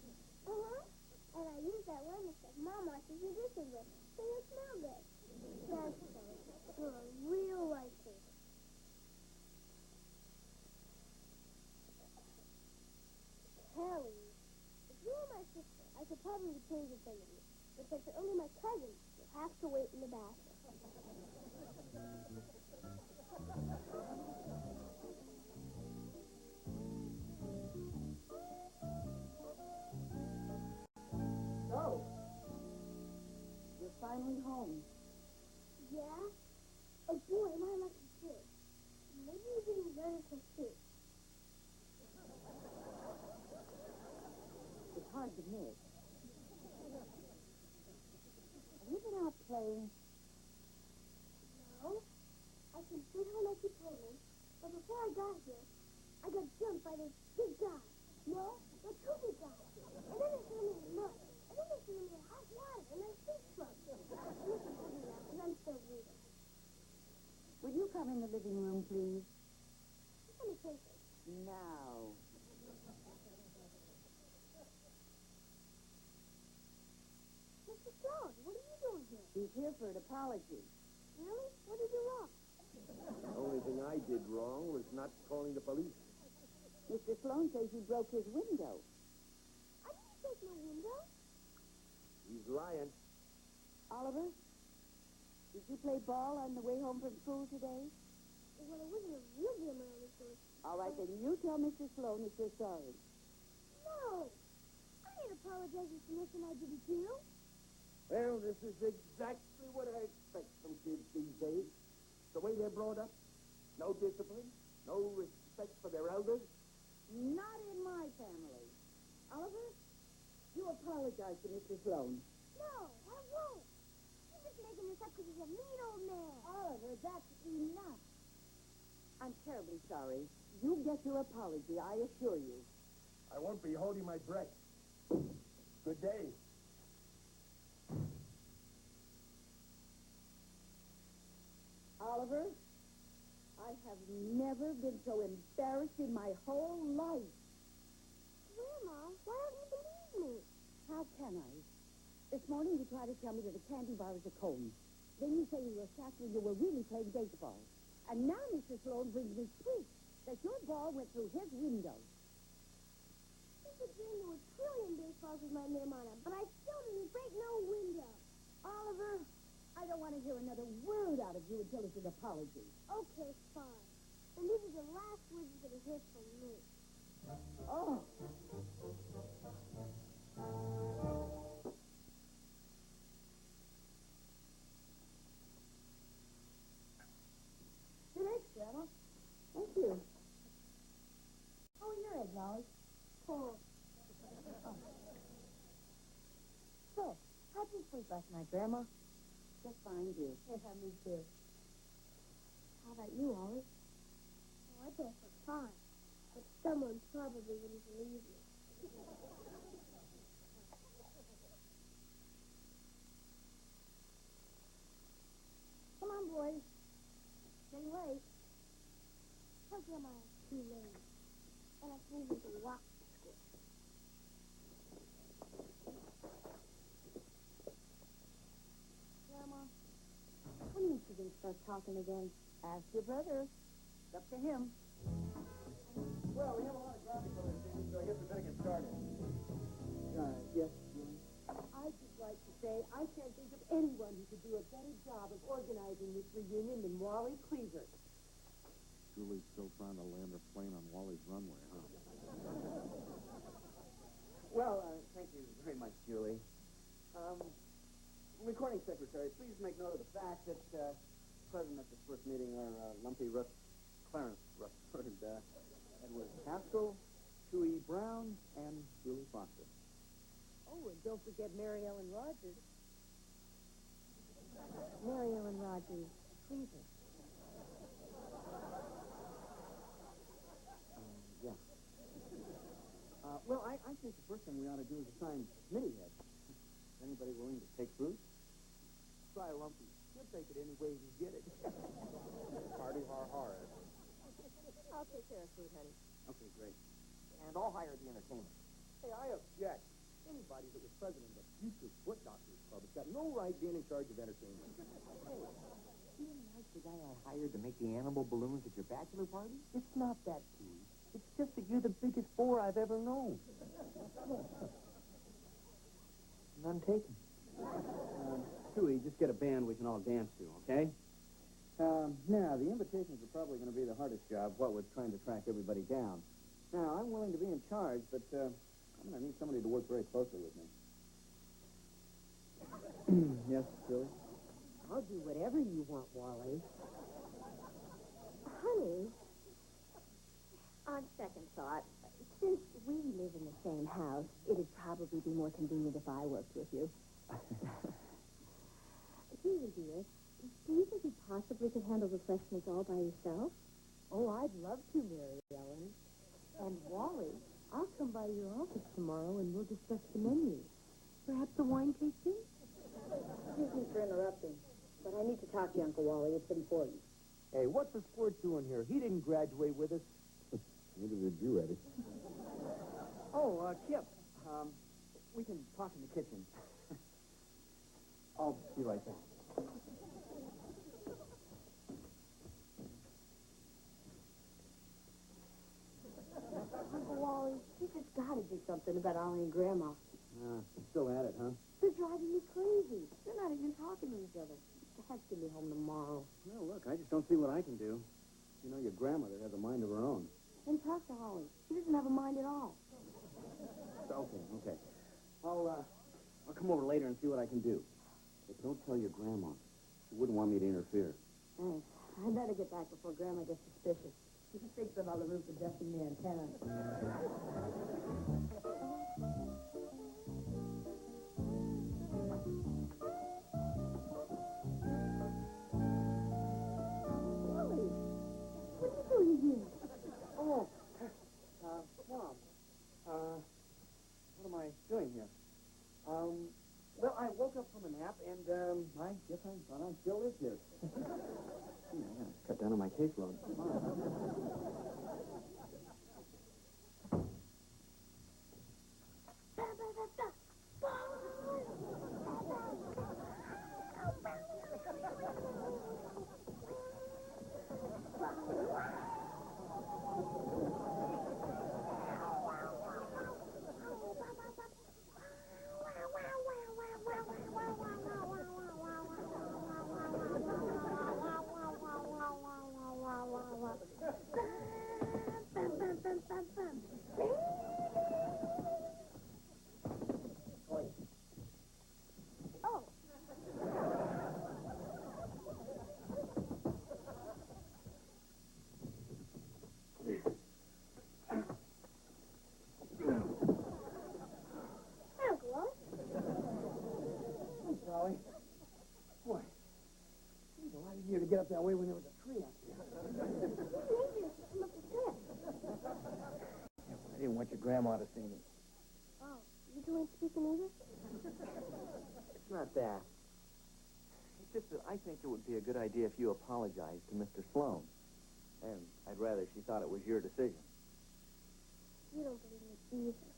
And I use that lemon stuff Mom washes your dishes with, so you smell good. That's so. You're a real lifesaver. Kelly, if you were my sister, I could probably change a thing with you. But since you're only my cousin, you'll have to wait in the bathroom. So, you're finally home. Yeah? Oh, boy, am I lucky too. Maybe you didn't learn some too. It's hard to miss. Have you been out playing? No. I can sit home like you told me, but before I got here, I got jumped by this big guy. No, the two big guys. And then they threw me in the mud. And then they threw me in hot water, and then fish smoke. Listen to me now, because I'm still breathing. Would you come in the living room, please? Let me take it. Now. Mr. Sloan, what are you doing here? He's here for an apology. Really? What did you do wrong? The only thing I did wrong was not calling the police. Mr. Sloan says you broke his window. I didn't break my window. He's lying. Oliver, did you play ball on the way home from school today? Well, it wasn't a real game around the store. All right, then you tell Mr. Sloan that you're sorry. No! I ain't apologizing for nothing I didn't do. Well, this is exactly what I expect from kids these days. The way they're brought up. No discipline, no respect for their elders. Not in my family. Oliver, you apologize to Mr. Sloan. No, I won't. You're just making this up because he's a mean old man. Oliver, that's enough. I'm terribly sorry. You'll get your apology, I assure you. I won't be holding my breath. Good day. Oliver, I have never been so embarrassed in my whole life. Grandma, why don't you believe me? How can I? This morning you tried to tell me that a candy bar is a cone. Then you say you were shocked when you were really playing baseball. And now Mr. Sloan brings me proof that your ball went through his window. Mr. Dream, there were trillion baseballs with my name on them, but I still didn't break no window. Oliver, I don't want to hear another word out of you until it's an apology. Okay, fine. And these are the last words you're going to hear from me. Oh. Good eggs, Grandma. Thank you. How are your eggs, Ollie? Oh. So, how'd you sleep last night, Grandma? Just fine, dear. Yeah, me too. How about you, Ollie? Oh, I guess I'm fine. But someone probably wouldn't believe me. Come on, boys. Getting late. Tell Grandma it's too late. And I can even walk to school. Grandma, when are you two going to start talking again? Ask your brother. It's up to him. Well, we have a lot of graphics on this thing, so I guess we better get started. Yes, Julie? I'd just like to say I can't think of anyone who could do a better job of organizing this reunion than Wally Cleaver. Julie's still trying to land her plane on Wally's runway, huh? Well, thank you very much, Julie. Recording secretary, please make note of the fact that present at this first meeting are Clarence Rutherford, Edward Haskell, Chewy Brown, and Julie Foster. Oh, and don't forget Mary Ellen Rogers. Mary Ellen Rogers, Cleaver. Yeah. Well, I think the first thing we ought to do is assign committee heads. Is anybody willing to take fruit? Try Lumpy. He'll take it any way he can get it. Party har. I'll take care of food, honey. Okay, great. And I'll hire the entertainment. Hey, I object. Anybody that was president of the Future Foot Doctors Club has got no right being in charge of entertainment. You didn't like the guy I hired to make the animal balloons at your bachelor party? It's not that, Pete. It's just that you're the biggest bore I've ever known. None taken. Chewy, just get a band we can all dance to, okay? Now, the invitations are probably going to be the hardest job, what with trying to track everybody down. Now, I'm willing to be in charge, but I'm going to need somebody to work very closely with me. Yes, Julie? I'll do whatever you want, Wally. Honey, on second thought, since we live in the same house, it'd probably be more convenient if I worked with you. Julie, dear, do you think you possibly could handle refreshments all by yourself? Oh, I'd love to, Mary Ellen. And Wally, I'll come by your office tomorrow and we'll discuss the menu. Perhaps a wine tasting? Excuse me for interrupting, but I need to talk to you, Uncle Wally. It's important. Hey, what's the sport doing here? He didn't graduate with us. Neither did you, Eddie. Oh, Kip, we can talk in the kitchen. I'll be right back. Uncle Wally, you just got to do something about Ollie and Grandma. Still at it, huh? They're driving me crazy. They're not even talking to each other. Dad should be home tomorrow. Well, look, I just don't see what I can do. You know, your grandmother has a mind of her own. Then talk to Ollie. She doesn't have a mind at all. Okay. I'll come over later and see what I can do. But don't tell your grandma. She wouldn't want me to interfere. Thanks. I better get back before Grandma gets suspicious. She thinks I'm on the roof adjusting the antenna. Ollie, what are you doing here? Oh, Mom, What am I doing here? Well, I woke up from a nap, and, I guess I thought I still live here. I gotta cut down on my caseload. Golly. Boy, it's a lot easier to get up that way when there was a tree up there. I didn't want your grandma to see me. Oh, you two ain't speaking English? It's not that. It's just that I think it would be a good idea if you apologized to Mr. Sloan. And I'd rather she thought it was your decision. You don't believe me either.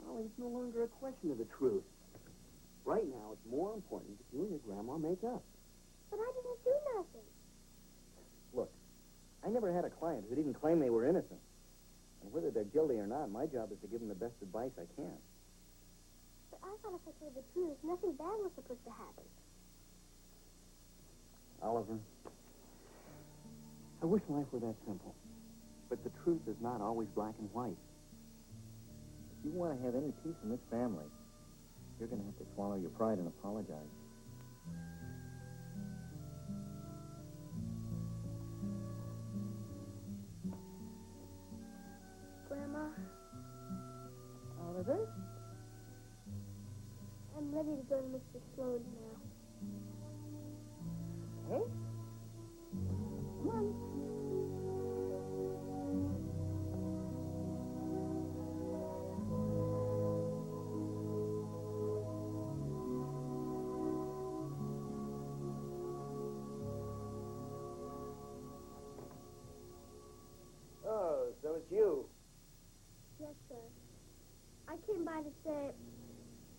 Well, it's no longer a question of the truth. Right now, it's more important that you and your grandma make up. But I didn't do nothing. Look, I never had a client who didn't claim they were innocent. And whether they're guilty or not, my job is to give them the best advice I can. But I thought if I told the truth, nothing bad was supposed to happen. Oliver, I wish life were that simple. But the truth is not always black and white. If you want to have any peace in this family, you're going to have to swallow your pride and apologize. Grandma, Oliver? I'm ready to go to Mr. Sloan's now. Okay. Come on. Oh, so it's you. Yes, sir. I came by to say,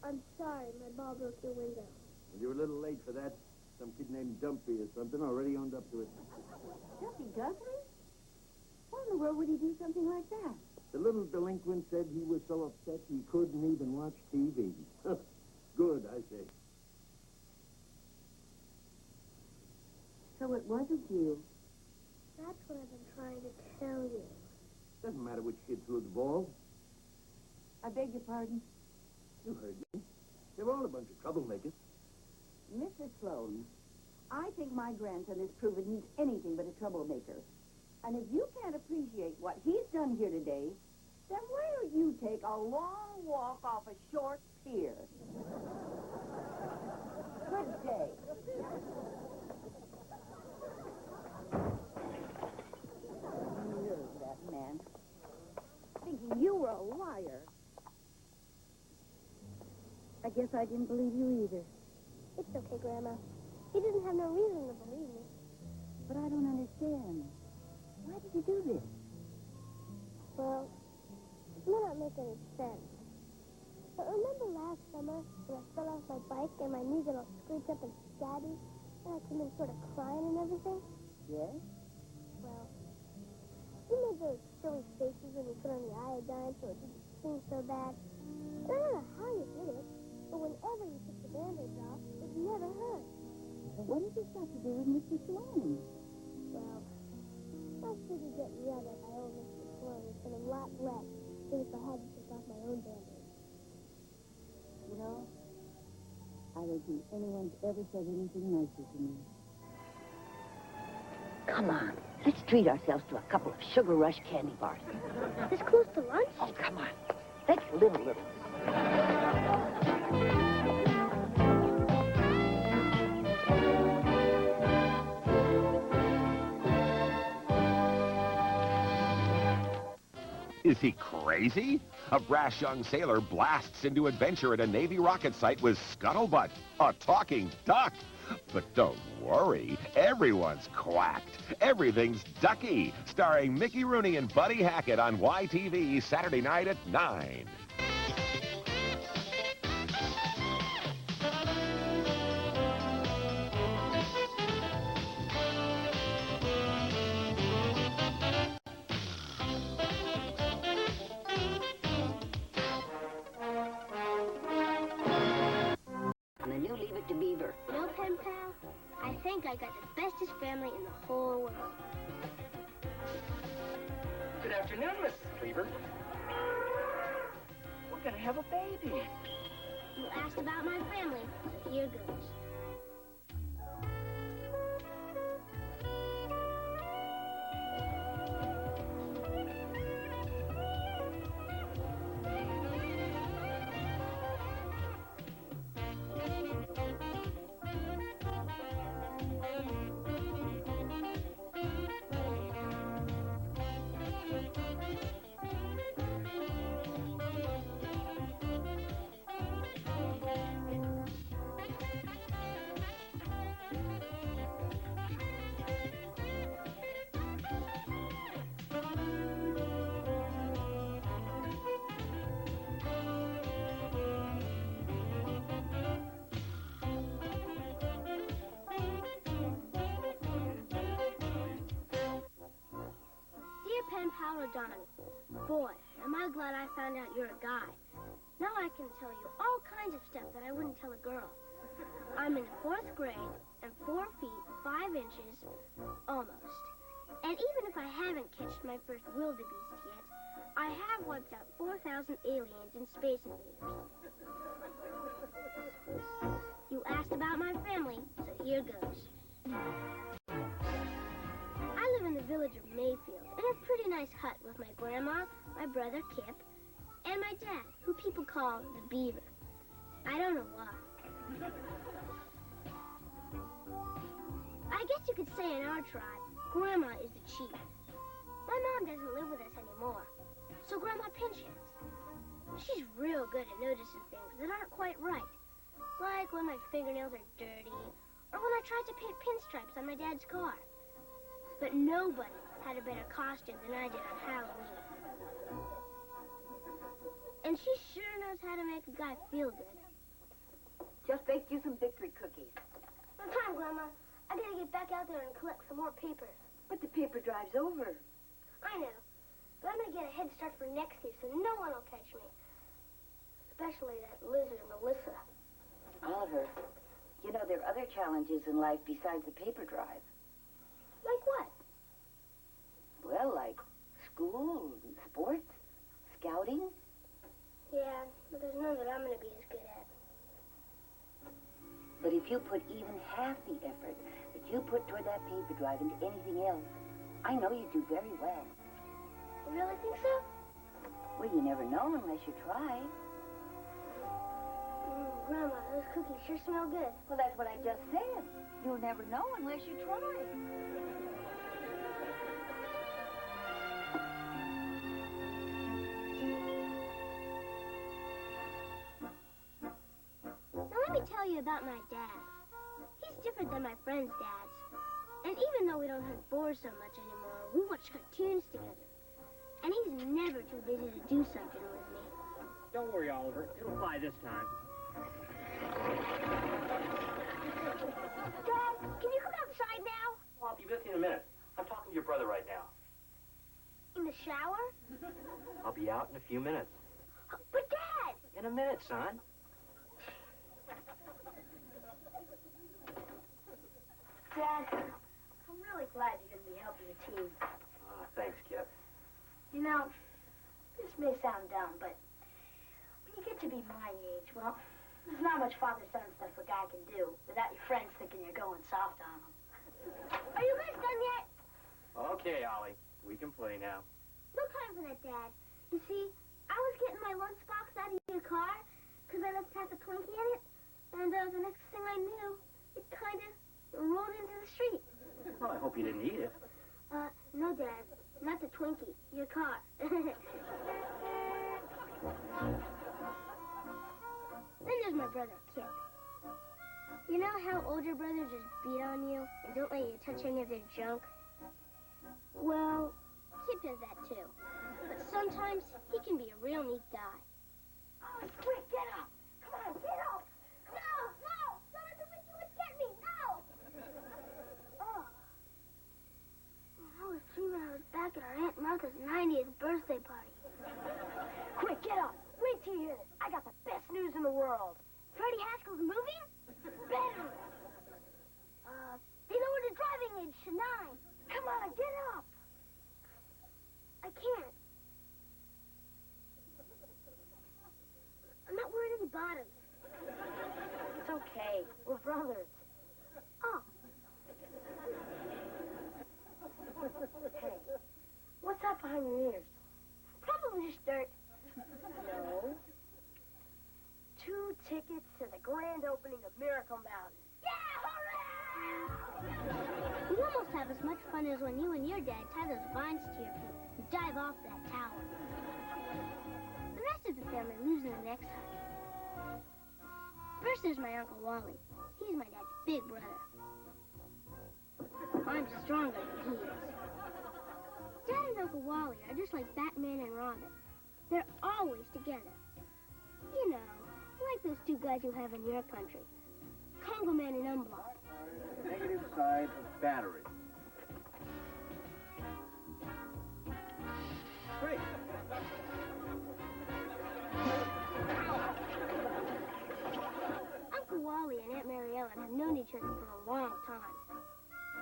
I'm sorry my ball broke your window. Well, you're a little late for that. Some kid named Dumpy or something already owned up to it. Dumpy Guthrie? Why in the world would he do something like that? The little delinquent said he was so upset he couldn't even watch TV. Good, I say. So it wasn't you. That's what I've been trying to tell you. Doesn't matter which kid threw the ball. I beg your pardon? You heard me. They're all a bunch of troublemakers. Mrs. Sloan, I think my grandson has proven he's anything but a troublemaker. And if you can't appreciate what he's done here today, then why don't you take a long walk off a short pier? Good day. Nerve that man. Thinking you were a liar. I guess I didn't believe you either. It's okay, Grandma. He didn't have no reason to believe me. But I don't understand. Why did you do this? Well, it may not make any sense. But remember last summer when I fell off my bike and my knee got all scraped up and scabby? And I came in sort of crying and everything? Yes? Well, you made those silly faces when you put on the iodine so it didn't seem so bad. And I don't know how you did it, but whenever you took the bandage off, it never hurt. But what has this got to do with Mr. Sloan? Well, I figured getting rid of my old Mr. Sloan would put a lot less than if I had to take off my own bandage. You know, I don't think anyone's ever said anything nicer to me. Come on, let's treat ourselves to a couple of Sugar Rush candy bars. This close to lunch? Oh, come on. Let's live a little. Is he crazy? A brash young sailor blasts into adventure at a Navy rocket site with Scuttlebutt, a talking duck. But don't worry, everyone's quacked. Everything's ducky, starring Mickey Rooney and Buddy Hackett on YTV Saturday night at 9. On the new Leave It to Beaver. You know, pen pal, I think I got the bestest family in the whole world. Good afternoon, Mrs. Beaver. We're gonna have a baby. You asked about my family, so here goes. Pen pal Donnie, boy, am I glad I found out you're a guy. Now I can tell you all kinds of stuff that I wouldn't tell a girl. I'm in the 4th grade and 4 feet 5 inches, almost. And even if I haven't catched my first wildebeest yet, I have wiped out 4,000 aliens in Space Invaders. You asked about my family, so here goes. I live in the village of Mayfield, in a pretty nice hut with my grandma, my brother Kip, and my dad, who people call the Beaver. I don't know why. I guess you could say in our tribe, Grandma is the chief. My mom doesn't live with us anymore, so Grandma pinches. She's real good at noticing things that aren't quite right, like when my fingernails are dirty, or when I tried to paint pinstripes on my dad's car. But nobody had a better costume than I did on Halloween. And she sure knows how to make a guy feel good. Just baked you some victory cookies. No time, Grandma. I gotta get back out there and collect some more papers. But the paper drive's over. I know. But I'm gonna get a head start for next year so no one will catch me. Especially that lizard Melissa. Oliver, you know there are other challenges in life besides the paper drive. Like what? Well, like school, sports, scouting. Yeah, but there's none that I'm gonna be as good at. But if you put even half the effort that you put toward that paper drive into anything else, I know you'd do very well. You really think so? Well, you never know unless you try. Grandma, those cookies sure smell good. Well, that's what I just said. You'll never know unless you try. Now let me tell you about my dad. He's different than my friends' dads. And even though we don't hunt boars so much anymore, we watch cartoons together. And he's never too busy to do something with me. Don't worry, Oliver. It'll fly this time. Dad, can you come outside now? Well, I'll be with you in a minute. I'm talking to your brother right now. In the shower? I'll be out in a few minutes. But, Dad! In a minute, son. Dad, I'm really glad you're going to be helping the team. Thanks, Kip. You know, this may sound dumb, but when you get to be my age, well, there's not much father-son stuff a guy can do without your friends thinking you're going soft on them. Are you guys done yet? Okay, Ollie. We can play now. No time for that, Dad. You see, I was getting my lunchbox out of your car because I left half a Twinkie in it, and the next thing I knew, it kind of rolled into the street. Well, I hope you didn't eat it. No, Dad. Not the Twinkie, your car. Then there's my brother, Kip. You know how older brothers just beat on you and don't let you touch any of their junk? Well, Kip does that too. But sometimes he can be a real neat guy. Oh, quick, get up! Come on, get up! No! Don't let the wind you would get me! No! Oh. I was dreaming I was back at our Aunt Martha's 90th birthday party. Quick, get up! Wait till you hear this. I got the best news in the world. Freddie Haskell's moving? Better! They lowered the driving age to 9. Come on, get up! I can't. I'm not wearing any bottoms. It's okay. We're brothers. Oh. Hey, what's that behind your ears? Probably just dirt. No. 2 tickets to the grand opening of Miracle Mountain. Yeah, hooray! We almost have as much fun as when you and your dad tie those vines to your feet and dive off that tower. The rest of the family lives in the next hut. First there's my Uncle Wally. He's my dad's big brother. I'm stronger than he is. Dad and Uncle Wally are just like Batman and Robin. They're always together. You know, like those 2 guys you have in your country. Congo Man and Umblock. Negative side of battery. Great. Uncle Wally and Aunt Mary Ellen have known each other for a long time.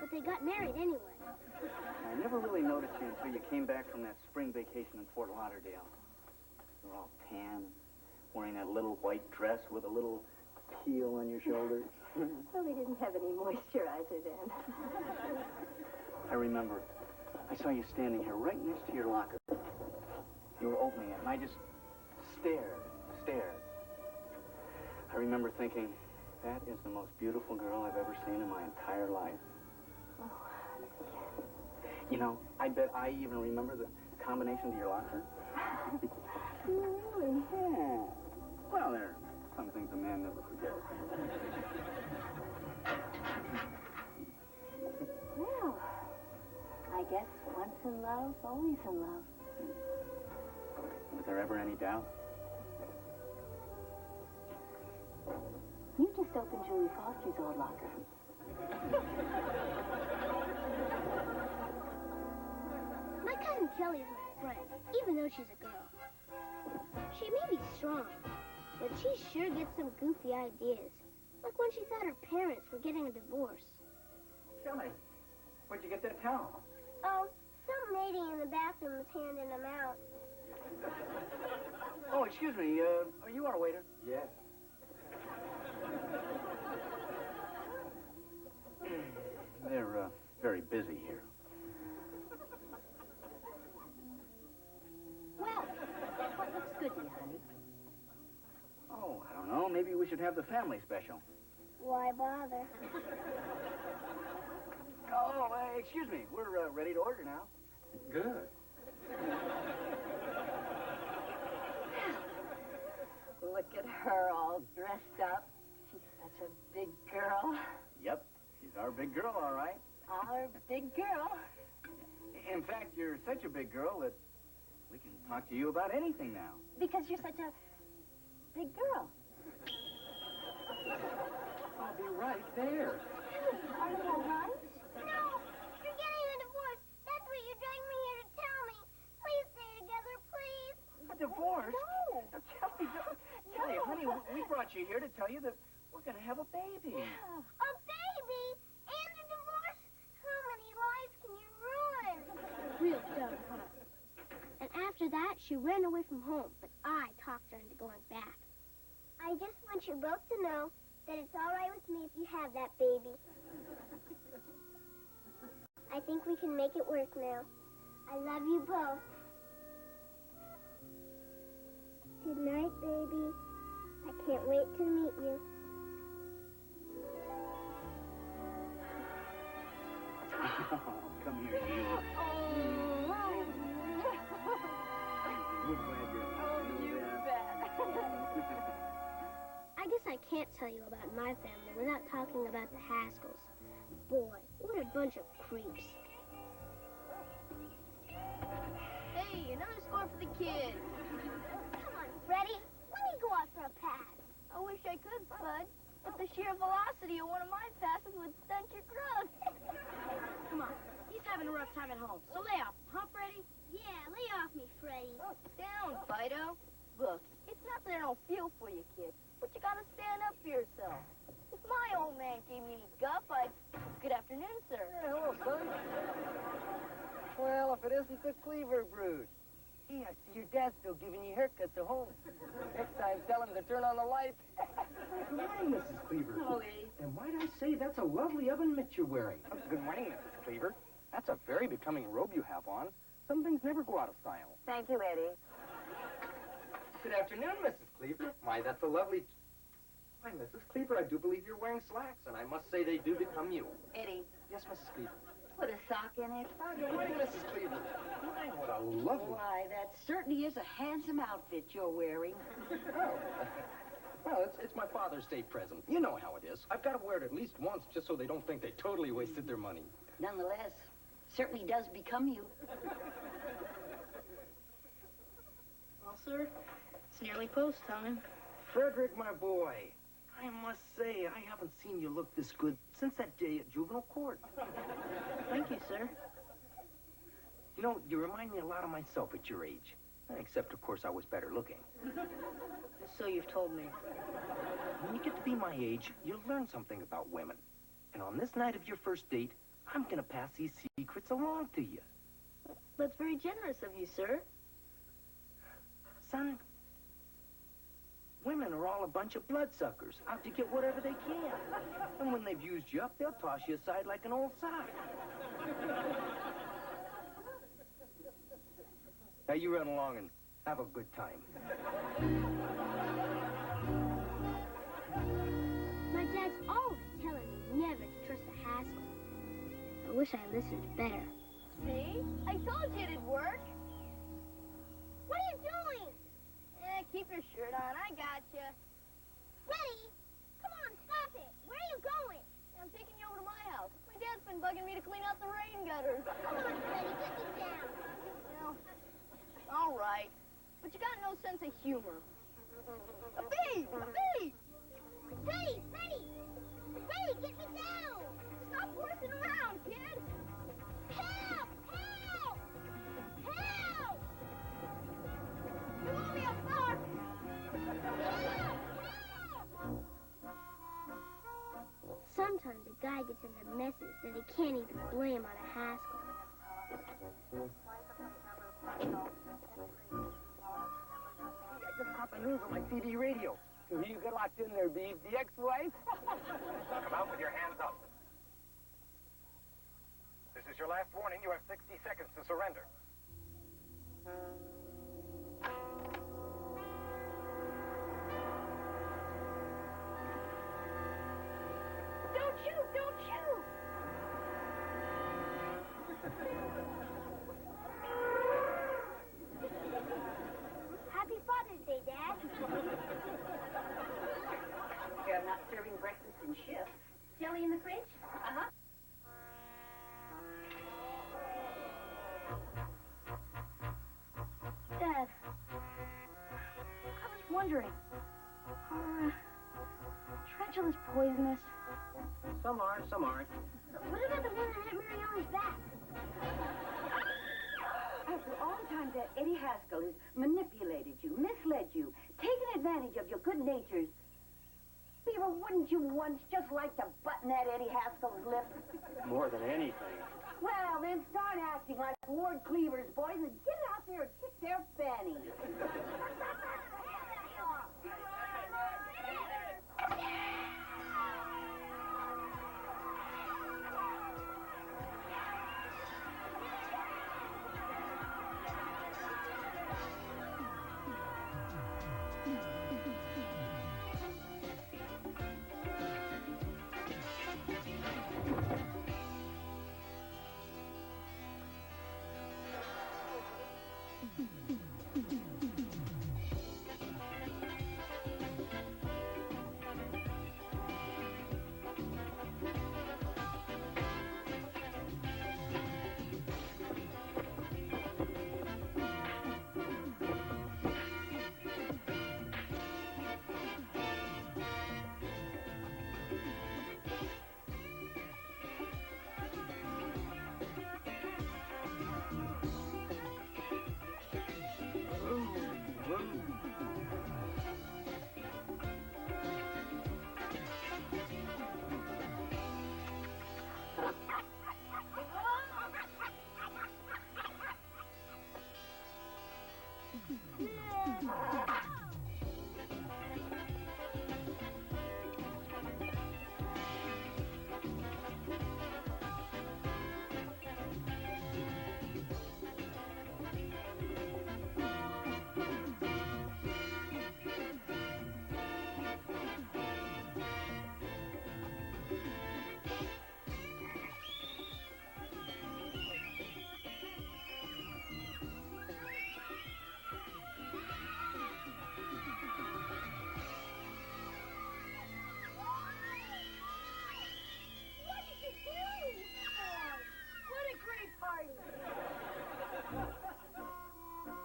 But they got married anyway. I never really noticed you until you came back from that spring vacation in Fort Lauderdale. You were all tan, wearing that little white dress with a little peel on your shoulders. Well, we didn't have any moisturizer then. I remember. I saw you standing here right next to your locker. You were opening it, and I just stared. I remember thinking, that is the most beautiful girl I've ever seen in my entire life. Oh, You know, I bet I even remember the combination to your locker. really? Yeah. Well, there are some things a man never forgets. Well, I guess once in love, always in love. Was there ever any doubt? You just opened Julie Foster's old locker. My cousin Kelly is my friend, even though she's a girl. She may be strong, but she sure gets some goofy ideas. Like when she thought her parents were getting a divorce. Kelly, where'd you get that towel? Oh, some lady in the bathroom was handing them out. Oh, excuse me, are you our waiter? Yes. They're, very busy here. Well, what looks good to you, honey? Oh, I don't know. Maybe we should have the family special. Why bother? Oh, excuse me. We're ready to order now. Good. Look at her all dressed up. She's such a big girl. Yep, she's our big girl, all right. Our big girl. In fact, you're such a big girl that we can talk to you about anything now. Because you're such a big girl. I'll be right there. Are you all right? No! You're getting a divorce! That's what you dragged me here to tell me! Please stay together, please! A divorce? No! Kelly, honey, we brought you here to tell you that we're going to have a baby. Yeah. A baby? And a divorce? How many lives can you ruin? Real dumb, huh? And after that, she ran away from home, but I talked her into going back. I just want you both to know that it's all right with me if you have that baby. I think we can make it work now. I love you both. Good night, baby. I can't wait to meet you. Come here, you. Oh. can't tell you about my family without talking about the Haskells. Boy, what a bunch of creeps. Hey, another score for the kids. Come on, Freddie. Let me go out for a pass. I wish I could, Bud, but the sheer velocity of one of my passes would stunt your growth. Come on. He's having a rough time at home, so lay off. Huh, Freddie? Yeah, lay off me, Freddie. Down, Fido. Look, it's not that I don't feel for you, kid, but you gotta stand up for yourself. If my old man gave me any guff, I'd... Good afternoon, sir. Yeah, hello, son. Well, if it isn't the Cleaver brood. Gee, I see your dad's still giving you haircuts at home. Next time, tell him to turn on the light. Good morning, Mrs. Cleaver. Hello, Eddie. And might I say, that's a lovely oven mitt you're wearing. Oh, good morning, Mrs. Cleaver. That's a very becoming robe you have on. Some things never go out of style. Thank you, Eddie. Good afternoon, Mrs. Cleaver. Why, that's a lovely... Why, Mrs. Cleaver, I do believe you're wearing slacks, and I must say they do become you. Eddie, Yes, Mrs. Cleaver. put a sock in it. Oh, good morning, Mrs. Cleaver. My, what a lovely... Why, that certainly is a handsome outfit you're wearing. Oh. Well, it's my Father's Day present. You know how it is. I've got to wear it at least once just so they don't think they totally wasted their money. Nonetheless, certainly does become you. Well, sir, it's nearly post time. Frederick, my boy, I must say, I haven't seen you look this good since that day at juvenile court. Thank you, sir. You know, you remind me a lot of myself at your age. Except, of course, I was better looking. So you've told me. When you get to be my age, you'll learn something about women. And on this night of your first date, I'm gonna pass these secrets along to you. That's very generous of you, sir. Son, women are all a bunch of bloodsuckers, out to get whatever they can. And when they've used you up, they'll toss you aside like an old sock. Now you run along and have a good time. My dad's always telling me never to trust a Haskell. I wish I listened better. See? I told you it'd work. What are you doing? Keep your shirt on. I gotcha. Freddie! Come on, stop it! Where are you going? I'm taking you over to my house. My dad's been bugging me to clean out the rain gutters. Come on, Freddie, get me down. Well, all right. But you got no sense of humor. A bee! A bee! Freddie! Freddie! Freddie, get me down! Stop horsing around, kid! Help! Help! Help! You owe me a buck! Sometimes a guy gets into messes that he can't even blame on a Haskell. I just caught the news on my CD radio. So you got locked in there, Beaver. The ex-wife? Come out with your hands up. This is your last warning. You have 60 seconds to surrender. Don't shoot! Don't shoot! Happy Father's Day, Dad. You're not serving breakfast in shift. Jelly in the fridge? Uh-huh. Dad, I was wondering, are tarantulas poisonous? Some are, some aren't. What about the one that hit Mariana's back? After all the times that Eddie Haskell has manipulated you, misled you, taken advantage of your good natures, Beaver, wouldn't you once just like to button that Eddie Haskell's lip? More than anything. Well, then start acting like Ward Cleaver's boys and get out there and kick their fanny.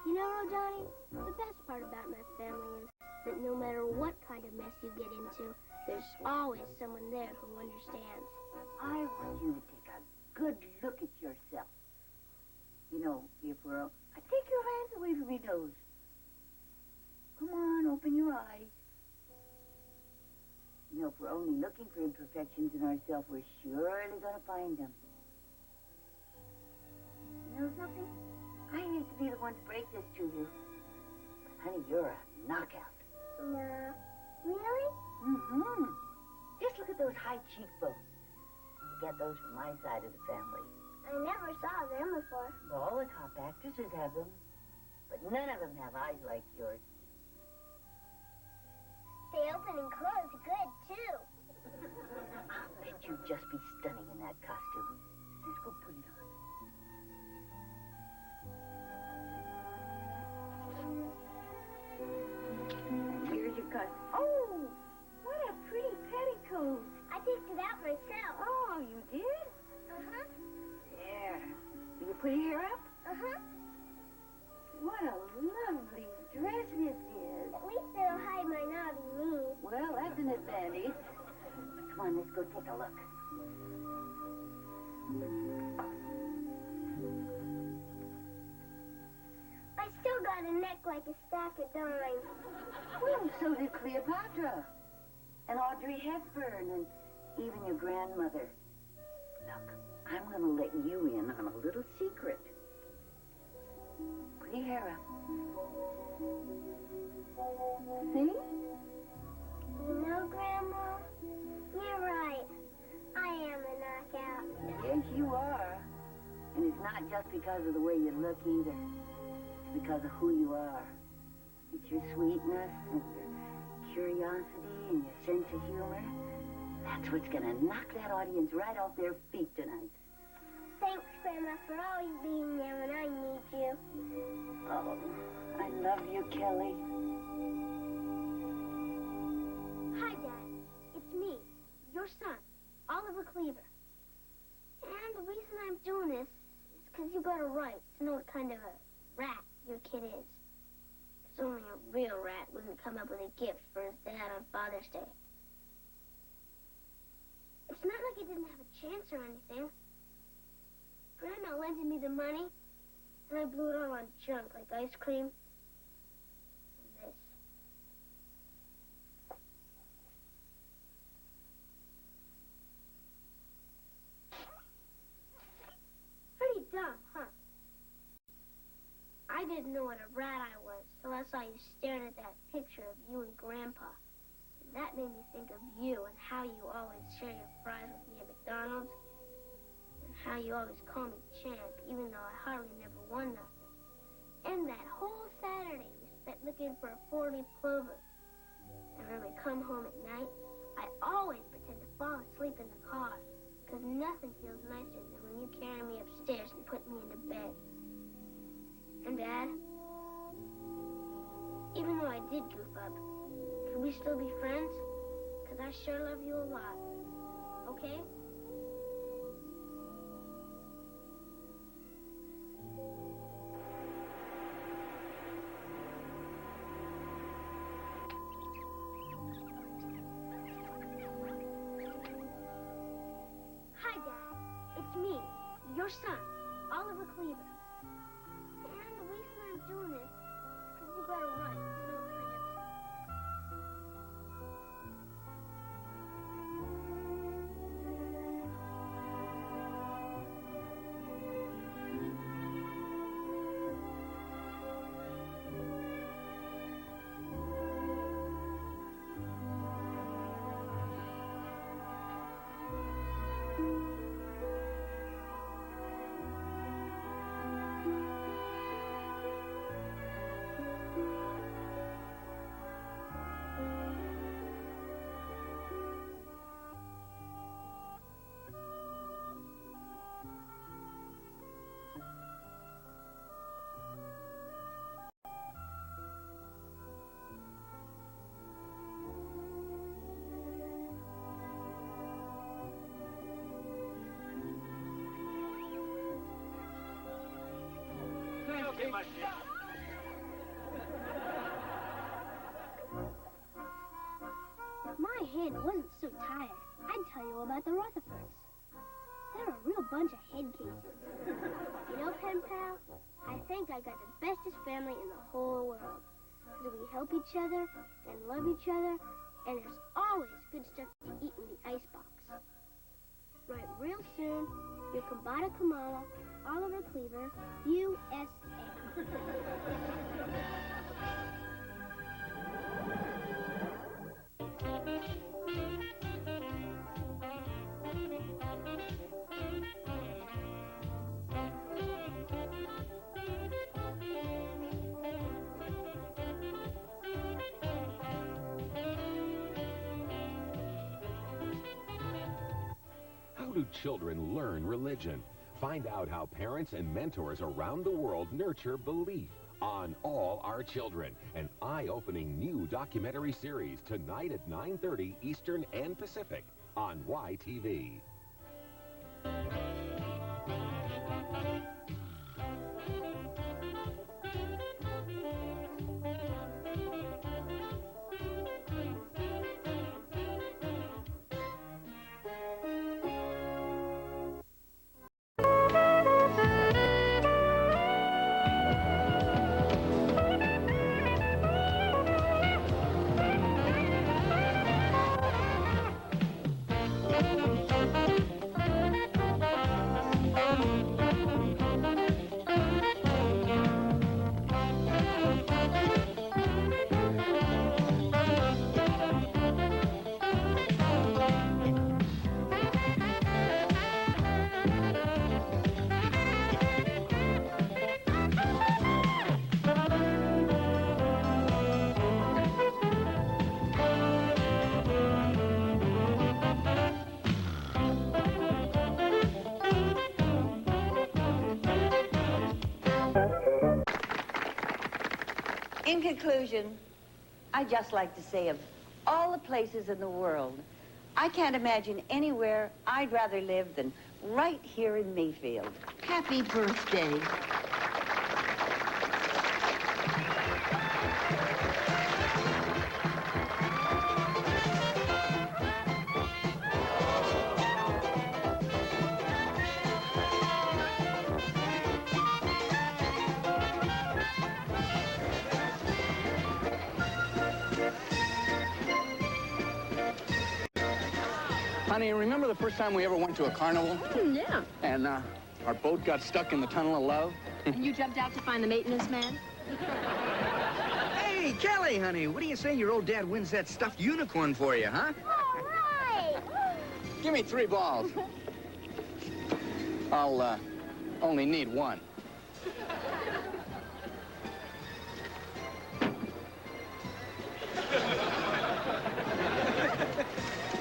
You know, Johnny, the best part about my family is that no matter what kind of mess you get into, there's always someone there who understands. I want you to take a good look at yourself. You know, if we're... Take your hands away from your nose. Come on, open your eyes. You know, if we're only looking for imperfections in ourselves, we're surely going to find them. You know something? I hate to be the one to break this to you. But, honey, you're a knockout. No. Really? Mm-hmm. Just look at those high cheekbones. You get those from my side of the family. I never saw them before. All the top actresses have them. But none of them have eyes like yours. They open and close good, too. I'll bet you'd just be stunning in that costume. Just go put it on. Here's your costume. Oh, what a pretty petticoat. I picked it out myself. Oh, you did? Uh-huh. There. Will you put your hair up? Uh-huh. What a lovely dress this is. At least it'll hide my naughty knees. Well, that's an advantage. Come on, let's go take a look. I still got a neck like a stack of dimes. Well, so did Cleopatra. And Audrey Hepburn, and even your grandmother. Look, I'm going to let you in on a little secret. Put your hair up. See? You know, Grandma, you're right. I am a knockout. Yes, you are. And it's not just because of the way you look either. It's because of who you are. It's your sweetness and your curiosity and your sense of humor. That's what's going to knock that audience right off their feet tonight. Thanks, Grandma, for always being there when I need you. Oh, I love you, Kelly. Hi, Dad. It's me, your son, Oliver Cleaver. And the reason I'm doing this is because you got a right to know what kind of a rat your kid is. Because only a real rat wouldn't come up with a gift for his dad on Father's Day. It's not like he didn't have a chance or anything. Grandma lended me the money, and I blew it all on junk like ice cream. And this. Pretty dumb, huh? I didn't know what a rat I was till I saw you staring at that picture of you and Grandpa. And that made me think of you and how you always share your fries with me at McDonald's. And how you always call me champ, even though I hardly never won nothing. And that whole Saturday we spent looking for a 4-leaf clover. And when we come home at night, I always pretend to fall asleep in the car. Because nothing feels nicer than when you carry me upstairs and put me into bed. And Dad, even though I did goof up, could we still be friends? Because I sure love you a lot. Okay? Hi, Dad. It's me, your son, Oliver Cleaver. And the reason I'm doing this is because you got a right to know what kind of... much. If my head wasn't so tired, I'd tell you about the Rutherfords. They're a real bunch of head cases. You know, pen pal, I think I got the bestest family in the whole world. Because we help each other and love each other, and there's always good stuff to eat in the icebox. Right real soon, your Kumbata Kamala, Oliver Cleaver, USA. How do children learn religion? Find out how parents and mentors around the world nurture belief on All Our Children, an eye-opening new documentary series tonight at 9:30 Eastern and Pacific on YTV. In conclusion, I'd just like to say of all the places in the world, I can't imagine anywhere I'd rather live than right here in Mayfield. Happy birthday. Honey, remember the first time we ever went to a carnival? Yeah. And our boat got stuck in the tunnel of love? And you jumped out to find the maintenance man? Hey, Kelly, honey, what do you say your old dad wins that stuffed unicorn for you, huh? All right! Give me 3 balls. I'll only need 1.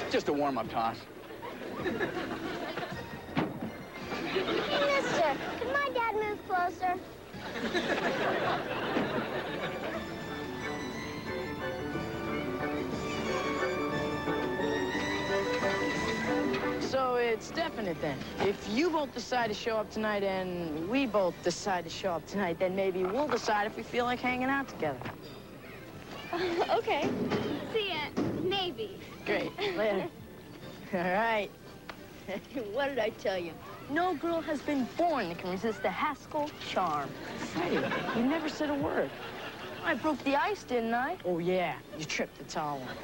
Just a warm-up toss. Mister, could my dad move closer? So it's definite then. If you both decide to show up tonight and we both decide to show up tonight, then maybe we'll decide if we feel like hanging out together. Okay. See ya. Maybe. Great. Later. All right. What did I tell you? No girl has been born that can resist the Haskell charm. Freddie, you never said a word. I broke the ice, didn't I? Oh, yeah. You tripped the tall one.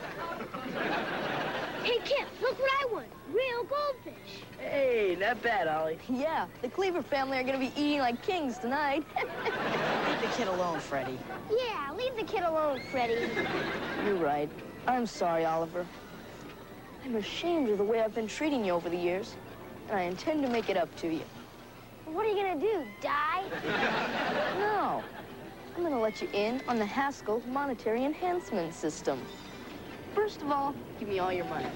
Hey, Kip, look what I won. Real goldfish. Hey, not bad, Ollie. Yeah, the Cleaver family are going to be eating like kings tonight. Leave the kid alone, Freddie. Yeah, leave the kid alone, Freddie. You're right. I'm sorry, Oliver. I'm ashamed of the way I've been treating you over the years, and I intend to make it up to you. What are you going to do, die? No. I'm going to let you in on the Haskell monetary enhancement system. First of all, give me all your money.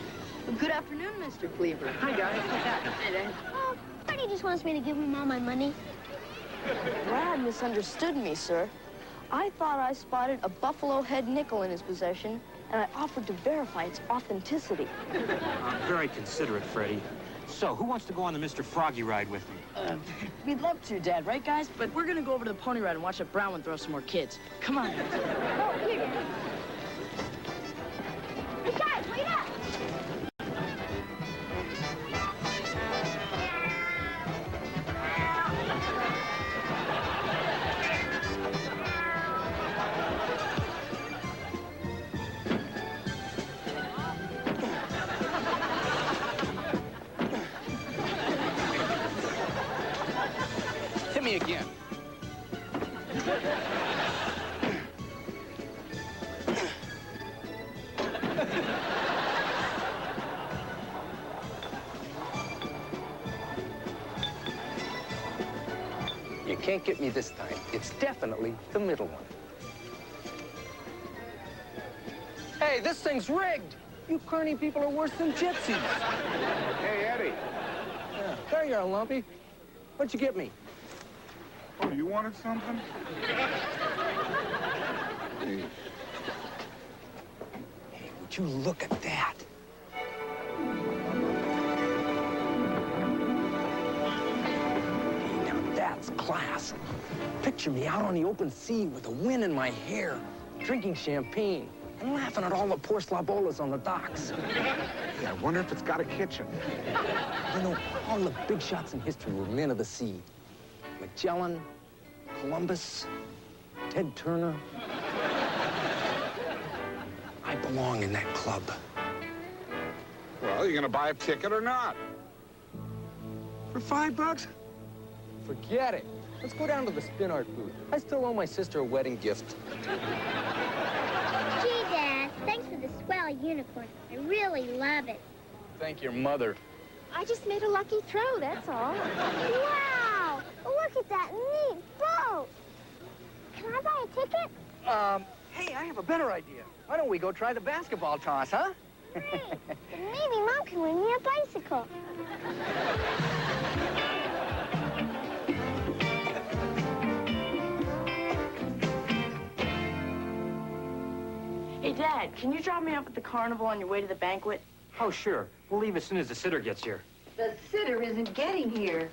Well, good afternoon, Mr. Cleaver. Hi, guys. Hey, there. Oh, Freddie just wants me to give him all my money. Brad misunderstood me, sir. I thought I spotted a buffalo head nickel in his possession, and I offered to verify its authenticity. Very considerate, Freddie. So, who wants to go on the Mr. Froggy ride with me? We'd love to, Dad, right, guys? But we're gonna go over to the pony ride and watch that brown one throw some more kids. Come on, guys. Oh, here, Dad. Hey, guys, wait up! Hit me again. You can't get me this time. It's definitely the middle one. Hey, this thing's rigged. You carny people are worse than gypsies. Hey, Eddie. Yeah, there you are, Lumpy. What'd you get me? Oh, you wanted something? Hey, would you look at that? Hey, now that's class. Picture me out on the open sea with the wind in my hair, drinking champagne, and laughing at all the poor slobolas on the docks. Hey, I wonder if it's got a kitchen. You know, all the big shots in history were men of the sea. Magellan, Columbus, Ted Turner. I belong in that club. Well, you gonna buy a ticket or not? For $5? Forget it. Let's go down to the spin art booth. I still owe my sister a wedding gift. Gee, Dad, thanks for the swell unicorn. I really love it. Thank your mother. I just made a lucky throw, that's all. Wow! Look at that neat boat! Can I buy a ticket? Hey, I have a better idea. Why don't we go try the basketball toss, huh? Maybe Mom can win me a bicycle. Hey, Dad, can you drop me off at the carnival on your way to the banquet? Oh, sure. We'll leave as soon as the sitter gets here. The sitter isn't getting here.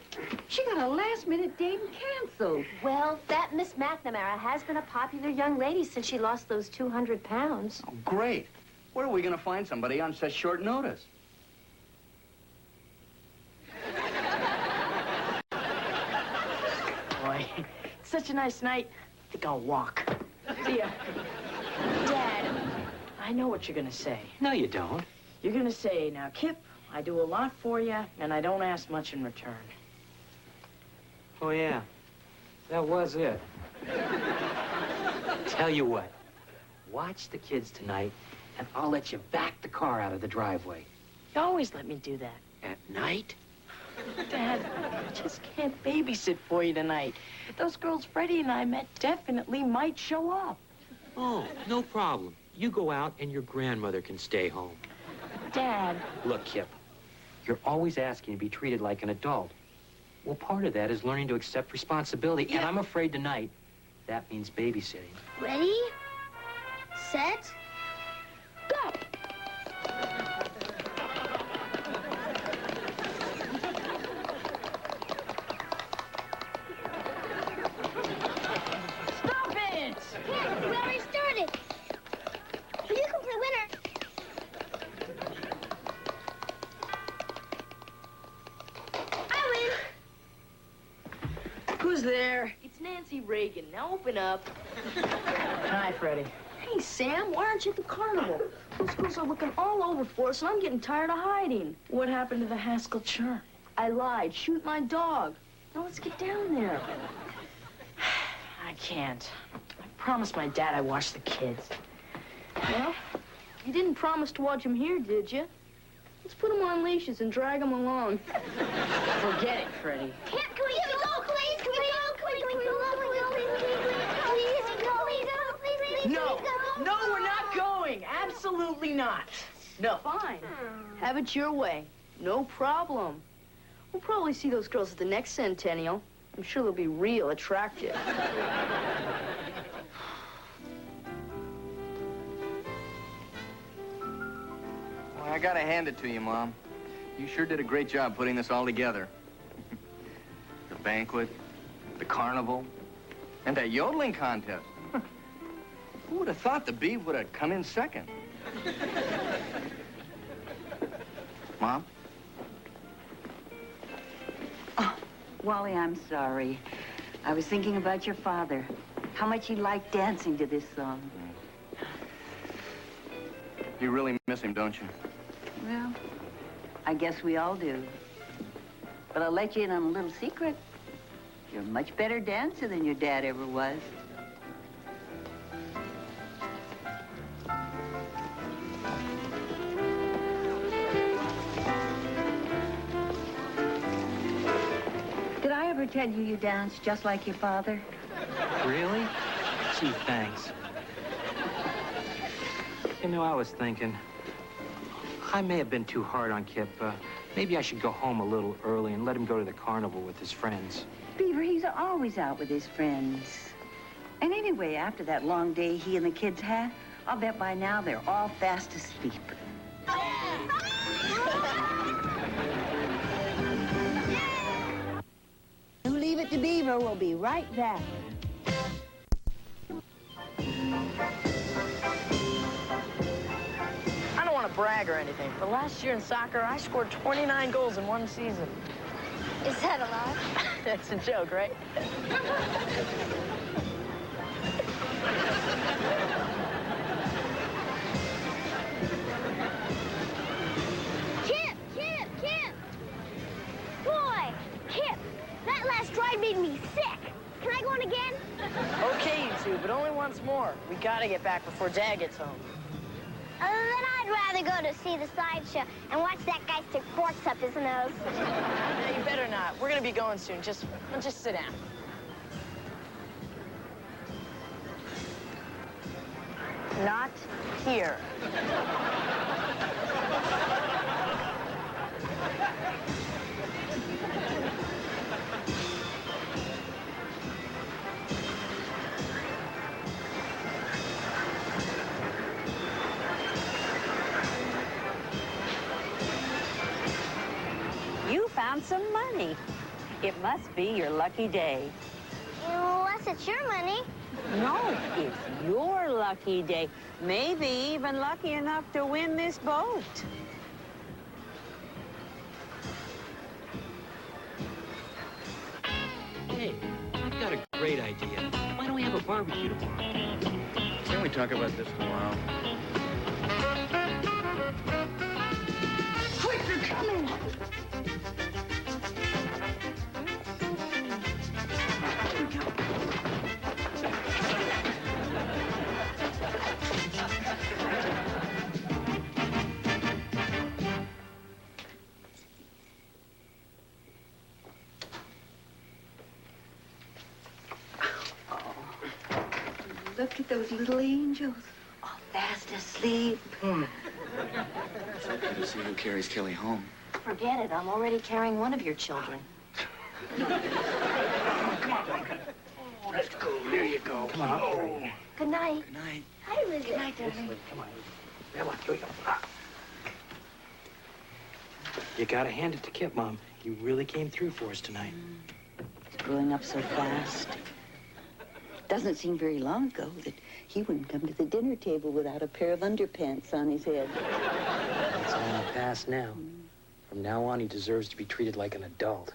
She got a last-minute date and canceled. Well, that Miss McNamara has been a popular young lady since she lost those 200 pounds. Oh, great. Where are we going to find somebody on such short notice? Boy, it's such a nice night. I think I'll walk. See ya. Dad, I know what you're gonna say. No, you don't. You're gonna say, now, Kip, I do a lot for you, and I don't ask much in return. Oh, yeah. That was it. Tell you what. Watch the kids tonight, and I'll let you back the car out of the driveway. You always let me do that. At night? Dad, I just can't babysit for you tonight. Those girls Freddie and I met definitely might show up. Oh, no problem. You go out, and your grandmother can stay home. Dad. Look, Kip, you're always asking to be treated like an adult. Well, part of that is learning to accept responsibility, and I'm afraid tonight that means babysitting. Ready? Set? Go! Stop it! Yeah, we already started. You can play winner. I win. Who's there? It's Nancy Reagan. Now open up. Hi, Freddie. Hey, Sam, why aren't you at the carnival? Those girls are looking all over for us, and I'm getting tired of hiding. What happened to the Haskell charm? I lied. Shoot my dog. Now let's get down there. I can't. I promised my dad I'd watch the kids. Well, you didn't promise to watch them here, did you? Let's put them on leashes and drag them along. Forget it, Freddie. Can we go, please? Can we go? Can we go? Please No, no, we're not going. Absolutely not. No. Fine. Have it your way. No problem. We'll probably see those girls at the next centennial. I'm sure they'll be real attractive. Well, I gotta hand it to you, Mom. You sure did a great job putting this all together. The banquet, the carnival, and that yodeling contest. Who would have thought the Beaver would have come in second? Mom? Oh, Wally, I'm sorry. I was thinking about your father. How much he liked dancing to this song. You really miss him, don't you? Well, I guess we all do. But I'll let you in on a little secret. You're a much better dancer than your dad ever was. Did I ever tell you you danced just like your father? Really? Gee, thanks. You know, I was thinking, I may have been too hard on Kip. Maybe I should go home a little early and let him go to the carnival with his friends. Beaver, he's always out with his friends. And anyway, after that long day he and the kids had, I'll bet by now they're all fast asleep. You leave it to Beaver. We'll be right back. I don't want to brag or anything, but last year in soccer, I scored 29 goals in one season. Is that a lot? That's a joke, right? Kip! Boy, Kip, that last drive made me sick. Can I go on again? Okay, you two, but only once more. We gotta get back before Dad gets home. Then I'd rather go to see the sideshow and watch that guy stick forks up his nose. No, you better not. We're gonna be going soon. Just sit down. Not here. You found some money. It must be your lucky day. Unless it's your money. No, it's your lucky day. Maybe even lucky enough to win this boat. Hey, I've got a great idea. Why don't we have a barbecue tomorrow? Can't we talk about this tomorrow? Quick, they're coming! Look at those little angels, all fast asleep. It's okay to see who carries Kelly home. Forget it. I'm already carrying one of your children. Let's go. There you go. Come on. Good night. Good night. Hi, Lizzie. Good night, Come on. Here we go. You gotta hand it to Kip, Mom. He really came through for us tonight. He's growing up so fast. Doesn't seem very long ago that he wouldn't come to the dinner table without a pair of underpants on his head. It's all in the past now. From now on, he deserves to be treated like an adult.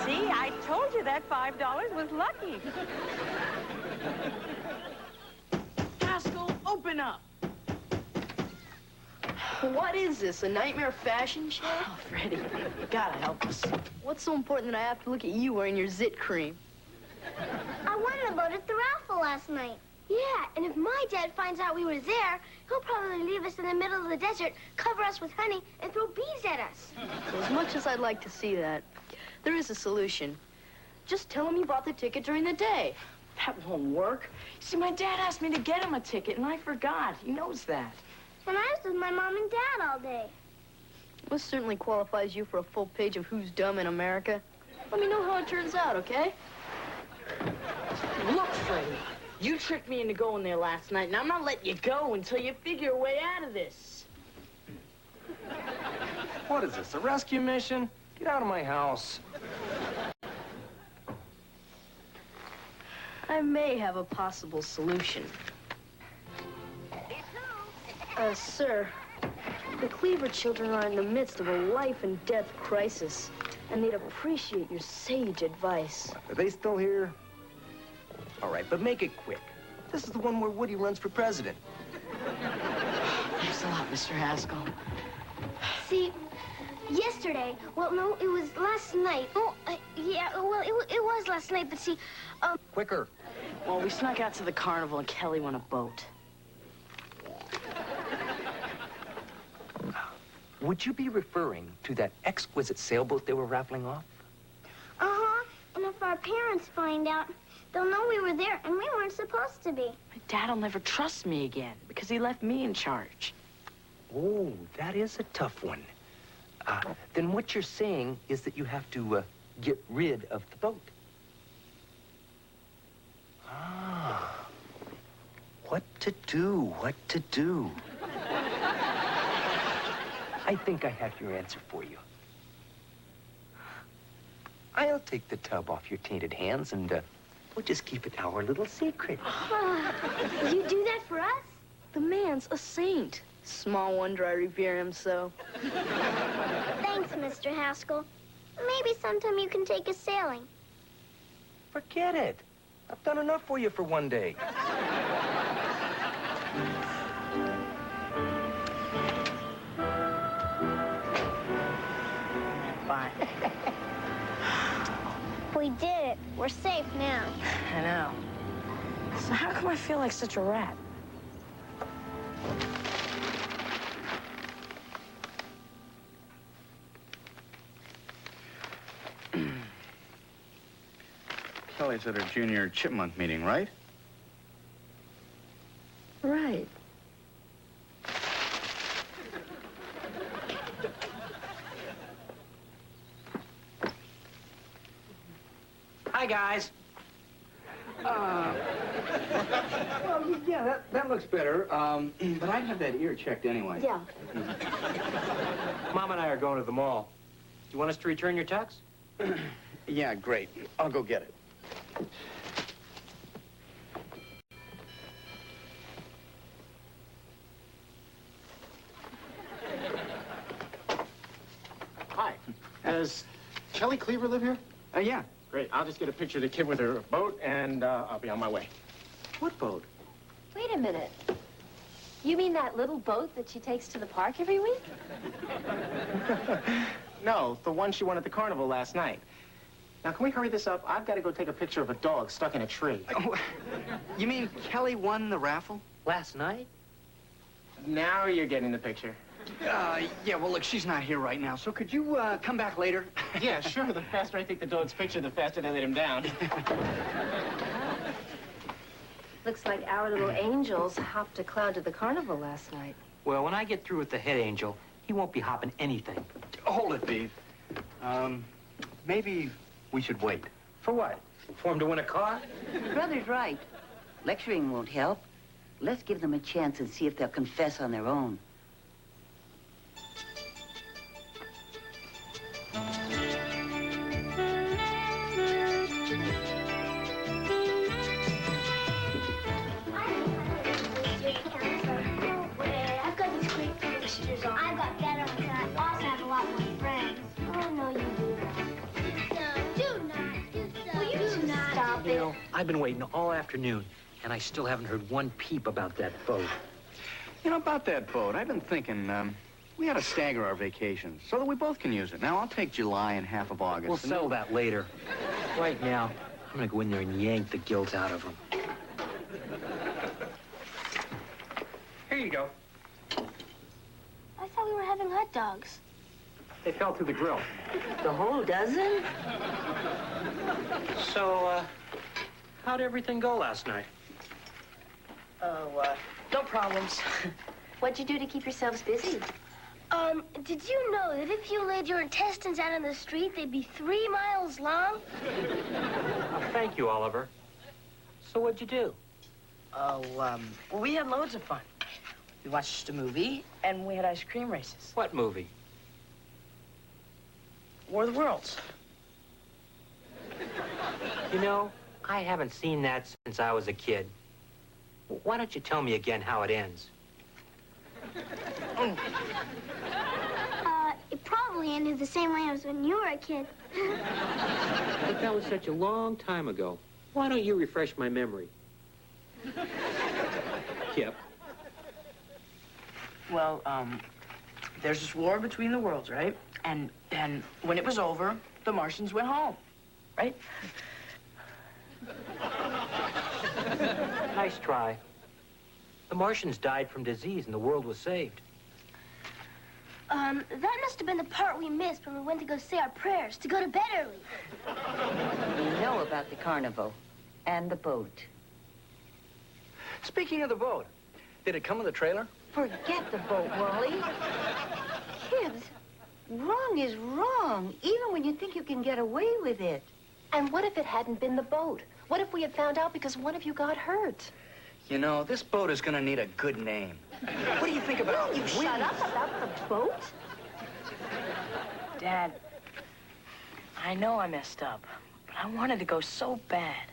See, I told you that $5 was lucky. Haskell, open up! What is this, a nightmare fashion show? Oh, Freddie, you gotta help us. What's so important that I have to look at you wearing your zit cream? I won a boat at the raffle last night. Yeah, and if my dad finds out we were there, he'll probably leave us in the middle of the desert, cover us with honey, and throw bees at us. So as much as I'd like to see that, There is a solution. Just tell him you bought the ticket during the day. That won't work. See, my dad asked me to get him a ticket, and I forgot. He knows that. And I was with my mom and dad all day. This certainly qualifies you for a full page of Who's Dumb in America. Let me know how it turns out, okay? Look, Freddie, you tricked me into going there last night, and I'm not letting you go until you figure a way out of this. What is this, a rescue mission? Get out of my house. I may have a possible solution. Sir, the Cleaver children are in the midst of a life and death crisis, and they'd appreciate your sage advice. Are they still here? All right, but make it quick. This is the one where Woody runs for president. Thanks a lot, Mr. Haskell. See, yesterday, well, no, it was last night. Oh, yeah, well, it was last night, but see, Quicker. Well, we snuck out to the carnival, and Kelly won a boat. Would you be referring to that exquisite sailboat they were raffling off? Uh-huh, and if our parents find out, they'll know we were there, and we weren't supposed to be. My dad'll never trust me again, because he left me in charge. Oh, that is a tough one. Then what you're saying is that you have to get rid of the boat. Ah, what to do, what to do. I think I have your answer for you. I'll take the tub off your tainted hands, and we'll just keep it our little secret. You do that for us? The man's a saint. Small wonder I revere him so. Thanks, Mr. Haskell. Maybe sometime you can take us sailing. Forget it. I've done enough for you for one day. Bye. We did it. We're safe now. I know. So how come I feel like such a rat? Kelly's at her junior chipmunk meeting, right? Right. Hi, guys. Well, yeah, that looks better. But I'd have that ear checked anyway. Yeah. Mom and I are going to the mall. You want us to return your tux? Yeah, great. I'll go get it. Hi. Does Kelly Cleaver live here? Yeah. Great. I'll just get a picture of the kid with her boat, and I'll be on my way. What boat? Wait a minute. You mean that little boat that she takes to the park every week? No, the one she won at the carnival last night. Now, can we hurry this up? I've got to go take a picture of a dog stuck in a tree. Oh, you mean Kelly won the raffle? Last night? Now you're getting the picture. Yeah, well, look, she's not here right now, so could you come back later? Yeah, sure. The faster I take the dog's picture, the faster they let him down. Looks like our little angels hopped a cloud to the carnival last night. Well, when I get through with the head angel, he won't be hopping anything. Hold it, Beaver. Maybe we should wait. For what? For him to win a car? Brother's right. Lecturing won't help. Let's give them a chance and see if they'll confess on their own. I've got these great pictures on. I've got better ones, and I also have a lot more friends. Oh, no, you do not. Do not. Will you do not? Stop You know, I've been waiting all afternoon, and I still haven't heard one peep about that boat. You know, about that boat, I've been thinking, we ought to stagger our vacations so that we both can use it. Now, I'll take July and half of August. We'll settle that later. Right now, I'm gonna go in there and yank the guilt out of him. Here you go. I thought we were having hot dogs. They fell through the grill. The whole dozen? So, how'd everything go last night? Oh, no problems. What'd you do to keep yourselves busy? Did you know that if you laid your intestines out on the street, they'd be 3 miles long? Thank you, Oliver. So what'd you do? Oh, well, we had loads of fun. We watched a movie, and we had ice cream races. What movie? War of the Worlds. You know, I haven't seen that since I was a kid. Why don't you tell me again how it ends? It probably ended the same way as when you were a kid. But that was such a long time ago. Why don't you refresh my memory? Kip. Well, there's this war between the worlds, right? And when it was over, the Martians went home, right? Nice try. The Martians died from disease and the world was saved. That must have been the part we missed when we went to go say our prayers, to go to bed early. We know about the carnival and the boat. Speaking of the boat, did it come with a trailer? Forget the boat, Wally. Kids, wrong is wrong, even when you think you can get away with it. And what if it hadn't been the boat? What if we had found out because one of you got hurt? You know, this boat is gonna need a good name. What do you think about Will you shut up about the boat? Dad, I know I messed up, but I wanted to go so bad.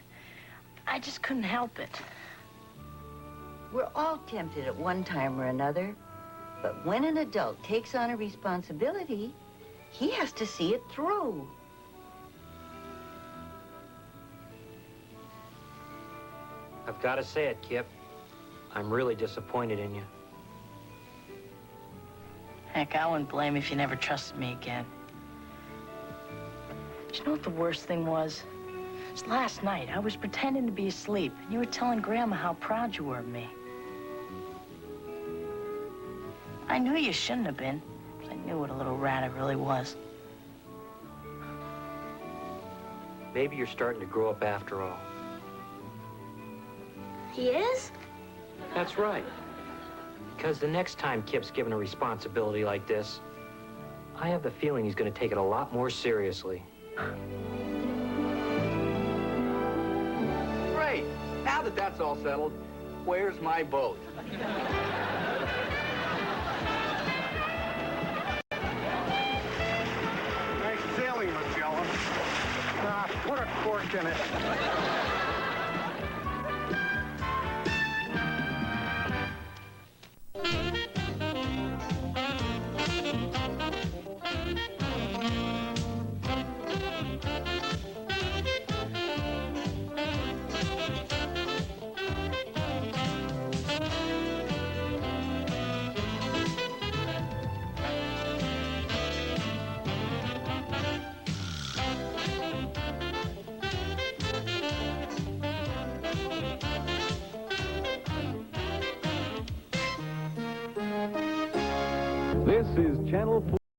I just couldn't help it. We're all tempted at one time or another, but when an adult takes on a responsibility, he has to see it through. I've got to say it, Kip. I'm really disappointed in you. Heck, I wouldn't blame you if you never trusted me again. Do you know what the worst thing was? It was last night. I was pretending to be asleep, and you were telling Grandma how proud you were of me. I knew you shouldn't have been, because I knew what a little rat I really was. Maybe you're starting to grow up after all. He is? That's right. Because the next time Kip's given a responsibility like this, I have the feeling he's going to take it a lot more seriously. Great. Now that that's all settled, where's my boat? Nice sailing, Magellan. Put a cork in it. This is Channel 4.